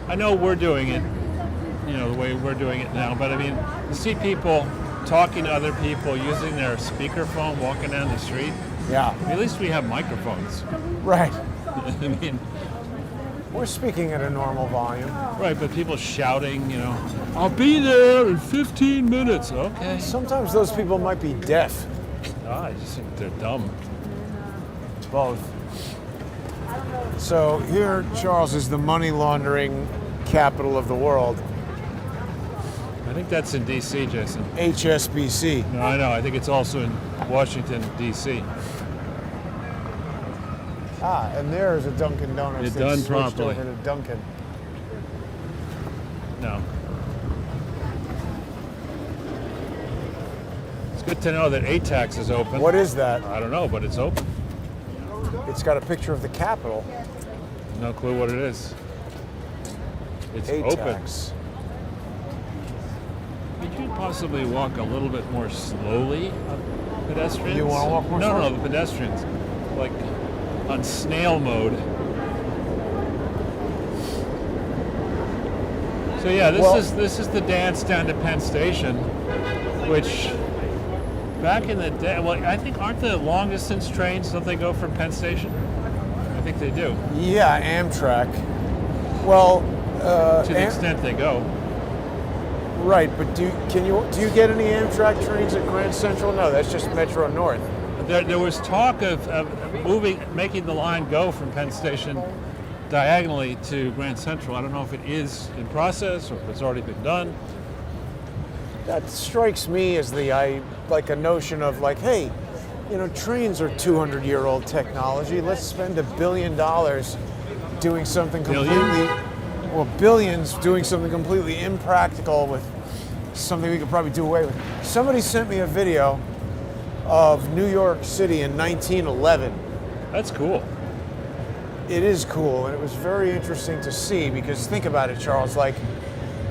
I know we're doing it, you know, the way we're doing it now, but I mean, you see people talking to other people using their speakerphone walking down the street. Yeah. At least we have microphones. Right. I mean, We're speaking at a normal volume. right, but people shouting, you know, I'll be there in 15 minutes. Okay. Sometimes those people might be deaf. I just think they're dumb. Both. So here, Charles, is the money laundering capital of the world, I think that's in D.C., Jason. HSBC. No, I know. I think it's also in Washington, D.C. Ah, and there's a Dunkin' Donuts. It's that done switched properly. over to Dunkin'. No. It's good to know that ATAX is open. What is that? I don't know, but it's open. It's got a picture of the Capitol. No clue what it is. It's open. ATAX. Could you possibly walk a little bit more slowly, pedestrians? You wanna walk more No, slowly? no, the pedestrians. Like on snail mode. So yeah, this is the dance down to Penn Station, which back in the day, well, I think aren't the long distance trains, don't they go from Penn Station? I think they do, Yeah, Amtrak. Well, to the extent they go. right, but do you get any Amtrak trains at Grand Central? No, that's just Metro North. There was talk of making the line go from Penn Station diagonally to Grand Central. I don't know if it is in process or if it's already been done. That strikes me as like a notion of like, hey, you know, trains are 200-year-old technology. Let's spend $1 billion doing something completely, billions doing something completely impractical with something we could probably do away with. Somebody sent me a video of New York City in 1911. That's cool. It is cool, and it was very interesting to see because think about it, Charles. Like,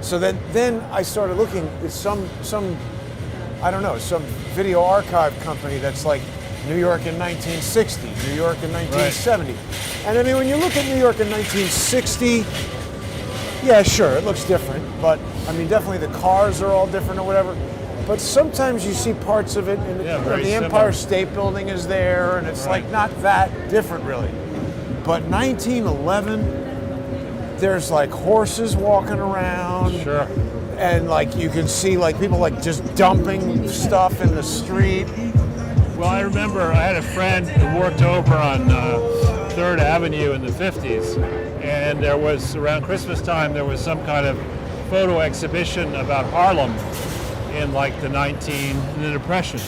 so then I started looking at some I don't know, some video archive company that's like New York in 1960, New York in 1970, and I mean when you look at New York in 1960, yeah, sure, it looks different, but I mean definitely the cars are all different or whatever. But sometimes you see parts of it, and very the similar. Empire State Building is there, and it's like not that different really. But 1911, there's like horses walking around. Sure. And like you can see like people like just dumping stuff in the street. Well, I remember I had a friend who worked over on 3rd Avenue in the 50s, and there was, around Christmas time, there was some kind of photo exhibition about Harlem in like the Depression.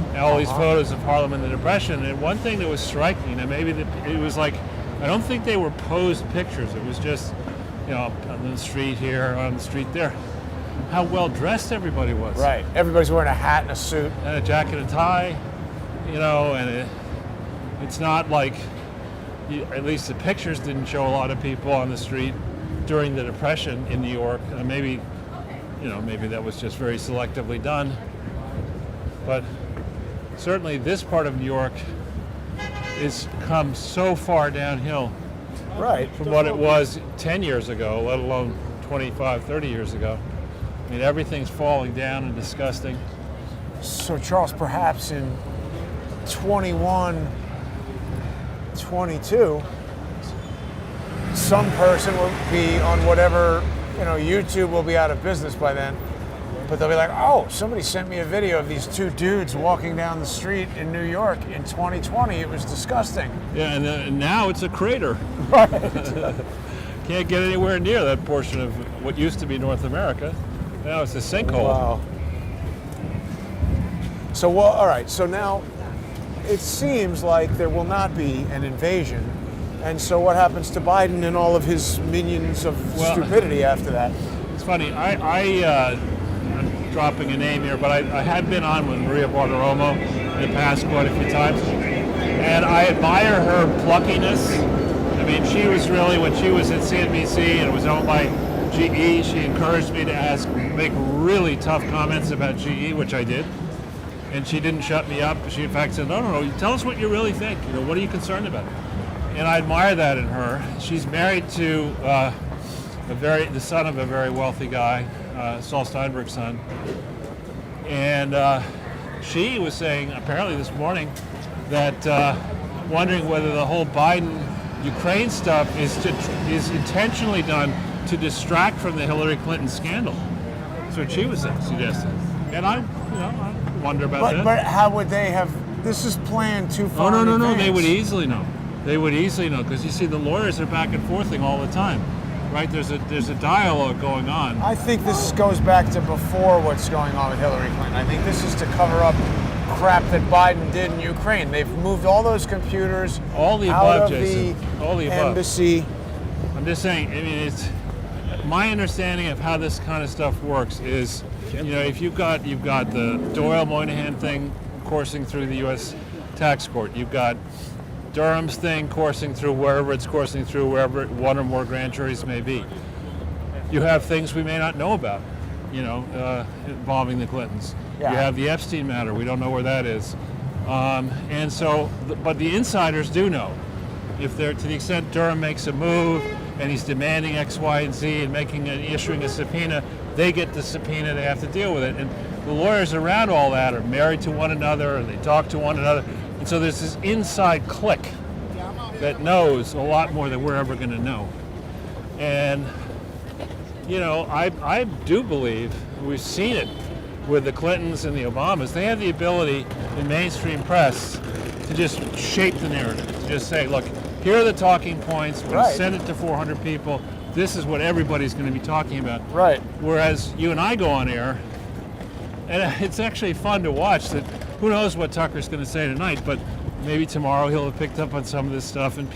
And all these photos of Harlem in the Depression, and one thing that was striking, and maybe it was like, I don't think they were posed pictures, it was just, you know, on the street here, on the street there, how well dressed everybody was. Right. Everybody's wearing a hat and a suit. And a jacket and tie, you know, and it's not like, at least the pictures didn't show a lot of people on the street during the Depression in New York. Maybe, you know, maybe that was just very selectively done. But certainly this part of New York is come so far downhill Right. from what it was 10 years ago, let alone 25, 30 years ago. I mean, everything's falling down and disgusting. So Charles, perhaps in 21, 22, some person will be on whatever, you know, YouTube will be out of business by then. But they'll be like, oh, somebody sent me a video of these two dudes walking down the street in New York in 2020. It was disgusting. Yeah, and now it's a crater. Right. Can't get anywhere near that portion of what used to be North America. Now it's a sinkhole. Wow. So, well, all right. So now it seems like there will not be an invasion And so what happens to Biden and all of his minions of stupidity after that? It's funny. I'm dropping a name here, but I had been on with Maria Bartiromo in the past quite a few times, and I admire her pluckiness. I mean, she was really, when she was at CNBC and it was owned by GE, she encouraged me to make really tough comments about GE, which I did. And she didn't shut me up. She in fact said, no, tell us what you really think. What are you concerned about? And I admire that in her. She's married to the son of a very wealthy guy, Saul Steinberg's son. And she was saying, apparently this morning, that wondering whether the whole Biden-Ukraine stuff is intentionally done to distract from the Hillary Clinton scandal. That's what she was suggesting. And I wonder about that. But how would they have? This is planned too far. No. They would easily know. They would easily know, because you see, the lawyers are back and forthing all the time, right? There's a dialogue going on. I think this goes back to before what's going on with Hillary Clinton. I think this is to cover up crap that Biden did in Ukraine. They've moved all those computers all the out above, of Jason. All the above. embassy. I'm just saying. I mean, it's my understanding of how this kind of stuff works is, if you've got the Doyle Moynihan thing coursing through the U.S. tax court, you've got Durham's thing coursing through wherever it's coursing through, wherever one or more grand juries may be. You have things we may not know about, involving the Clintons. Yeah. You have the Epstein matter. We don't know where that is. And so, but the insiders do know. If they're, to the extent Durham makes a move and he's demanding X, Y, and Z and issuing a subpoena, they get the subpoena, they have to deal with it. And the lawyers around all that are married to one another, and they talk to one another. And so there's this inside clique that knows a lot more than we're ever going to know. And, I do believe, we've seen it with the Clintons and the Obamas, they have the ability in mainstream press to just shape the narrative, to just say, look, here are the talking points, we're going to send it to 400 people, this is what everybody's going to be talking about. Right. Whereas you and I go on air, and it's actually fun to watch that. Who knows what Tucker's going to say tonight, but maybe tomorrow he'll have picked up on some of this stuff, and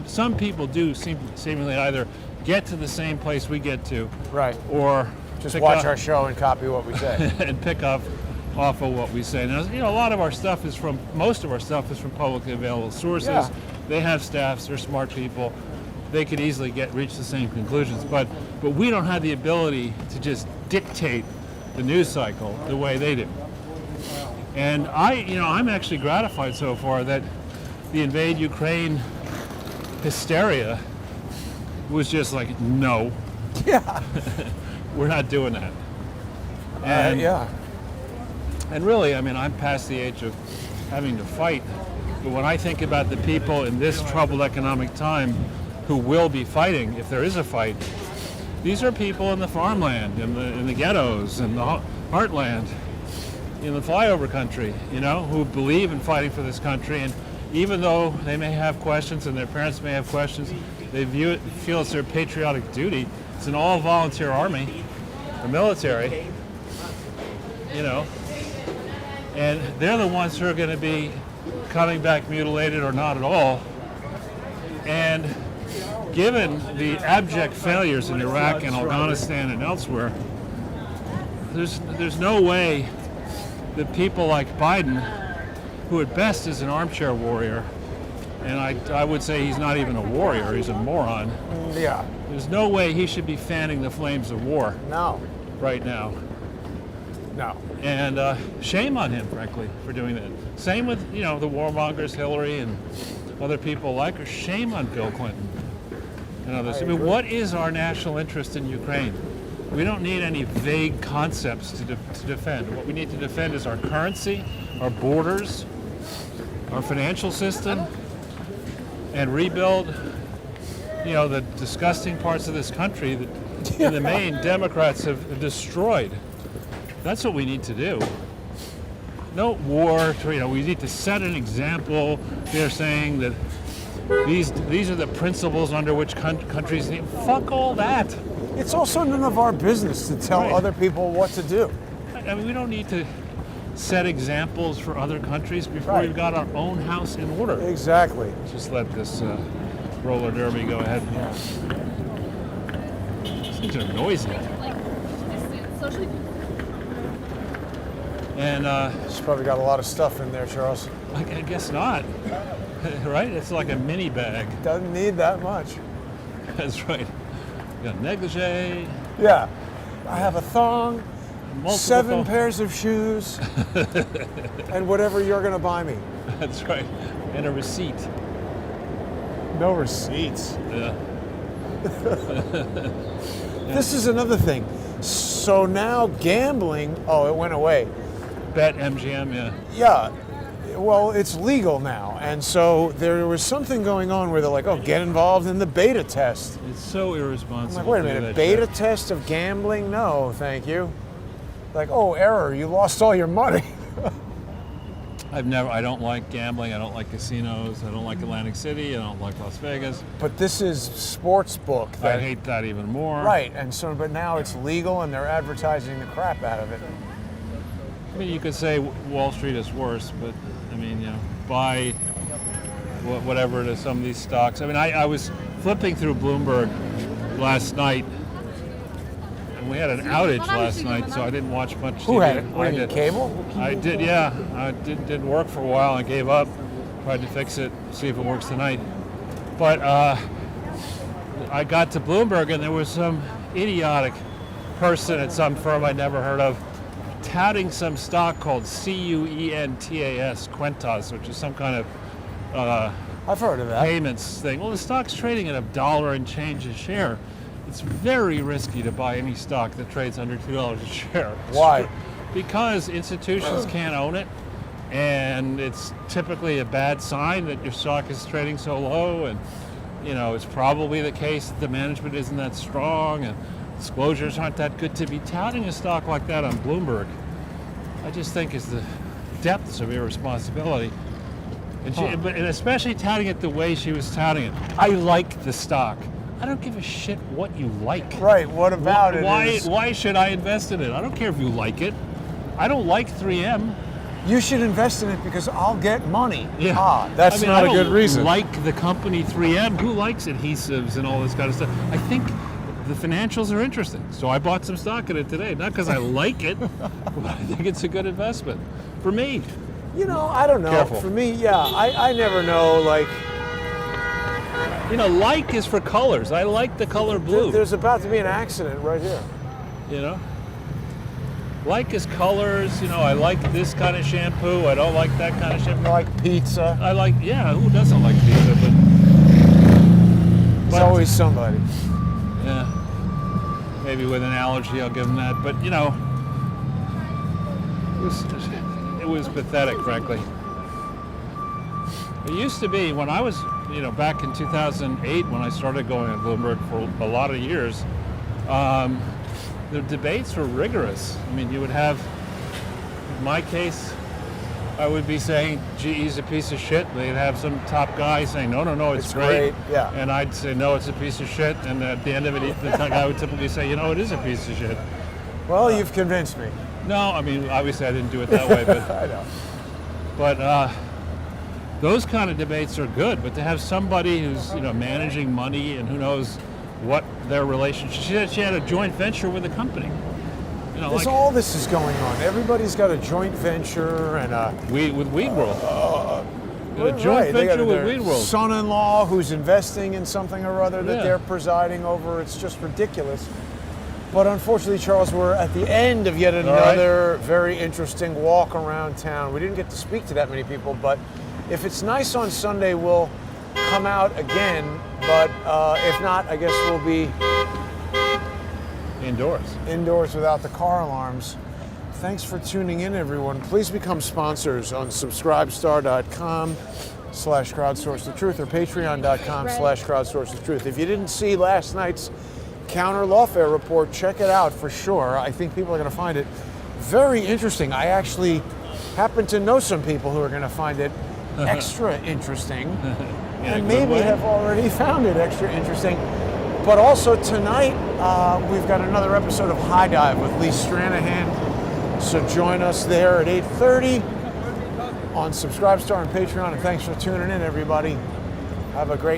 some people do seemingly either get to the same place we get to, Right. or just watch our show and copy what we say. and pick up off of what we say. Now, a lot of our stuff most of our stuff is from publicly available sources. Yeah. They have staffs, they're smart people. They could easily reach the same conclusions, but we don't have the ability to just dictate the news cycle the way they do. And I'm actually gratified so far that the invade Ukraine hysteria was just like, no. Yeah. We're not doing that. And, and really, I'm past the age of having to fight. But when I think about the people in this troubled economic time who will be fighting, if there is a fight, these are people in the farmland, in the ghettos, in the heartland, in the flyover country, who believe in fighting for this country. And even though they may have questions and their parents may have questions, they feel it's their patriotic duty. It's an all-volunteer army, a military, and they're the ones who are going to be coming back mutilated or not at all. And given the abject failures in Iraq and Afghanistan and elsewhere, there's no way that people like Biden, who at best is an armchair warrior, and I would say he's not even a warrior, he's a moron. Yeah. There's no way he should be fanning the flames of war. No. Right now. No. And shame on him, frankly, for doing that. Same with, the warmongers, Hillary and other people like her. Shame on Bill Clinton and others. What is our national interest in Ukraine? We don't need any vague concepts to defend. What we need to defend is our currency, our borders, our financial system, and rebuild, the disgusting parts of this country that, in the main, Democrats have destroyed. That's what we need to do. No war. We need to set an example. They're saying that these are the principles under which countries need. Fuck all that. It's also none of our business to tell other people what to do. We don't need to set examples for other countries before we've got our own house in order. Exactly. Just let this roller derby go ahead. These things are noisy. And She's probably got a lot of stuff in there, Charles. I guess not. Right? It's like a mini bag. Doesn't need that much. That's right. You got negligee. Yeah. I have a thong, Multiple 7 thongs. pairs of shoes, and whatever you're going to buy me. That's right. And a receipt. No receipts. Yeah. This is another thing. So now gambling, it went away. Bet MGM, yeah. Yeah. Well, it's legal now. And so there was something going on where they're like, get involved in the beta test. It's so I'm irresponsible. like, wait a to do minute, that beta shit. test of gambling? No, thank you. Like, error, you lost all your money. I don't like gambling. I don't like casinos. I don't like Atlantic City. I don't like Las Vegas. But this is sports book. I hate that even more. Right, and so, but now it's legal and they're advertising the crap out of it. I mean, you could say Wall Street is worse, but I mean, buy whatever it is, some of these stocks. I mean, I was flipping through Bloomberg last night, and we had an outage last night, so I didn't watch much TV. Who had it? I What, did. cable? I did, yeah. I didn't work for a while. I gave up. Tried to fix it, see if it works tonight. But I got to Bloomberg, and there was some idiotic person at some firm I'd never heard of touting some stock called Cuentas, Quentas, which is some kind of I've heard of that. payments thing. Well, the stock's trading at $1 and change a share. It's very risky to buy any stock that trades under $2 a share. Why? Because institutions can't own it, and it's typically a bad sign that your stock is trading so low, and it's probably the case that the management isn't that strong and disclosures aren't that good. To be touting a stock like that on Bloomberg, I just think is the depths of irresponsibility. And, and especially touting it the way she was touting it. I like the stock. I don't give a shit what you like. Right, what about it? Why should I invest in it? I don't care if you like it. I don't like 3M. You should invest in it because I'll get money. Yeah. That's not I a good don't reason. like the company 3M. Who likes adhesives and all this kind of stuff? I think the financials are interesting. So I bought some stock in it today. Not because I like it, but I think it's a good investment for me. I don't know. Careful. For me, I never know, like, Like is for colors. I like the color blue. there's about to be an accident right here. Like is colors. I like this kind of shampoo. I don't like that kind of shampoo. I like pizza. I like, who doesn't like pizza? It's always somebody. Yeah, maybe with an allergy, I'll give them that. But it was pathetic, frankly. It used to be when I was, back in 2008 when I started going on Bloomberg for a lot of years. The debates were rigorous. I mean, you would have, in my case, I would be saying GE's a piece of shit. They'd have some top guy saying, no, it's great. Yeah. And I'd say, no, it's a piece of shit. And at the end of it, the guy would typically say, it is a piece of shit. Well, you've convinced me. No, I mean, obviously I didn't do it that way, but I know. but those kind of debates are good. But to have somebody who's managing money and who knows what their relationship, she said she had a joint venture with a company. All this is going on. Everybody's got a joint venture and with Weed World. A joint right, they got venture with their Weed World. son-in-law who's investing in something or other that Yeah. they're presiding over. It's just ridiculous. But unfortunately, Charles, we're at the end of yet another very interesting walk around town. We didn't get to speak to that many people, but if it's nice on Sunday, we'll come out again. But if not, I guess we'll be indoors without the car alarms. Thanks for tuning in, everyone. Please become sponsors on subscribestar.com/crowdsourcethetruth or patreon.com/crowdsourcethetruth. If you didn't see last night's counter lawfare report, check it out for sure. I think people are going to find it very interesting. I actually happen to know some people who are going to find it extra interesting, and maybe have already found it extra interesting. But also tonight, we've got another episode of High Dive with Lee Stranahan. So join us there at 8:30 on Subscribestar and Patreon. And thanks for tuning in, everybody. Have a great